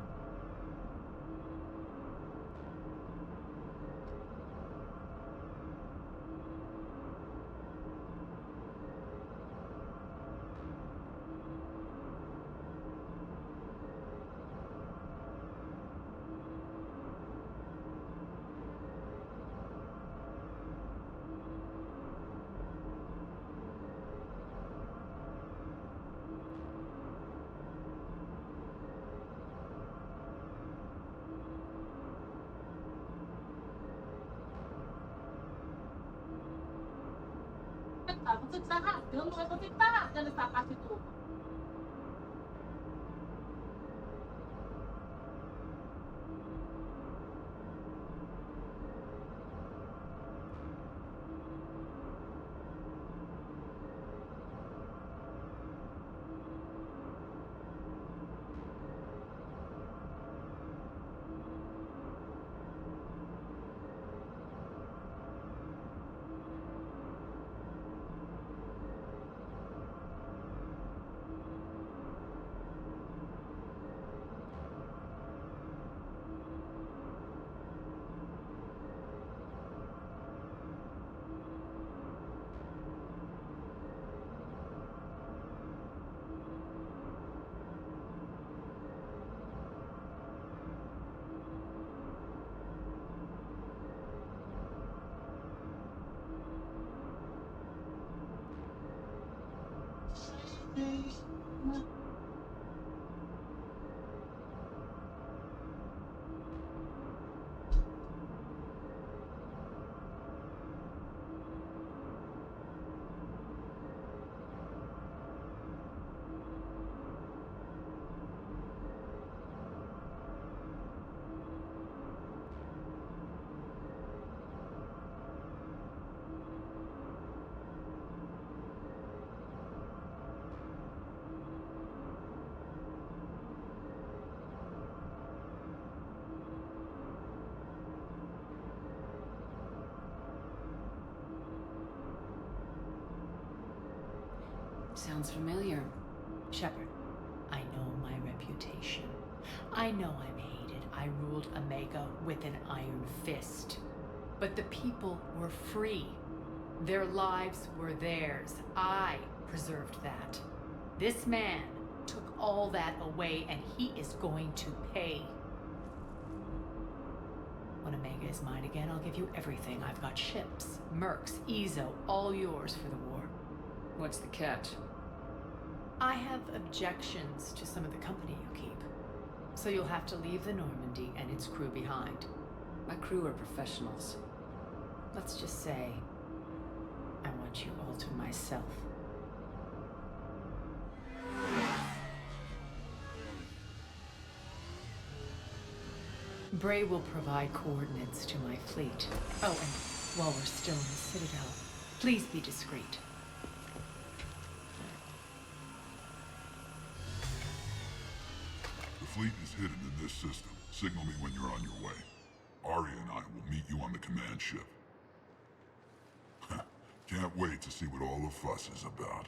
Você que tá rasgando, não é você que tá rasgando essa parte toda. Sounds familiar. Shepard, I know my reputation. I know I'm hated. I ruled Omega with an iron fist. But the people were free. Their lives were theirs. I preserved that. This man took all that away, and he is going to pay. When Omega is mine again, I'll give you everything. I've got ships, mercs, Ezo, all yours for the war. What's the catch? I have objections to some of the company you keep. So you'll have to leave the Normandy and its crew behind. My crew are professionals. Let's just say, I want you all to myself. Bray will provide coordinates to my fleet. Oh, and while we're still in the Citadel, please be discreet. The fleet is hidden in this system. Signal me when you're on your way. Aria and I will meet you on the command ship. Can't wait to see what all the fuss is about.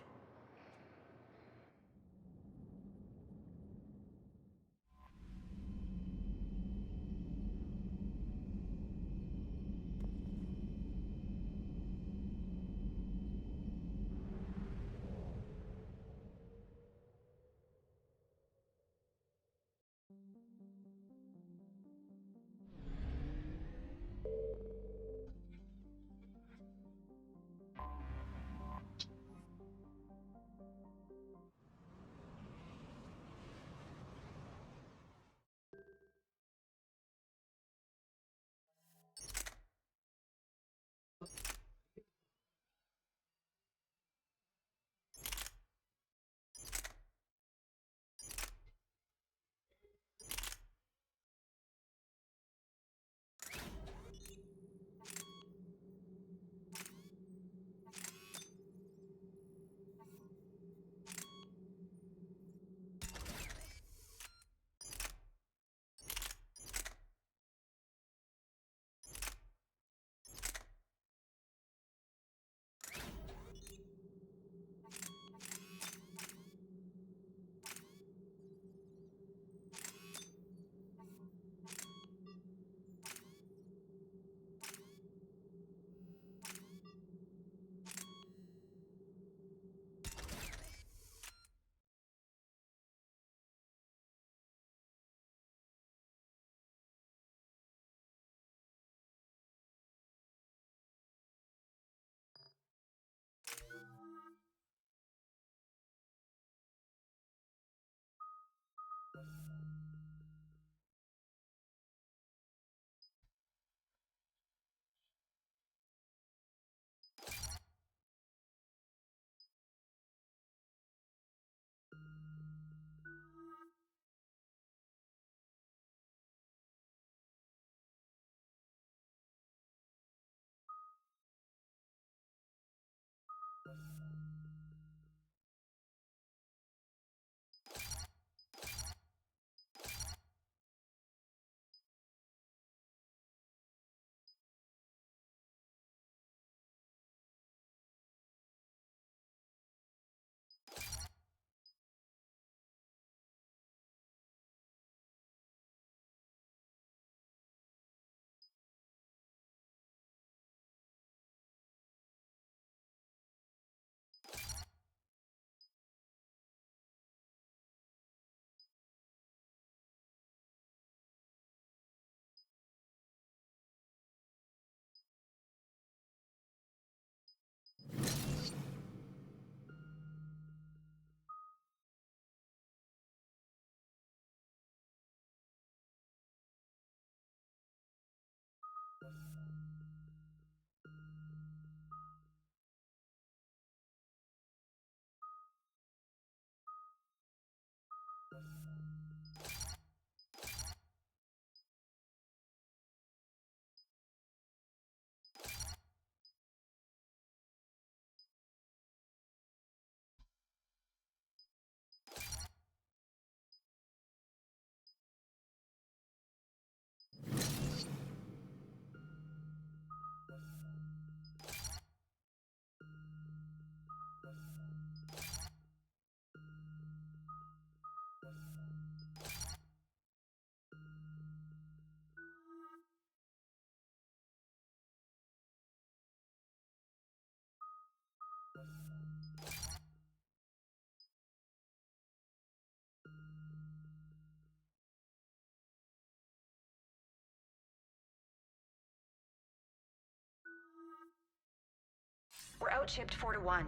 outchipped 4-1,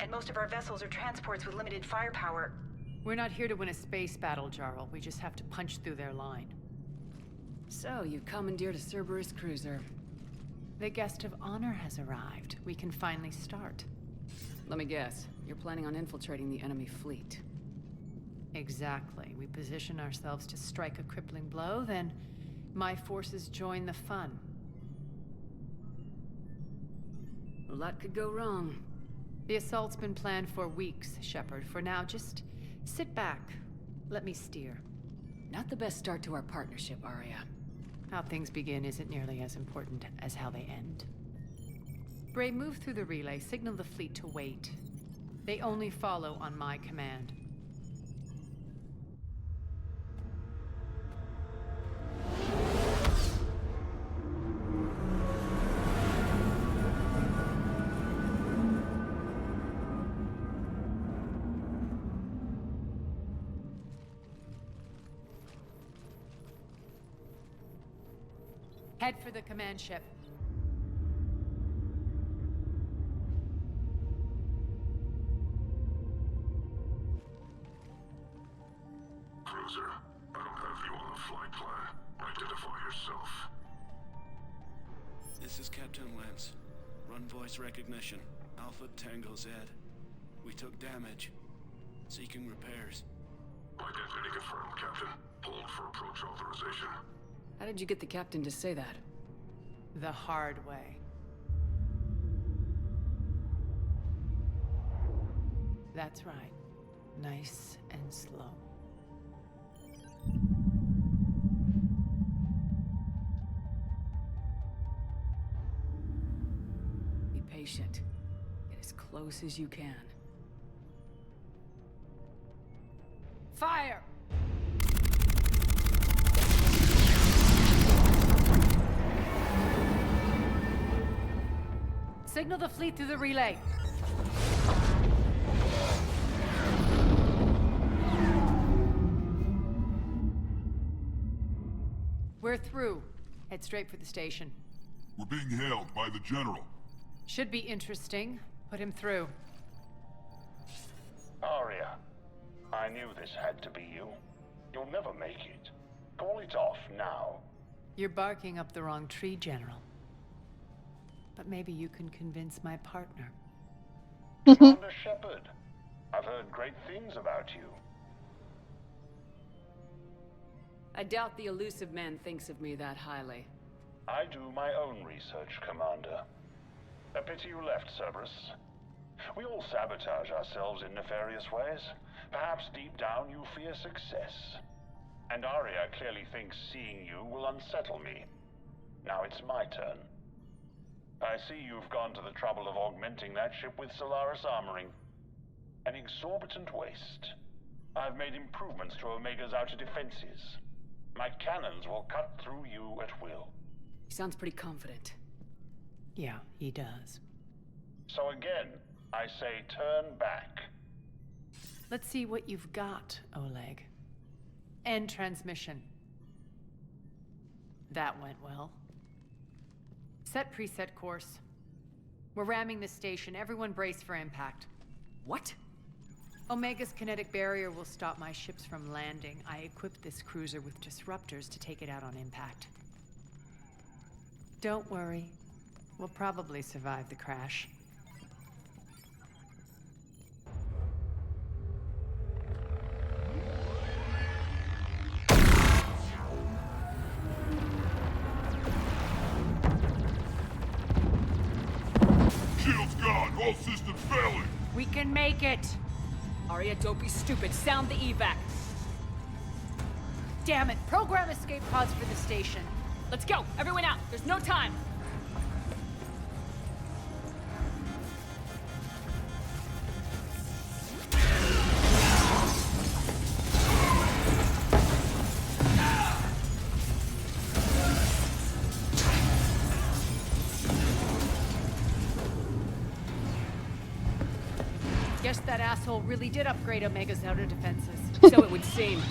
and most of our vessels are transports with limited firepower. We're not here to win a space battle, Jarl. We just have to punch through their line. So, you commandeered a Cerberus cruiser. The guest of honor has arrived. We can finally start. Let me guess. You're planning on infiltrating the enemy fleet. Exactly. We position ourselves to strike a crippling blow, then my forces join the fun. A lot could go wrong. The assault's been planned for weeks, Shepard. For now, just sit back. Let me steer. Not the best start to our partnership, Aria. How things begin isn't nearly as important as how they end. Bray, move through the relay. Signal the fleet to wait. They only follow on my command. Head for the command ship. Cruiser, I don't have you on the flight plan. Identify yourself. This is Captain Lance. Run voice recognition. Alpha Tango Z. We took damage. Seeking repairs. Identity confirmed, Captain. Hold for approach authorization. How did you get the captain to say that? The hard way. That's right. Nice and slow. Be patient. Get as close as you can. Fire! Signal the fleet through the relay. We're through. Head straight for the station. We're being hailed by the General. Should be interesting. Put him through. Aria, I knew this had to be you. You'll never make it. Call it off now. You're barking up the wrong tree, General. But maybe you can convince my partner. Commander Shepard, I've heard great things about you. I doubt the elusive man thinks of me that highly. I do my own research, Commander. A pity you left, Cerberus. We all sabotage ourselves in nefarious ways. Perhaps deep down you fear success. And Aria clearly thinks seeing you will unsettle me. Now it's my turn. I see you've gone to the trouble of augmenting that ship with Solaris armoring. An exorbitant waste. I've made improvements to Omega's outer defenses. My cannons will cut through you at will. He sounds pretty confident. Yeah, he does. So again, I say turn back. Let's see what you've got, Oleg. End transmission. That went well. Set preset course. We're ramming the station. Everyone brace for impact. What? Omega's kinetic barrier will stop my ships from landing. I equipped this cruiser with disruptors to take it out on impact. Don't worry. We'll probably survive the crash. Shields gone! All systems failing! We can make it! Aria, don't be stupid. Sound the evac. Damn it! Program escape pods for the station. Let's go! Everyone out! There's no time! Guess that asshole really did upgrade Omega's outer defenses. So it would seem.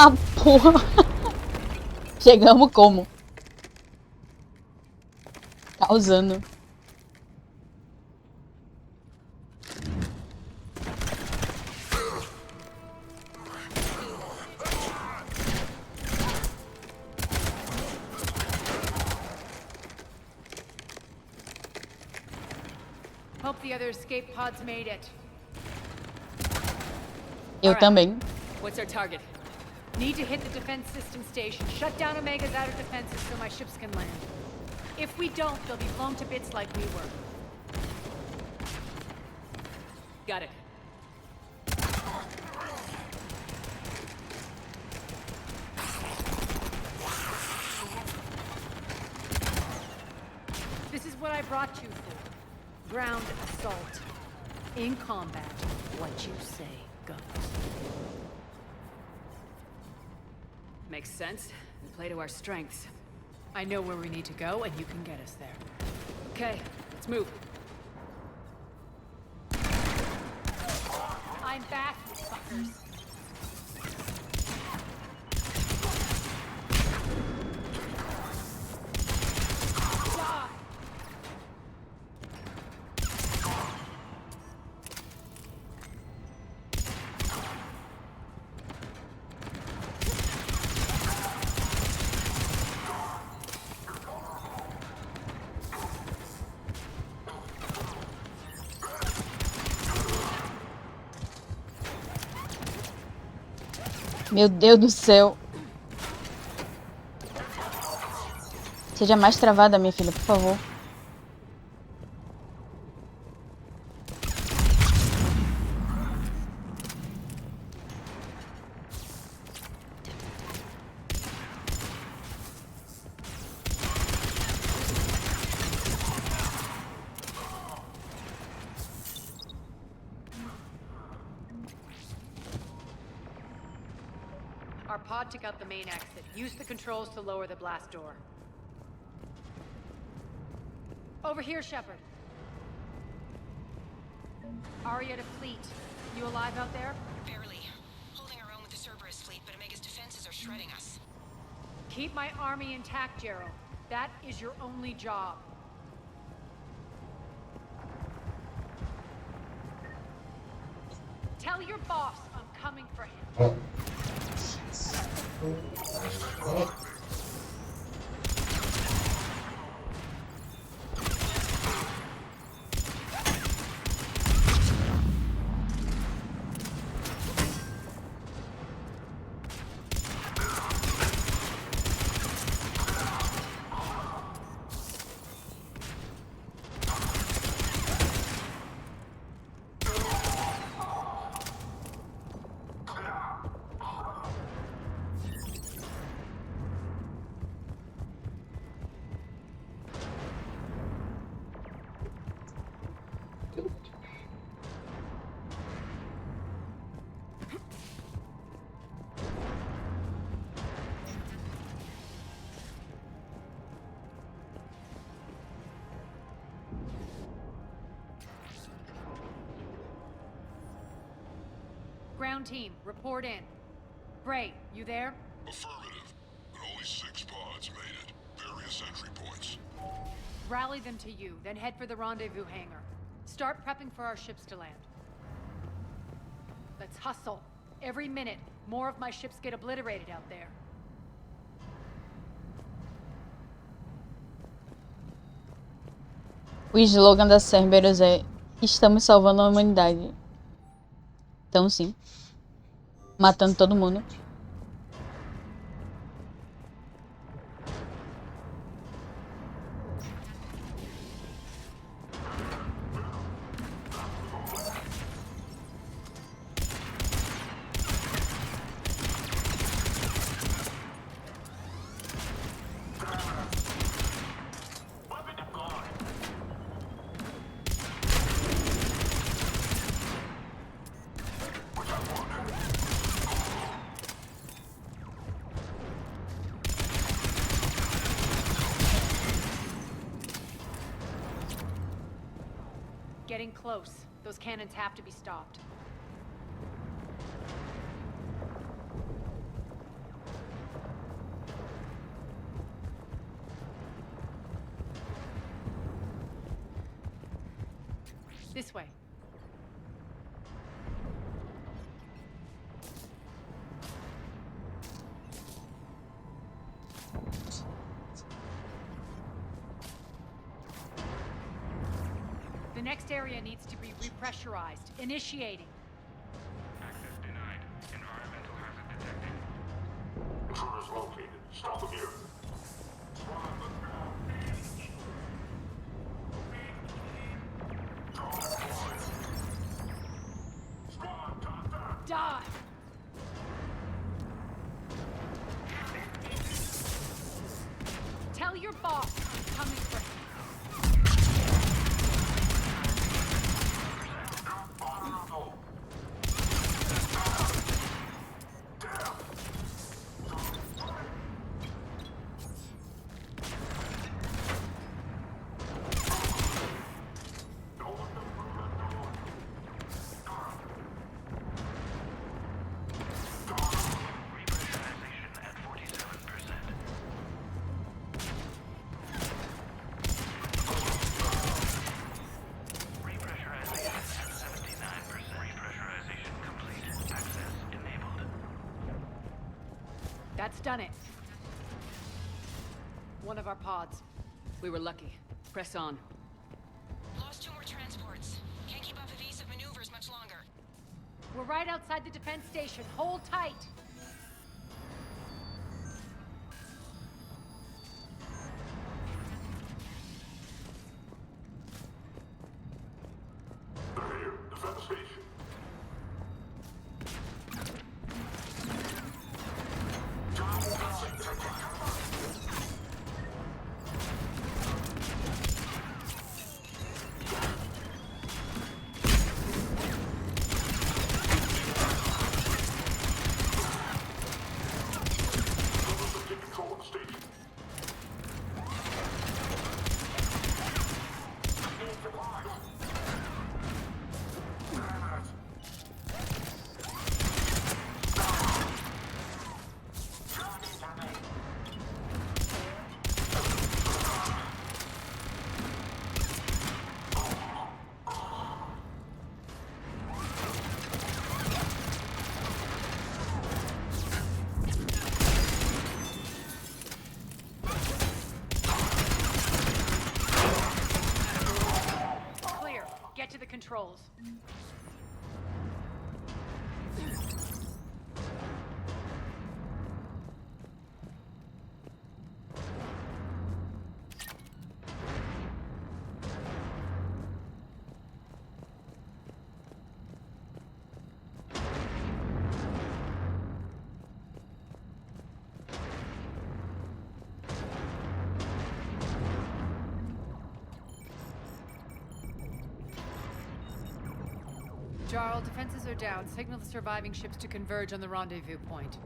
Ah, porra. Chegamos como? Causando. Hope the other escape pods made it. Eu também. What's our target? Need to hit the defense system station. Shut down Omega's outer defenses so my ships can land. If we don't, they'll be blown to bits like we were. Got it. This is what I brought you for. Ground assault. In combat, what you say goes. Makes sense. We play to our strengths. I know where we need to go, and you can get us there. Okay, let's move. I'm back, you fuckers. Meu Deus do céu. Seja mais travada, minha filha, por favor. Our pod took out the main exit. Use the controls to lower the blast door. Over here, Shepard. Aria to fleet. You alive out there? Barely. Holding our own with the Cerberus fleet, but Omega's defenses are shredding us. Keep my army intact, Gerald. That is your only job. Tell your boss I'm coming for him. Ground team, report in. Bray, you there? Affirmative. But only 6 pods made it. Various entry points. Rally them to you, then head for the rendezvous hangar. Start prepping for our ships to land. Let's hustle. Every minute, more of my ships get obliterated out there. O slogan da Cerberus é: estamos salvando a humanidade. Então sim. Matando todo mundo. Getting close. Those cannons have to be stopped. This way. The next area needs to be repressurized. Initiating. Access denied. Environmental hazard detected. Intruders located. Stop them here. Die! Tell your boss I'm coming for him. That's done it. One of our pods. We were lucky. Press on. Lost 2 more transports. Can't keep up evasive maneuvers much longer. We're right outside the defense station. Hold tight. They're here. Defend the station. Take control of the station. Clear. Get to the controls. Jarl, defenses are down. Signal the surviving ships to converge on the rendezvous point.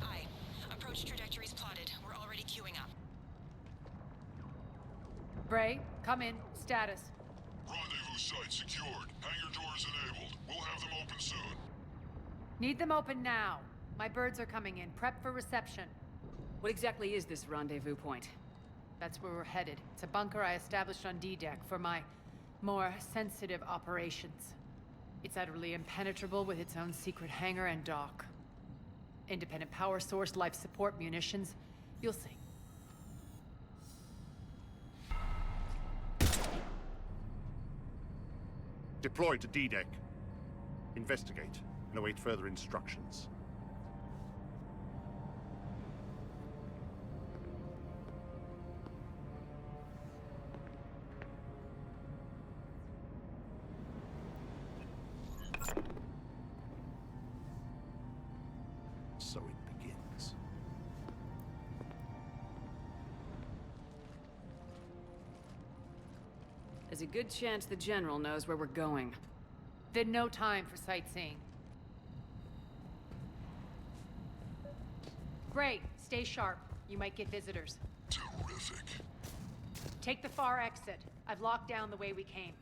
Aye. Approach trajectories plotted. We're already queuing up. Bray, come in. Status. Rendezvous site secured. Hangar doors enabled. We'll have them open soon. Need them open now. My birds are coming in. Prep for reception. What exactly is this rendezvous point? That's where we're headed. It's a bunker I established on D-Deck for my more sensitive operations. It's utterly impenetrable with its own secret hangar and dock. Independent power source, life support, munitions. You'll see. Deploy to D-Deck. Investigate and await further instructions. So it begins. There's a good chance the General knows where we're going. Then no time for sightseeing. Bray, stay sharp. You might get visitors. Terrific. Take the far exit. I've locked down the way we came.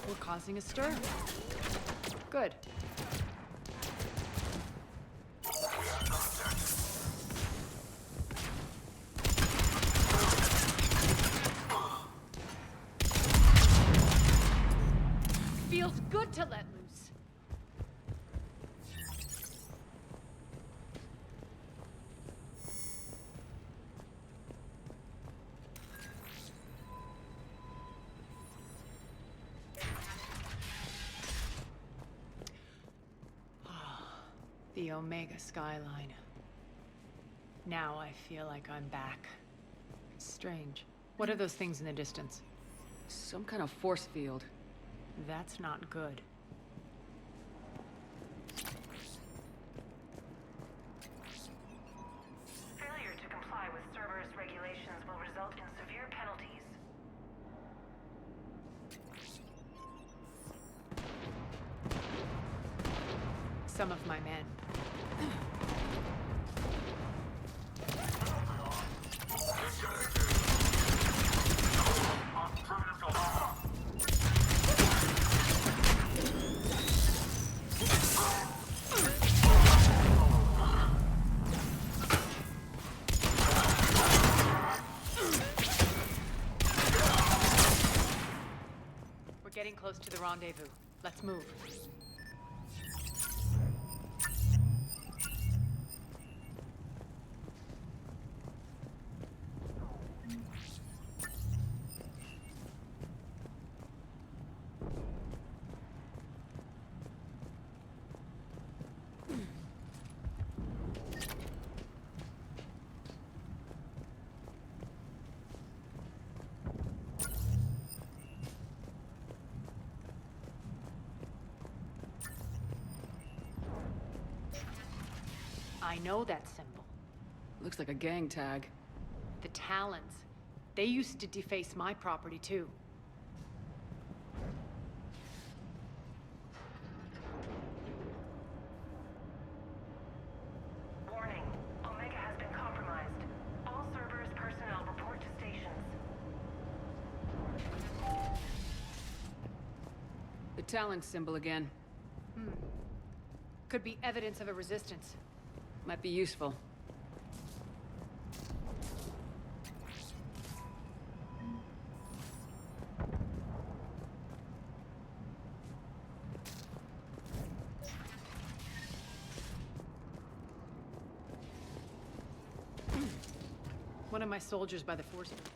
We're causing a stir. Good. Feels good to let loose. The Omega skyline. Now I feel like I'm back. Strange. What are those things in the distance? Some kind of force field. That's not good. Failure to comply with Cerberus regulations will result in severe penalties. Some of my men. We're getting close to the rendezvous. Let's move. I know that symbol. Looks like a gang tag. The Talons. They used to deface my property too. Warning. Omega has been compromised. All Cerberus personnel report to stations. The Talon symbol again. Could be evidence of a resistance. Might be useful. One of my soldiers by the force field.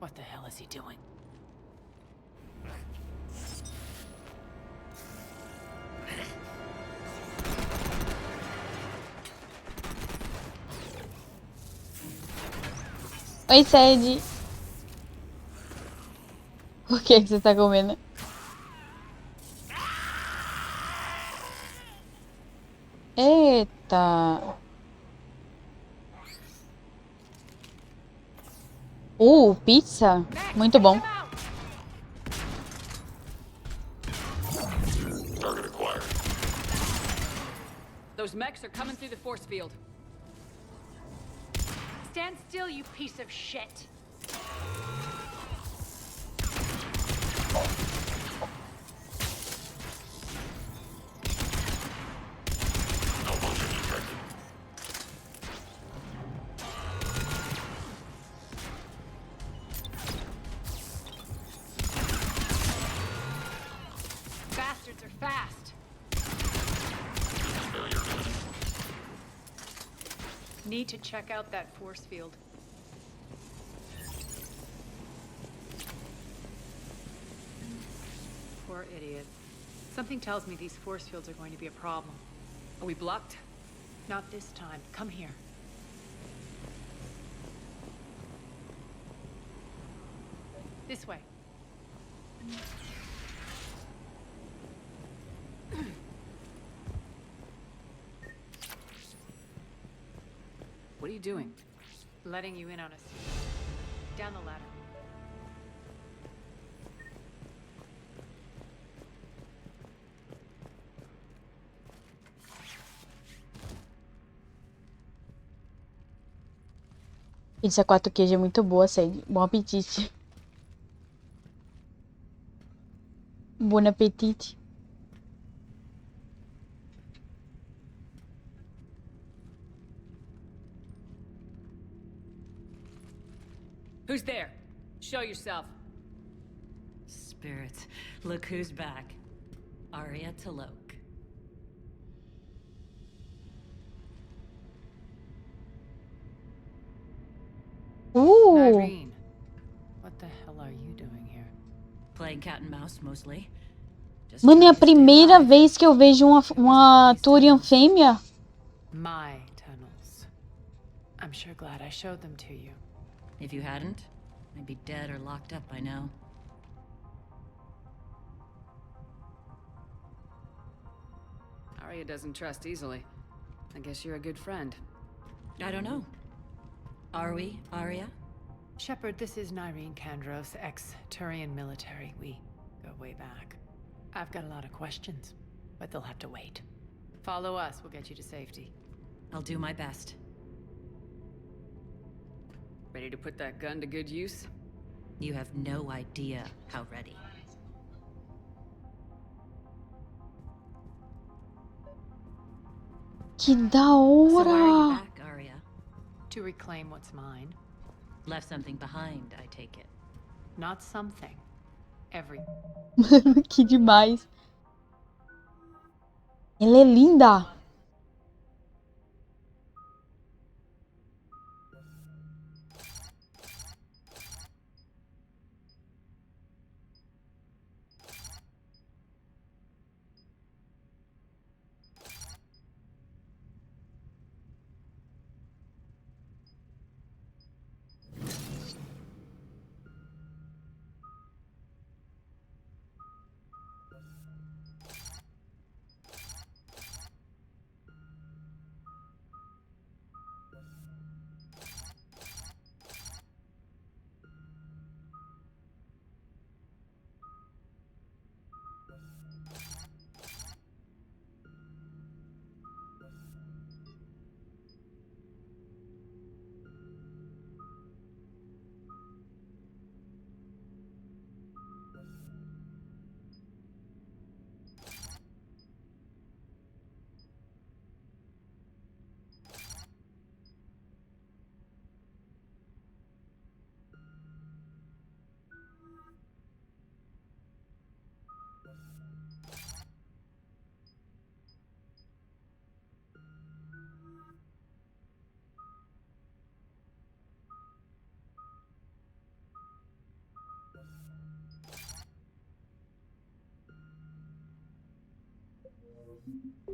What the hell is he doing? Oi, Sede. O que você tá comendo? Eita. Pizza? Muito bom. Target acquired. Those mechs are coming through the force field. Stand still, you piece of shit! Malfunction detected. Bastards are fast. Failure imminent. Need to check out that force field. Poor idiot. Something tells me these force fields are going to be a problem. Are we blocked? Not this time. Come here. This way. What are you doing? Letting you in on a secret. Down the ladder. Pizza 4 queijo é muito boa, Sede. Bom apetite. Bom apetite. Who's there? Show yourself. Spirits, look who's back. Aria Talok. Irene, what the hell are you doing here? Playing cat and mouse, mostly. Mano, é a primeira vez que eu vejo uma Turian fêmea. My tunnels. I'm sure glad I showed them to you. If you hadn't, I'd be dead or locked up by now. Aria doesn't trust easily. I guess you're a good friend. I don't know. Are we, Aria? Shepard, this is Nyreen Kandros, ex-Turian military. We go way back. I've got a lot of questions, but they'll have to wait. Follow us, we'll get you to safety. I'll do my best. Ready to put that gun to good use? You have no idea how ready. Que da So why are you hora! back, Aria? To reclaim what's mine. Left something behind, I take it. Not something. Every... Mano, que demais. Ela é linda.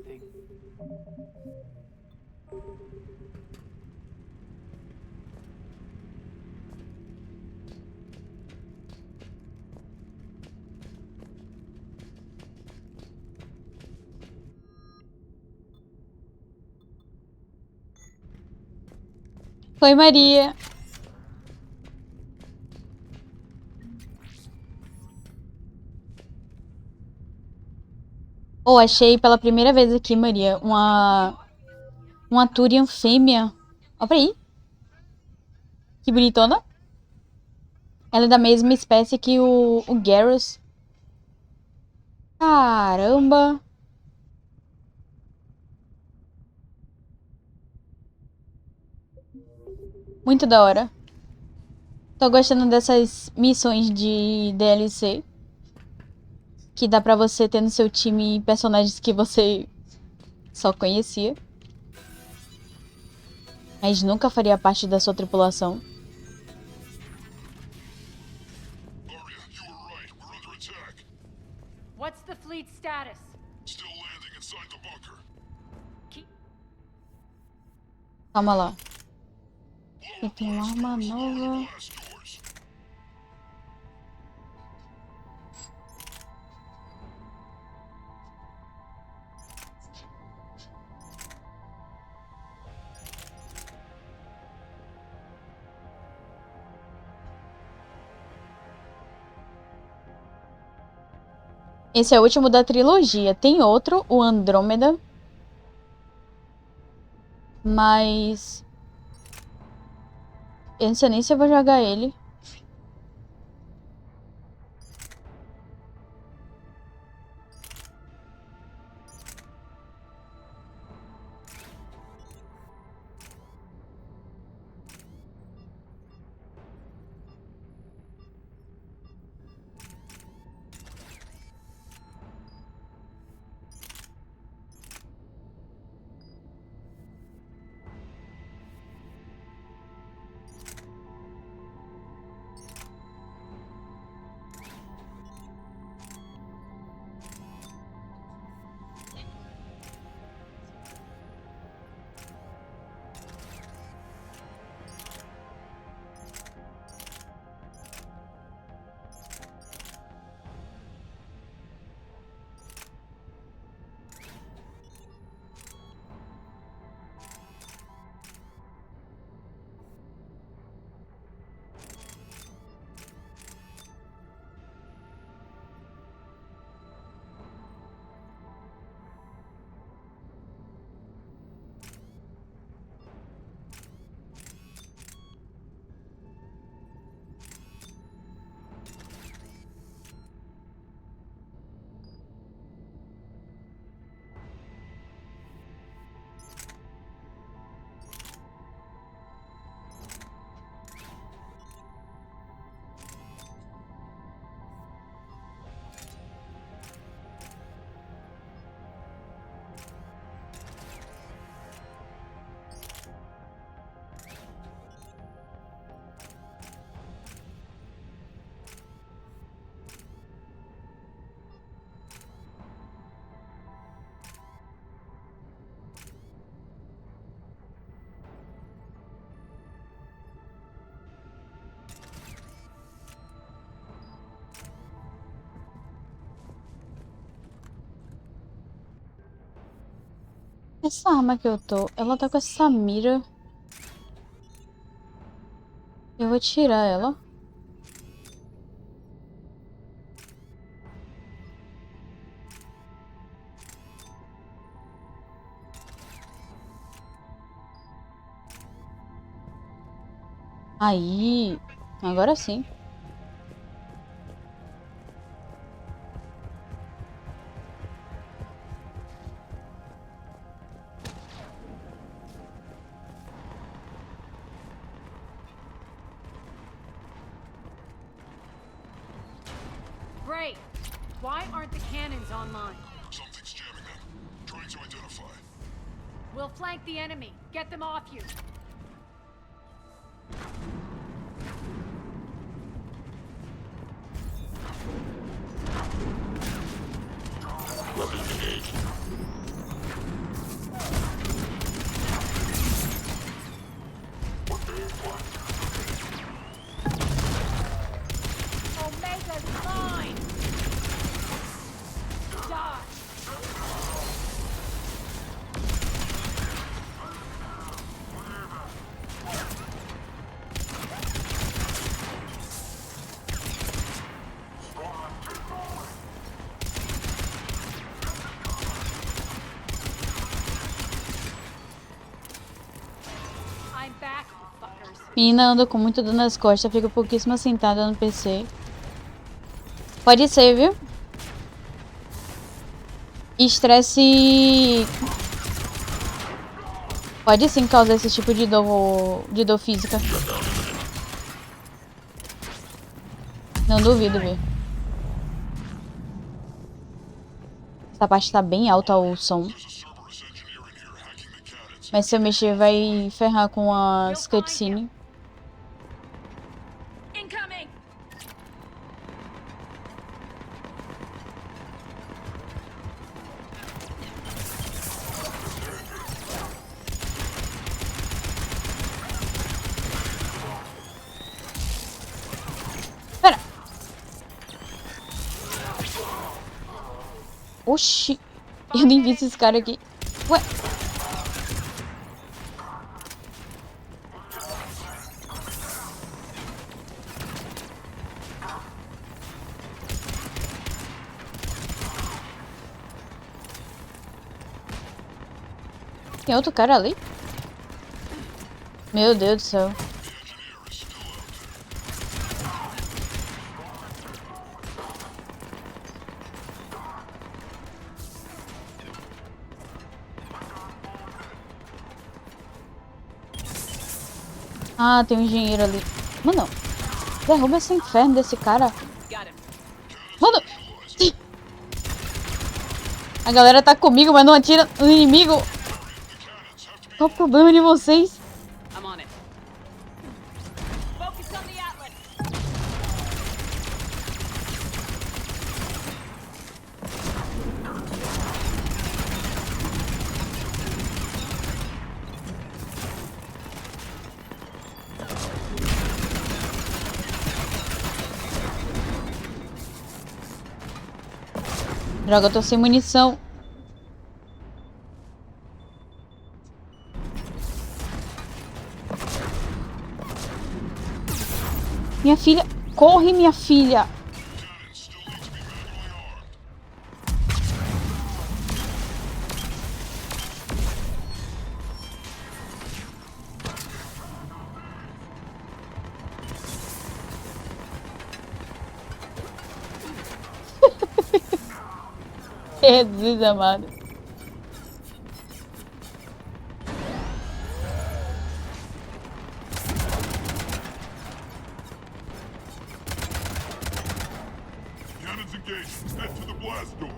thing. Foi Maria. Oh, achei pela primeira vez aqui, Maria, uma Turian fêmea. Ó pra aí. Que bonitona. Ela é da mesma espécie que o Garrus. Caramba. Muito da hora. Tô gostando dessas missões de DLC. Que dá pra você ter no seu time personagens que você só conhecia. Mas nunca faria parte da sua tripulação. What's the fleet status? Still landing inside the bunker. Calma lá. Eu tenho uma arma nova. Esse é o último da trilogia. Tem outro, o Andrômeda. Mas... Eu não sei nem se eu vou jogar ele. Essa arma que eu tô, ela tá com essa mira. Eu vou tirar ela. Aí, agora sim. Great. Why aren't the cannons online? Something's jamming them. Trying to identify. We'll flank the enemy. Get them off you. Weapons engaged. Omega's mine! Die! I'm back, you fuckers. Menina anda com muito dor nas costas, fica pouquíssimo sentada no PC. Pode ser, viu? Estresse pode sim causar esse tipo de dor física. Não duvido, viu? Essa parte tá bem alta o som. Mas se eu mexer vai ferrar com as cutscenes. Incoming! Pera! Oxi! Eu nem vi esses caras aqui. Ué! Tem outro cara ali? Meu Deus do céu. Ah, tem um engenheiro ali. Mano, derruba esse inferno desse cara. Mano! A galera tá comigo, mas não atira no inimigo. Qual o problema de vocês? Droga, eu tô sem munição. Minha filha, corre, minha filha. Jesus amado. Cannons engaged. Head to the blast door.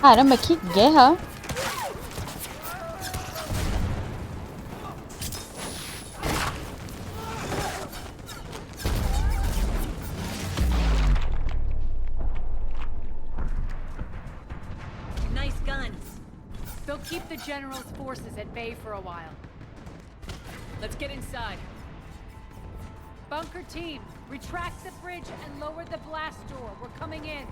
Caramba, que guerra. Nice guns. They'll keep the General's forces at bay for a while. Let's get inside. Bunker team, retract the bridge and lower the blast door. We're coming in.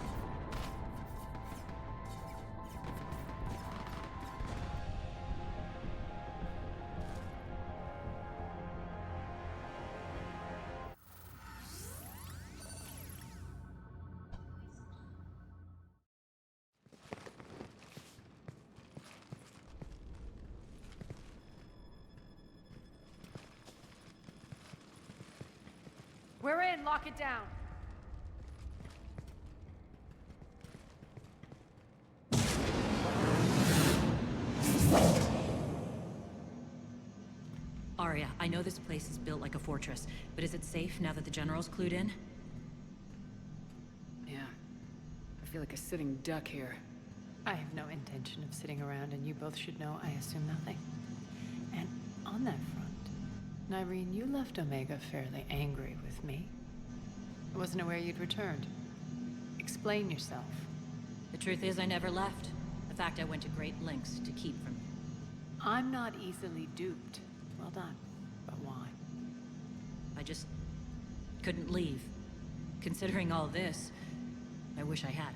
We're in. Lock it down. Aria, I know this place is built like a fortress, but is it safe now that the General's clued in? Yeah. I feel like a sitting duck here. I have no intention of sitting around, and you both should know I assume nothing. And on that front, Nyreen, you left Omega fairly angry with me. I wasn't aware you'd returned. Explain yourself. The truth is, I never left. In fact, I went to great lengths to keep from you. I'm not easily duped. Well done. But why? I just couldn't leave. Considering all this, I wish I had.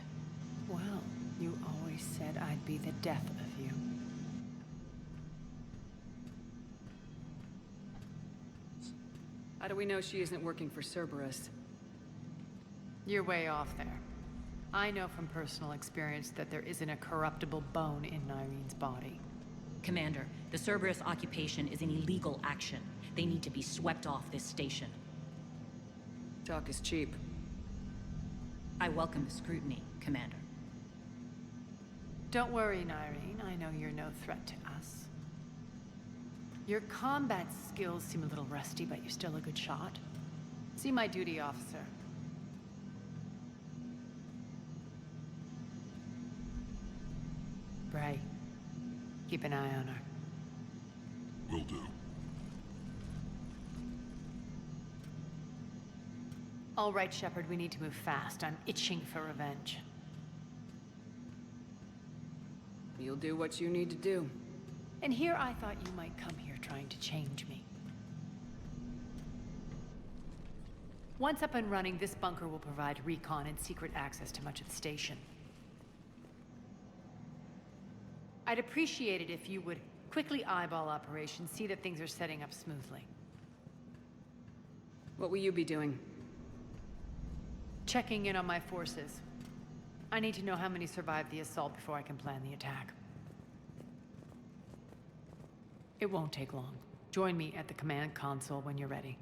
Well, you always said I'd be the death of you. How do we know she isn't working for Cerberus? You're way off there. I know from personal experience that there isn't a corruptible bone in Nyreen's body. Commander, the Cerberus occupation is an illegal action. They need to be swept off this station. Talk is cheap. I welcome the scrutiny, Commander. Don't worry, Nyreen. I know you're no threat to us. Your combat skills seem a little rusty, but you're still a good shot. See my duty officer. Bray, keep an eye on her. Will do. All right, Shepard, we need to move fast. I'm itching for revenge. You'll do what you need to do. And here I thought you might come here trying to change me. Once up and running, this bunker will provide recon and secret access to much of the station. I'd appreciate it if you would quickly quickly eyeball operations, see that things are setting up smoothly. What will you be doing? Checking in on my forces. I need to know how many survived the assault before I can plan the attack. It won't take long. Join me at the command console when you're ready.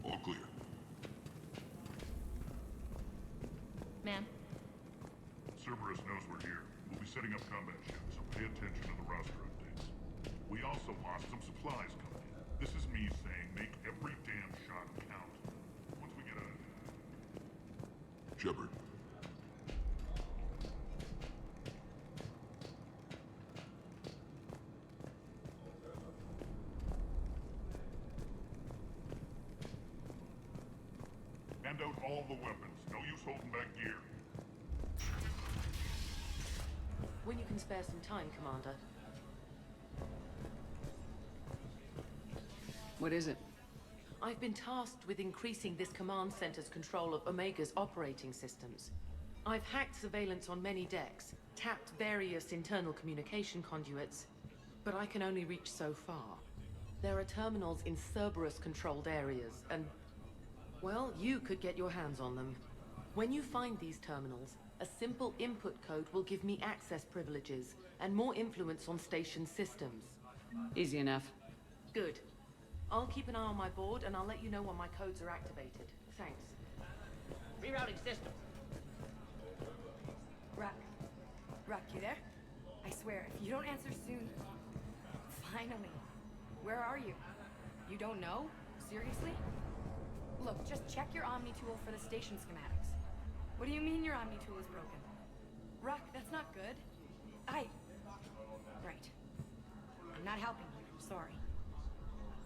All clear. Ma'am? Cerberus knows we're here. We'll be setting up combat ships, so pay attention to the roster updates. We also lost some supplies coming in. This is me saying make every damn shot count. Once we get out of here. Shepard. Hand out all the weapons. No use holding back gear. When you can spare some time, Commander. What is it? I've been tasked with increasing this command center's control of Omega's operating systems. I've hacked surveillance on many decks, tapped various internal communication conduits, but I can only reach so far. There are terminals in Cerberus-controlled areas, and, well, you could get your hands on them. When you find these terminals, a simple input code will give me access privileges and more influence on station systems. Easy enough. Good. I'll keep an eye on my board, and I'll let you know when my codes are activated. Thanks. Rerouting system. Ruck. Ruck, you there? I swear, if you don't answer soon... Finally. Where are you? You don't know? Seriously? Look, just check your Omni tool for the station schematics. What do you mean your Omni tool is broken? Ruck, that's not good. Right. I'm not helping you, sorry.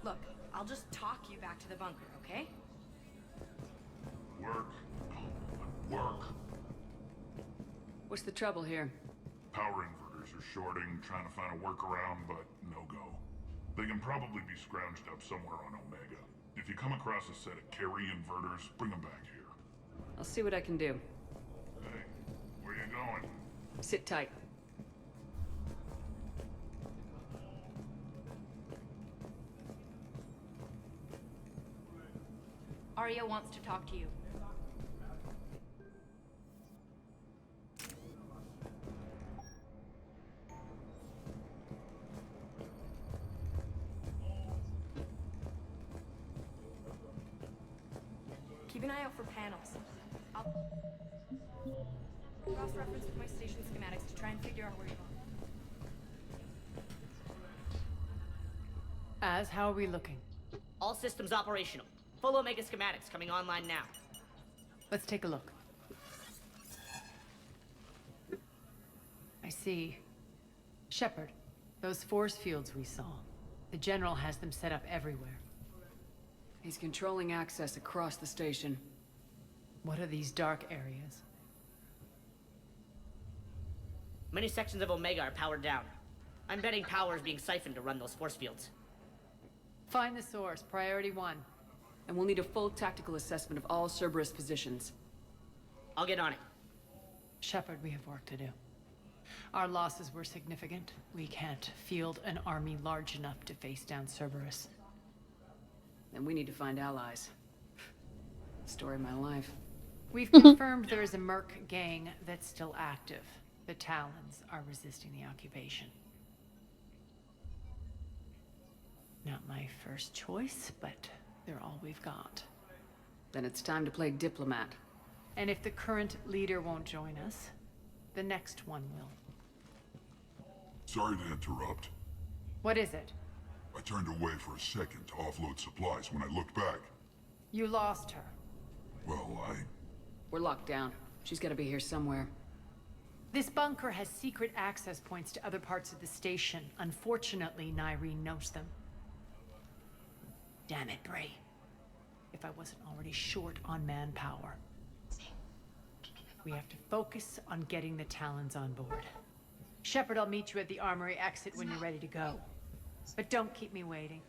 Look, I'll just talk you back to the bunker, okay? Work. Work. What's the trouble here? Power inverters are shorting, trying to find a workaround, but no go. They can probably be scrounged up somewhere on Omega. If you come across a set of carry inverters, bring them back here. I'll see what I can do. Hey, where you going? Sit tight. Aria wants to talk to you. Keep an eye out for panels. I'll cross-reference with my station schematics to try and figure out where you are. How are we looking? All systems operational. Full Omega schematics coming online now. Let's take a look. I see. Shepard, those force fields we saw. The General has them set up everywhere. He's controlling access across the station. What are these dark areas? Many sections of Omega are powered down. I'm betting power is being siphoned to run those force fields. Find the source, priority 1. And we'll need a full tactical assessment of all Cerberus positions. I'll get on it. Shepard, we have work to do. Our losses were significant. We can't field an army large enough to face down Cerberus. Then we need to find allies. Story of my life. We've confirmed there is a Merc gang that's still active. The Talons are resisting the occupation. Not my first choice, but they're all we've got. Then it's time to play diplomat. And if the current leader won't join us, the next one will. Sorry to interrupt. What is it? I turned away for a second to offload supplies. When I looked back... You lost her. Well, We're locked down. She's gotta be here somewhere. This bunker has secret access points to other parts of the station. Unfortunately, Nyreen knows them. Damn it, Bray. If I wasn't already short on manpower. We have to focus on getting the Talons on board. Shepard, I'll meet you at the armory exit when you're ready to go. But don't keep me waiting.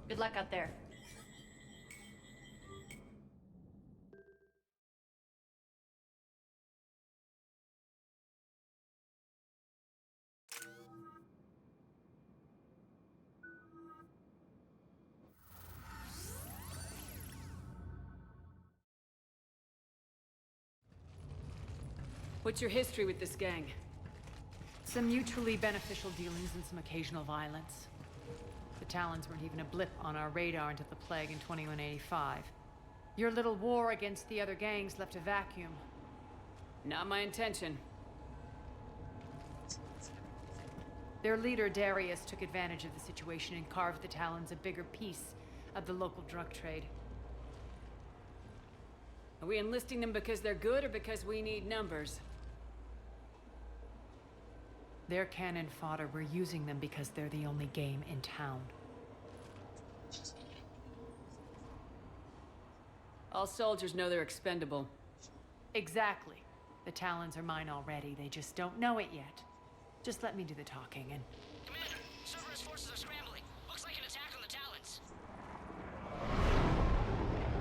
Good luck out there. What's your history with this gang? Some mutually beneficial dealings and some occasional violence. The Talons weren't even a blip on our radar until the plague in 2185. Your little war against the other gangs left a vacuum. Not my intention. Their leader, Darius, took advantage of the situation and carved the Talons a bigger piece of the local drug trade. Are we enlisting them because they're good or because we need numbers? They're cannon fodder. We're using them because they're the only game in town. All soldiers know they're expendable. Exactly. The Talons are mine already. They just don't know it yet. Just let me do the talking and... Commander, Cerberus forces are scrambling. Looks like an attack on the Talons.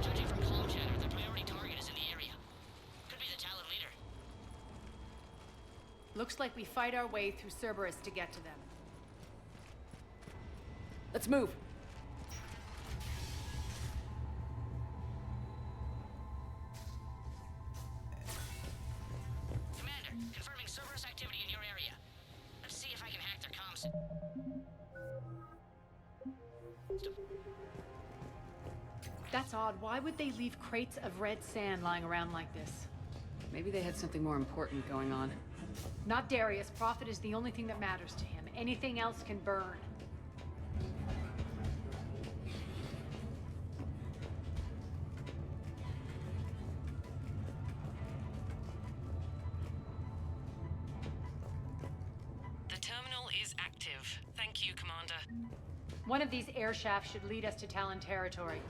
Judging from comm chatter, their priority target is in the area. Could be the Talon leader. Looks like we fight our way through Cerberus to get to them. Let's move. Commander, confirming Cerberus activity in your area. Let's see if I can hack their comms. That's odd. Why would they leave crates of red sand lying around like this? Maybe they had something more important going on. Not Darius. Profit is the only thing that matters to him. Anything else can burn. The terminal is active. Thank you, Commander. One of these air shafts should lead us to Talon territory.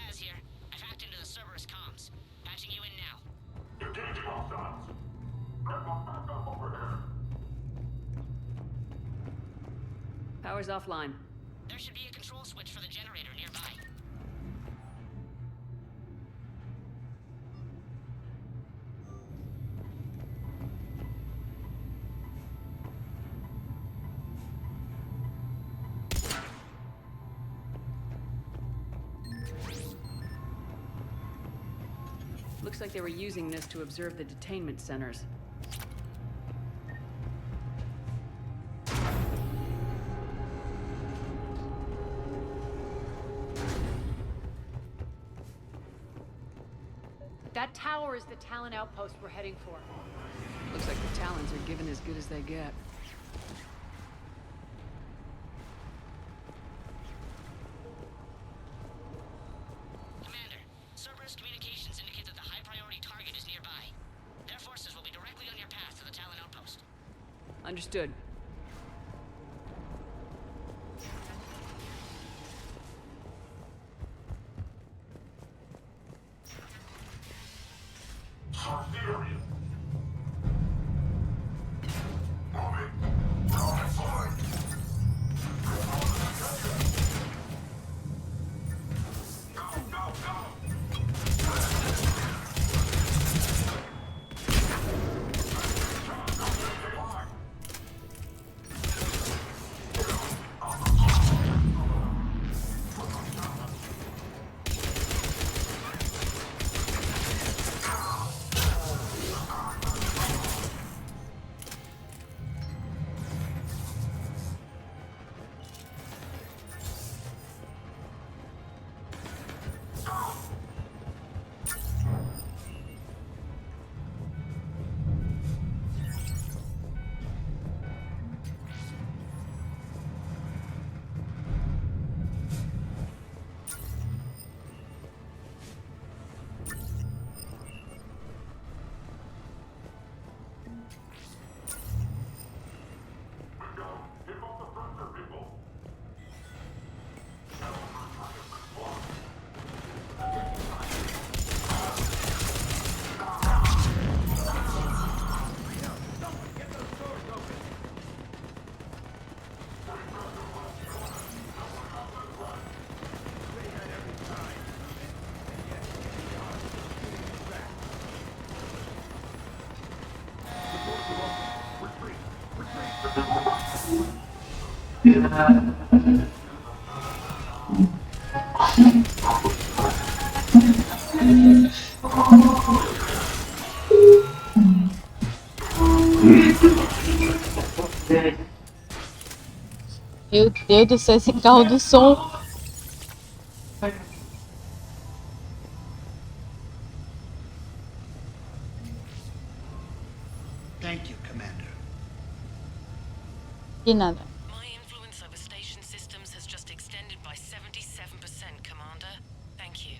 Az here. I've hacked into the Cerberus comms. Patching you in now. Engaging hostiles. Get them back up over here. Power's offline. There should be a control switch for the generator nearby. Looks like they were using this to observe the detainment centers. That tower is the Talon outpost we're heading for. Looks like the Talons are given as good as they get. Commander, Cerberus communications indicate that the high-priority target is nearby. Their forces will be directly on your path to the Talon outpost. Understood. Search the area. Moving. Go inside. Go, go, go! Meu Deus do céu, esse carro do som. Thank you, Commander. De nada. My influence over station systems has just extended by 77%, Commander. Thank you.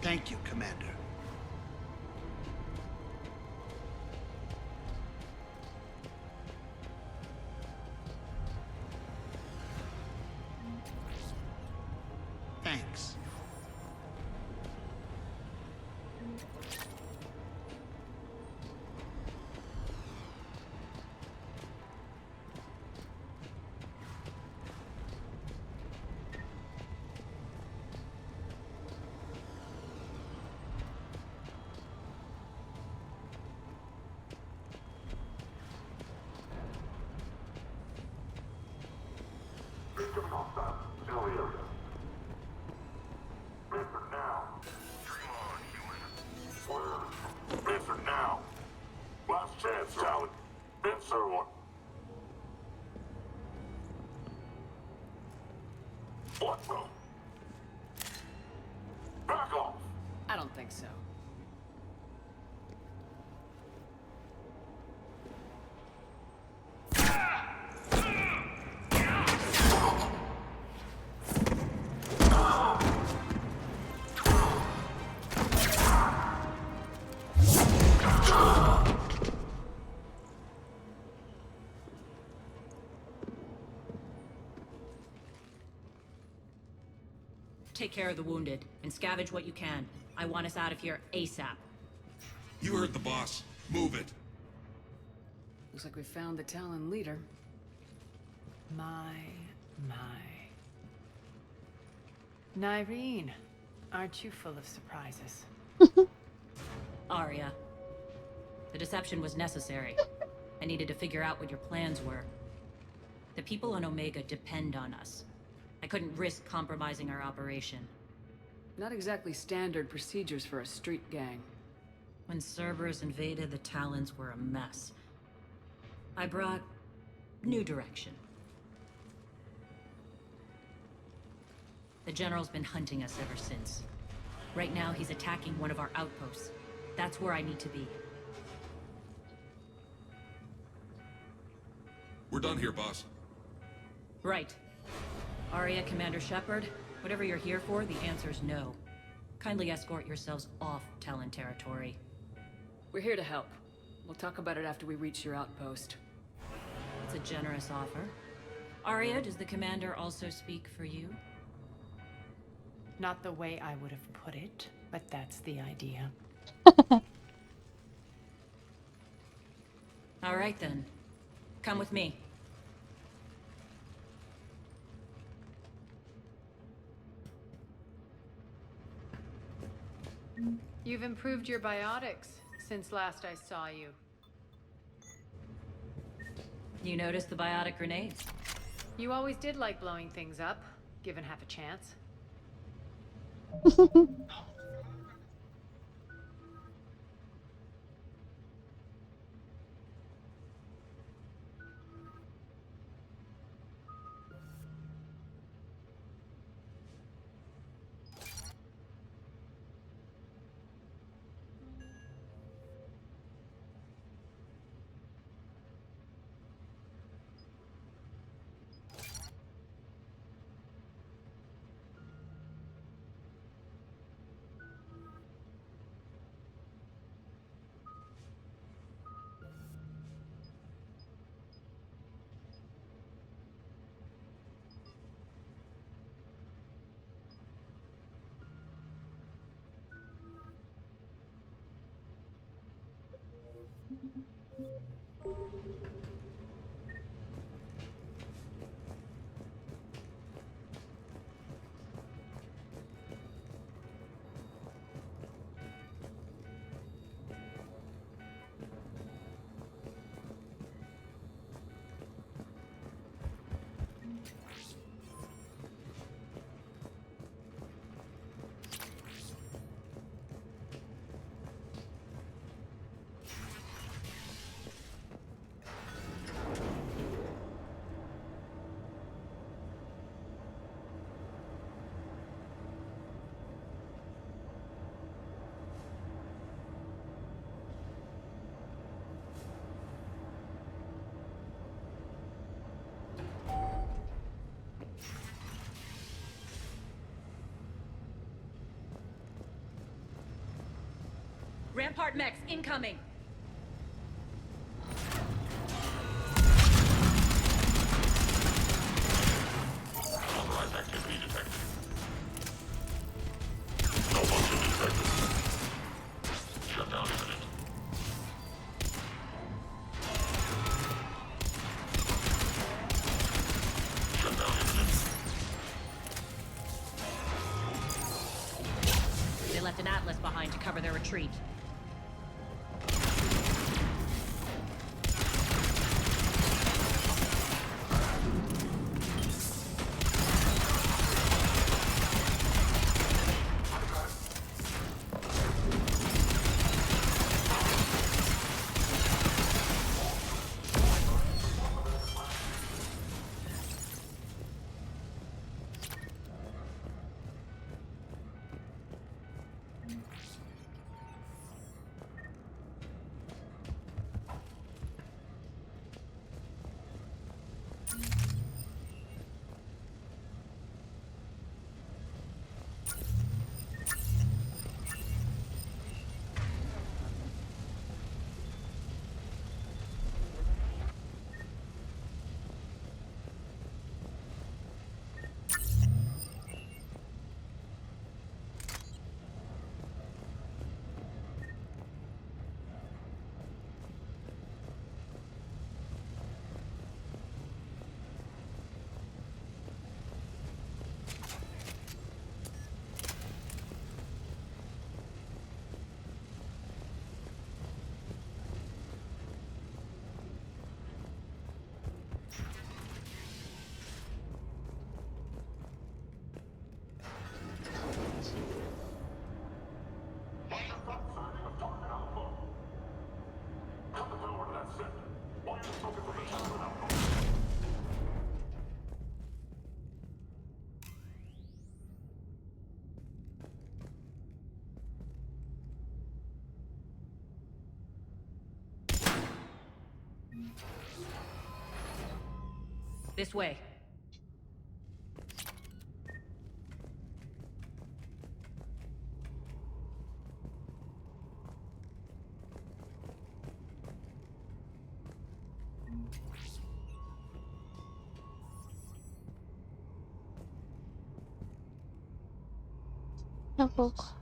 Thank you, Commander. Thanks. Answer now. Last chance, Talon. Answer one. What the? Back off. I don't think so. take care of the wounded, and scavenge what you can. I want us out of here ASAP. You heard the boss. Move it. Looks like we found the Talon leader. My. Nyreen, aren't you full of surprises? Aria. The deception was necessary. I needed to figure out what your plans were. The people on Omega depend on us. I couldn't risk compromising our operation. Not exactly standard procedures for a street gang. When Cerberus invaded, the Talons were a mess. I brought new direction. The General's been hunting us ever since. Right now, he's attacking one of our outposts. That's where I need to be. We're done here, boss. Right. Aria, Commander Shepard, whatever you're here for, the answer's no. Kindly escort yourselves off Talon territory. We're here to help. We'll talk about it after we reach your outpost. It's a generous offer. Aria, does the Commander also speak for you? Not the way I would have put it, but that's the idea. All right then. Come with me. You've improved your biotics since last I saw you. You noticed the biotic grenades? You always did like blowing things up, given half a chance. Rampart mechs incoming! Unauthorized activity detected. Malfunction detected. Shutdown imminent. Shutdown imminent. They left an Atlas behind to cover their retreat. This way. Um pouco.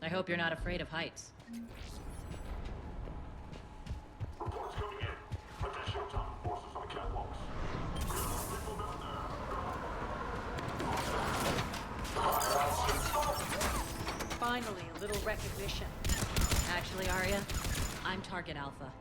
I hope you're not afraid of heights. Reports coming in. Attention, Titan forces on the catwalks. People down there. Finally, a little recognition. Actually, Aria, I'm Target Alpha.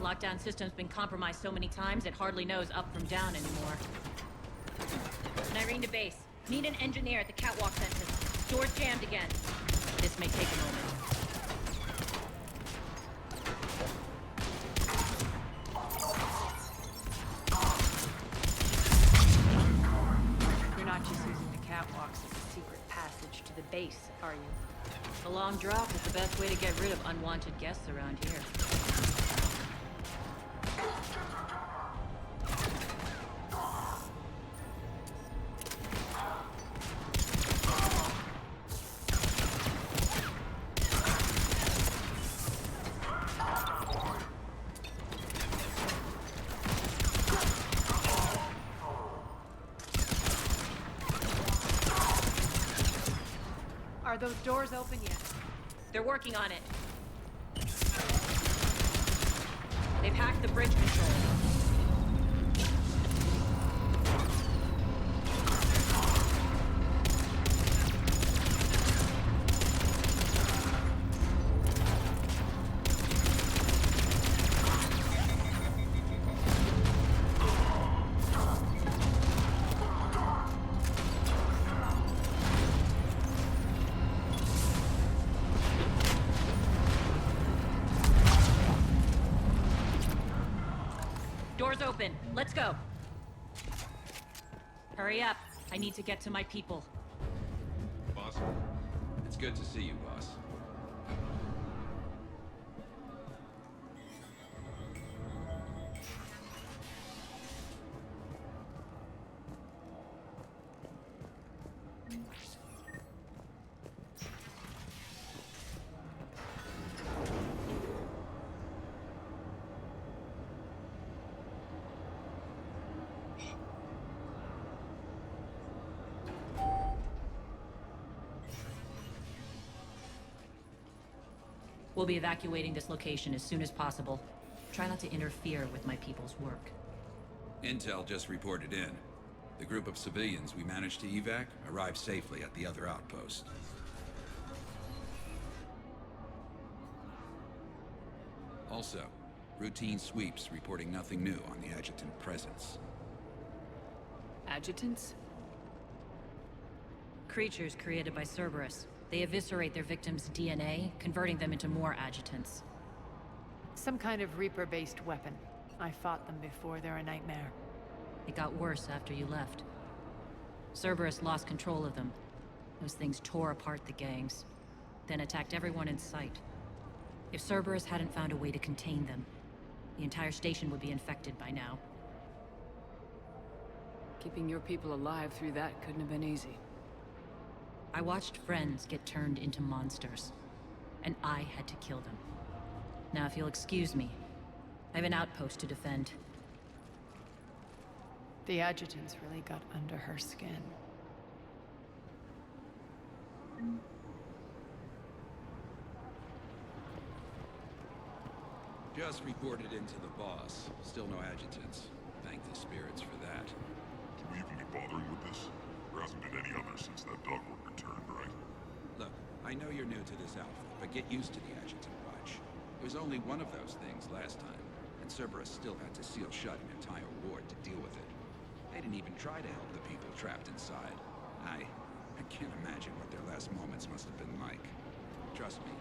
Lockdown system's been compromised so many times it hardly knows up from down anymore. Irene to base. Need an engineer at the catwalk entrance. Door's jammed again. This may take a moment. You're not just using the catwalks as a secret passage to the base, are you? A long drop is the best way to get rid of unwanted guests around here. Are those doors open yet? They're working on it. They've hacked the bridge control. Doors open. Let's go. Hurry up. I need to get to my people. Boss, it's good to see you, boss. We'll be evacuating this location as soon as possible. Try not to interfere with my people's work. Intel just reported in. The group of civilians we managed to evac arrived safely at the other outpost. Also, routine sweeps reporting nothing new on the adjutant presence. Adjutants? Creatures created by Cerberus. They eviscerate their victims' DNA, converting them into more adjutants. Some kind of Reaper-based weapon. I fought them before, they're a nightmare. It got worse after you left. Cerberus lost control of them. Those things tore apart the gangs, then attacked everyone in sight. If Cerberus hadn't found a way to contain them, the entire station would be infected by now. Keeping your people alive through that couldn't have been easy. I watched friends get turned into monsters, and I had to kill them. Now, if you'll excuse me, I have an outpost to defend. The adjutants really got under her skin. Just reported into the boss. Still no adjutants. Thank the spirits for that. Should we even be bothering with this? There hasn't been any other since that dog were returned, right? Look, I know you're new to this outfit, but get used to the adjutant bunch. It was only one of those things last time, and Cerberus still had to seal shut an entire ward to deal with it. They didn't even try to help the people trapped inside. I can't imagine what their last moments must have been like. Trust me,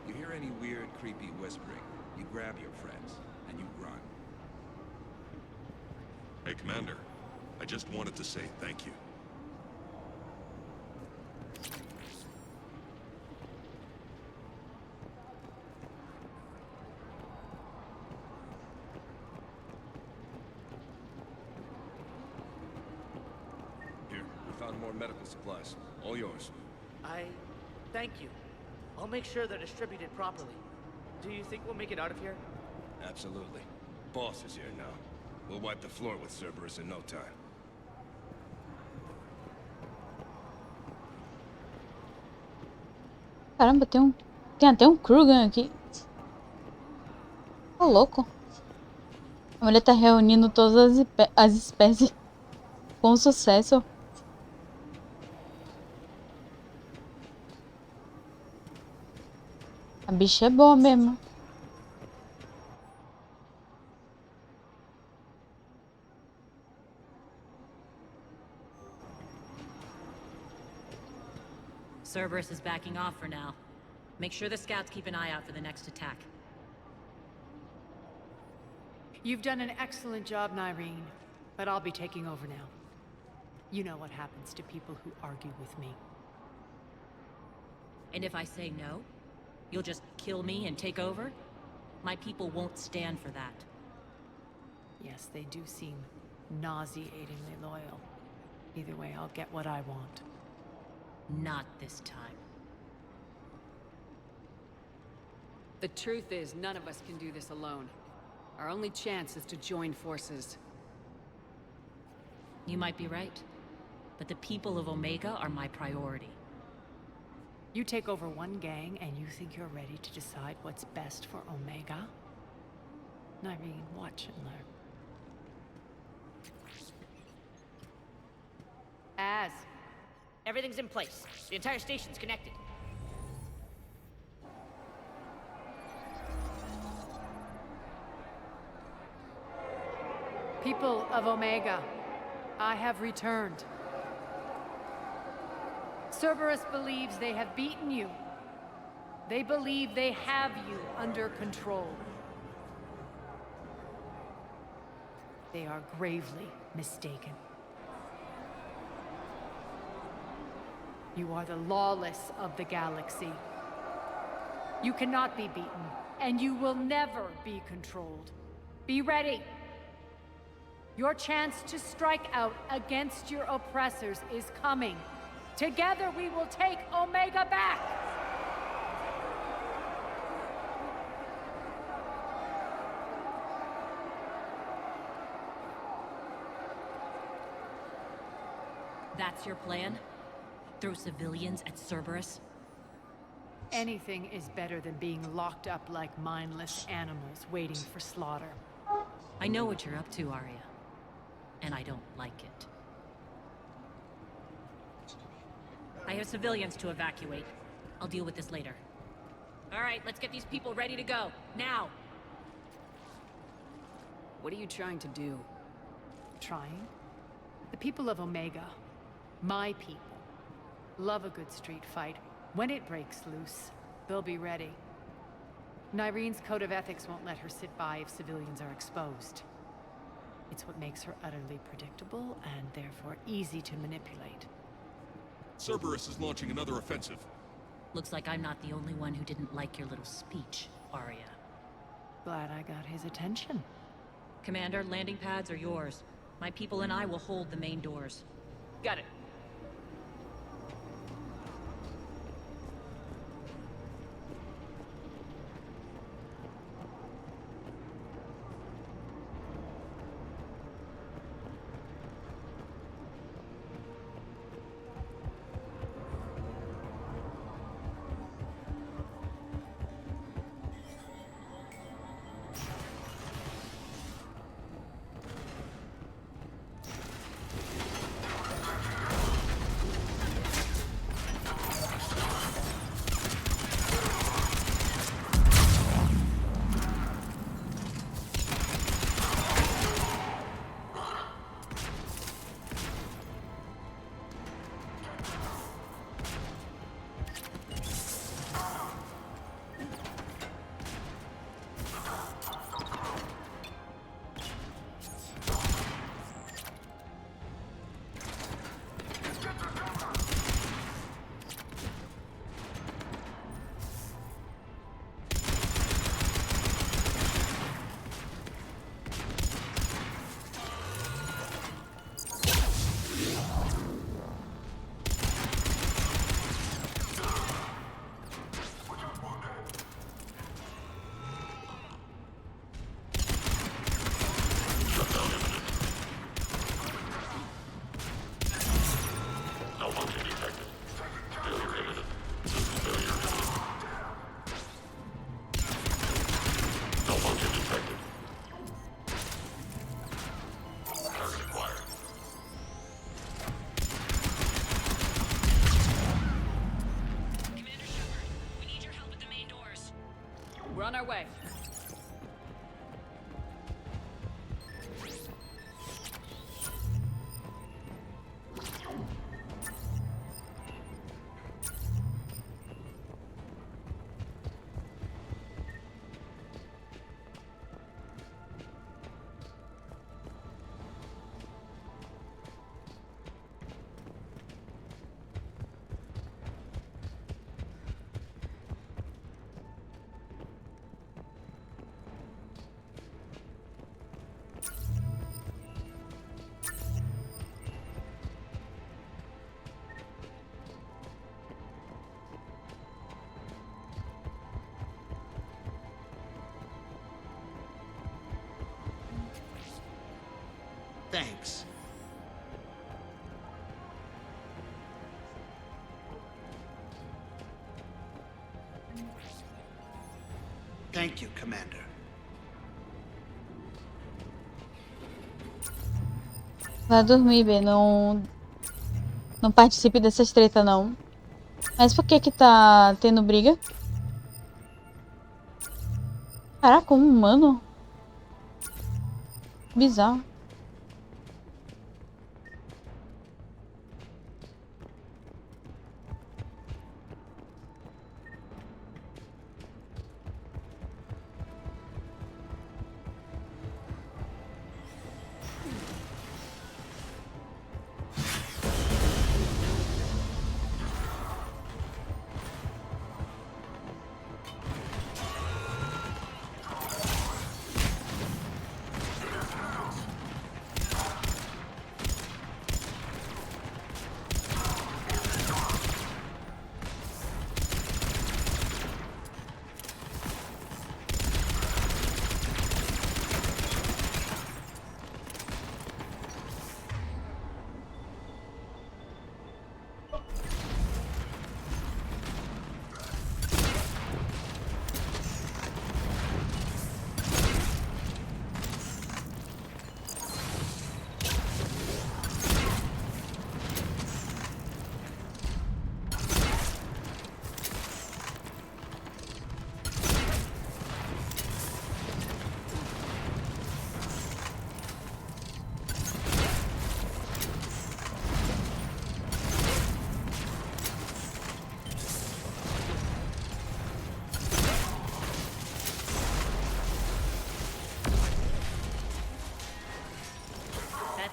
you hear any weird, creepy whispering, you grab your friends, and you run. Hey, Commander. I just wanted to say thank you. Here, we found more medical supplies. All yours. Thank you. I'll make sure they're distributed properly. Do you think we'll make it out of here? Absolutely. Boss is here now. We'll wipe the floor with Cerberus in no time. Caramba, tem até um Krugan aqui. Ô, louco. A mulher tá reunindo todas as espécies com sucesso. A bicha é boa mesmo. Cerberus is backing off for now. Make sure the scouts keep an eye out for the next attack. You've done an excellent job, Nyreen, but I'll be taking over now. You know what happens to people who argue with me. And if I say no, you'll just kill me and take over? My people won't stand for that. Yes, they do seem nauseatingly loyal. Either way, I'll get what I want. Not this time. The truth is, none of us can do this alone. Our only chance is to join forces. You might be right, but the people of Omega are my priority. You take over one gang and you think you're ready to decide what's best for Omega? Nyreen, watch and learn. Everything's in place. The entire station's connected. People of Omega, I have returned. Cerberus believes they have beaten you. They believe they have you under control. They are gravely mistaken. You are the lawless of the galaxy. You cannot be beaten, and you will never be controlled. Be ready! Your chance to strike out against your oppressors is coming. Together we will take Omega back! That's your plan? Throw civilians at Cerberus? Anything is better than being locked up like mindless animals waiting for slaughter. I know what you're up to, Aria. And I don't like it. I have civilians to evacuate. I'll deal with this later. All right, let's get these people ready to go. Now! What are you trying to do? Trying? The people of Omega, my people, love a good street fight. When it breaks loose, they'll be ready. Nyrene's code of ethics won't let her sit by if civilians are exposed. It's what makes her utterly predictable and therefore easy to manipulate. Cerberus is launching another offensive. Looks like I'm not the only one who didn't like your little speech, Aria. Glad I got his attention. Commander, landing pads are yours. My people and I will hold the main doors. Got it. We're on our way. Thanks. Thank you, Commander. Vai dormir, B. Não participe dessas treta, não. Mas por que tá tendo briga? Caraca, um humano? Bizarro.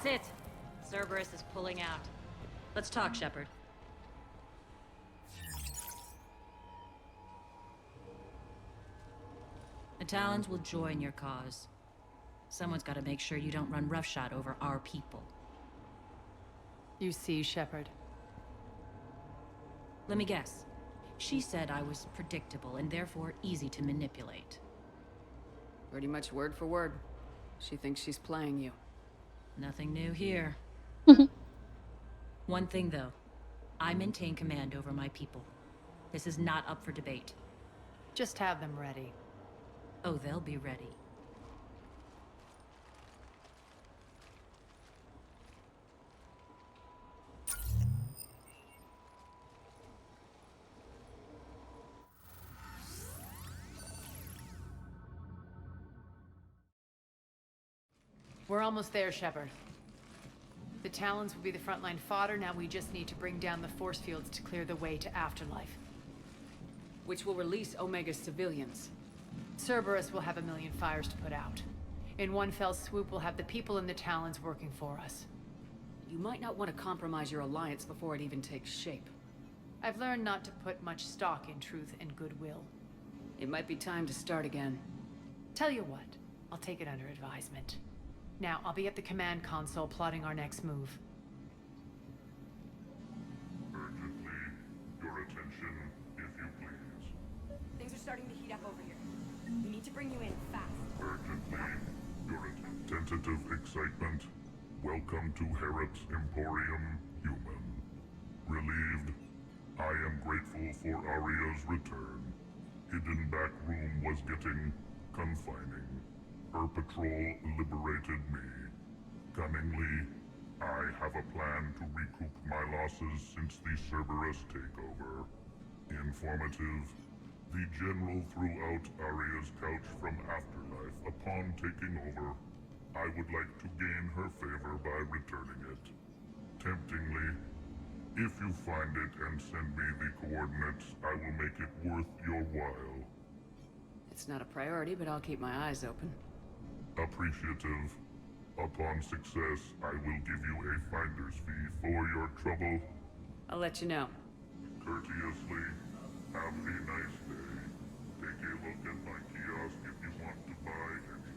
it. Cerberus is pulling out. Let's talk, Shepard. The Talons will join your cause. Someone's got to make sure you don't run roughshod over our people. You see, Shepard. Let me guess. She said I was predictable and therefore easy to manipulate. Pretty much word for word. She thinks she's playing you. Nothing new here. One thing, though. I maintain command over my people. This is not up for debate. Just have them ready. Oh, they'll be ready. We're almost there, Shepard. The Talons will be the frontline fodder, now we just need to bring down the force fields to clear the way to Afterlife. Which will release Omega's civilians. Cerberus will have a million fires to put out. In one fell swoop, we'll have the people in the Talons working for us. You might not want to compromise your alliance before it even takes shape. I've learned not to put much stock in truth and goodwill. It might be time to start again. Tell you what, I'll take it under advisement. Now, I'll be at the command console plotting our next move. Urgently, your attention, if you please. Things are starting to heat up over here. We need to bring you in fast. Urgently, your tentative excitement. Welcome to Harrop's Emporium, human. Relieved, I am grateful for Aria's return. Hidden back room was getting confining. Her patrol liberated me. Cunningly, I have a plan to recoup my losses since the Cerberus takeover. Informative, the General threw out Aria's couch from Afterlife upon taking over. I would like to gain her favor by returning it. Temptingly, if you find it and send me the coordinates, I will make it worth your while. It's not a priority, but I'll keep my eyes open. Appreciative. Upon success, I will give you a finder's fee for your trouble. I'll let you know. Courteously, have a nice day. Take a look at my kiosk if you want to buy anything.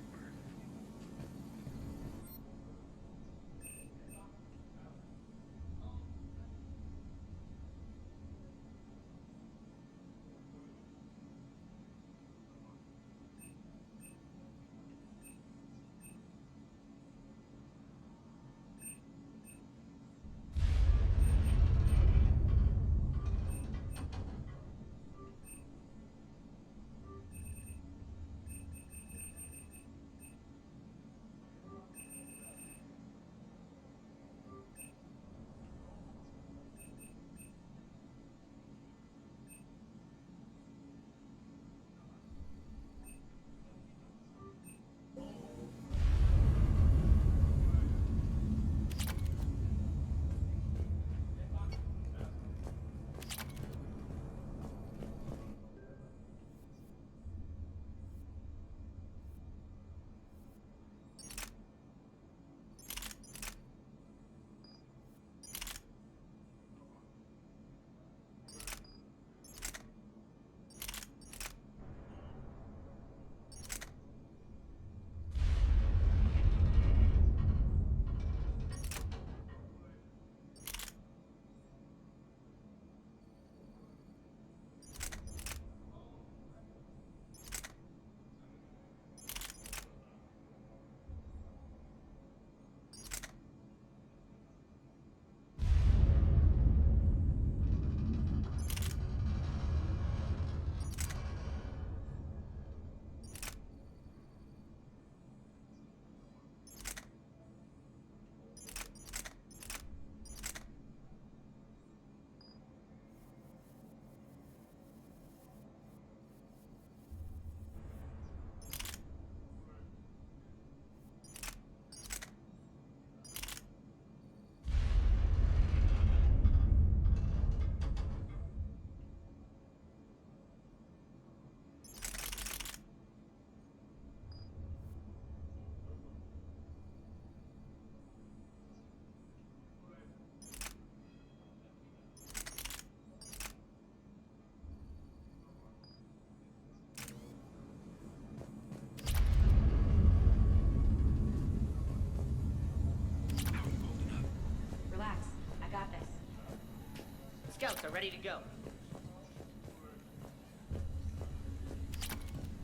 scouts are ready to go.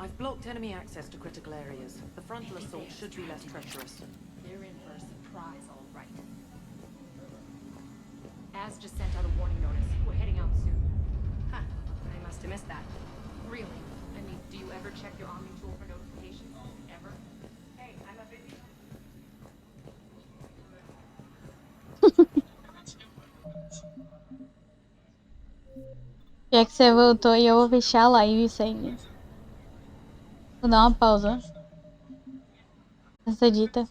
I've blocked enemy access to critical areas. The frontal assault should be less treacherous. They're in for a surprise, all right. Az just sent out a warning notice. We're heading out soon. Huh. I must have missed that. Really? I mean, do you ever check your Omni tool for notifications? Ever? Hey, I'm a busy... Já que você voltou, eu vou fechar a live, segue. Vou dar uma pausa. Essa dita.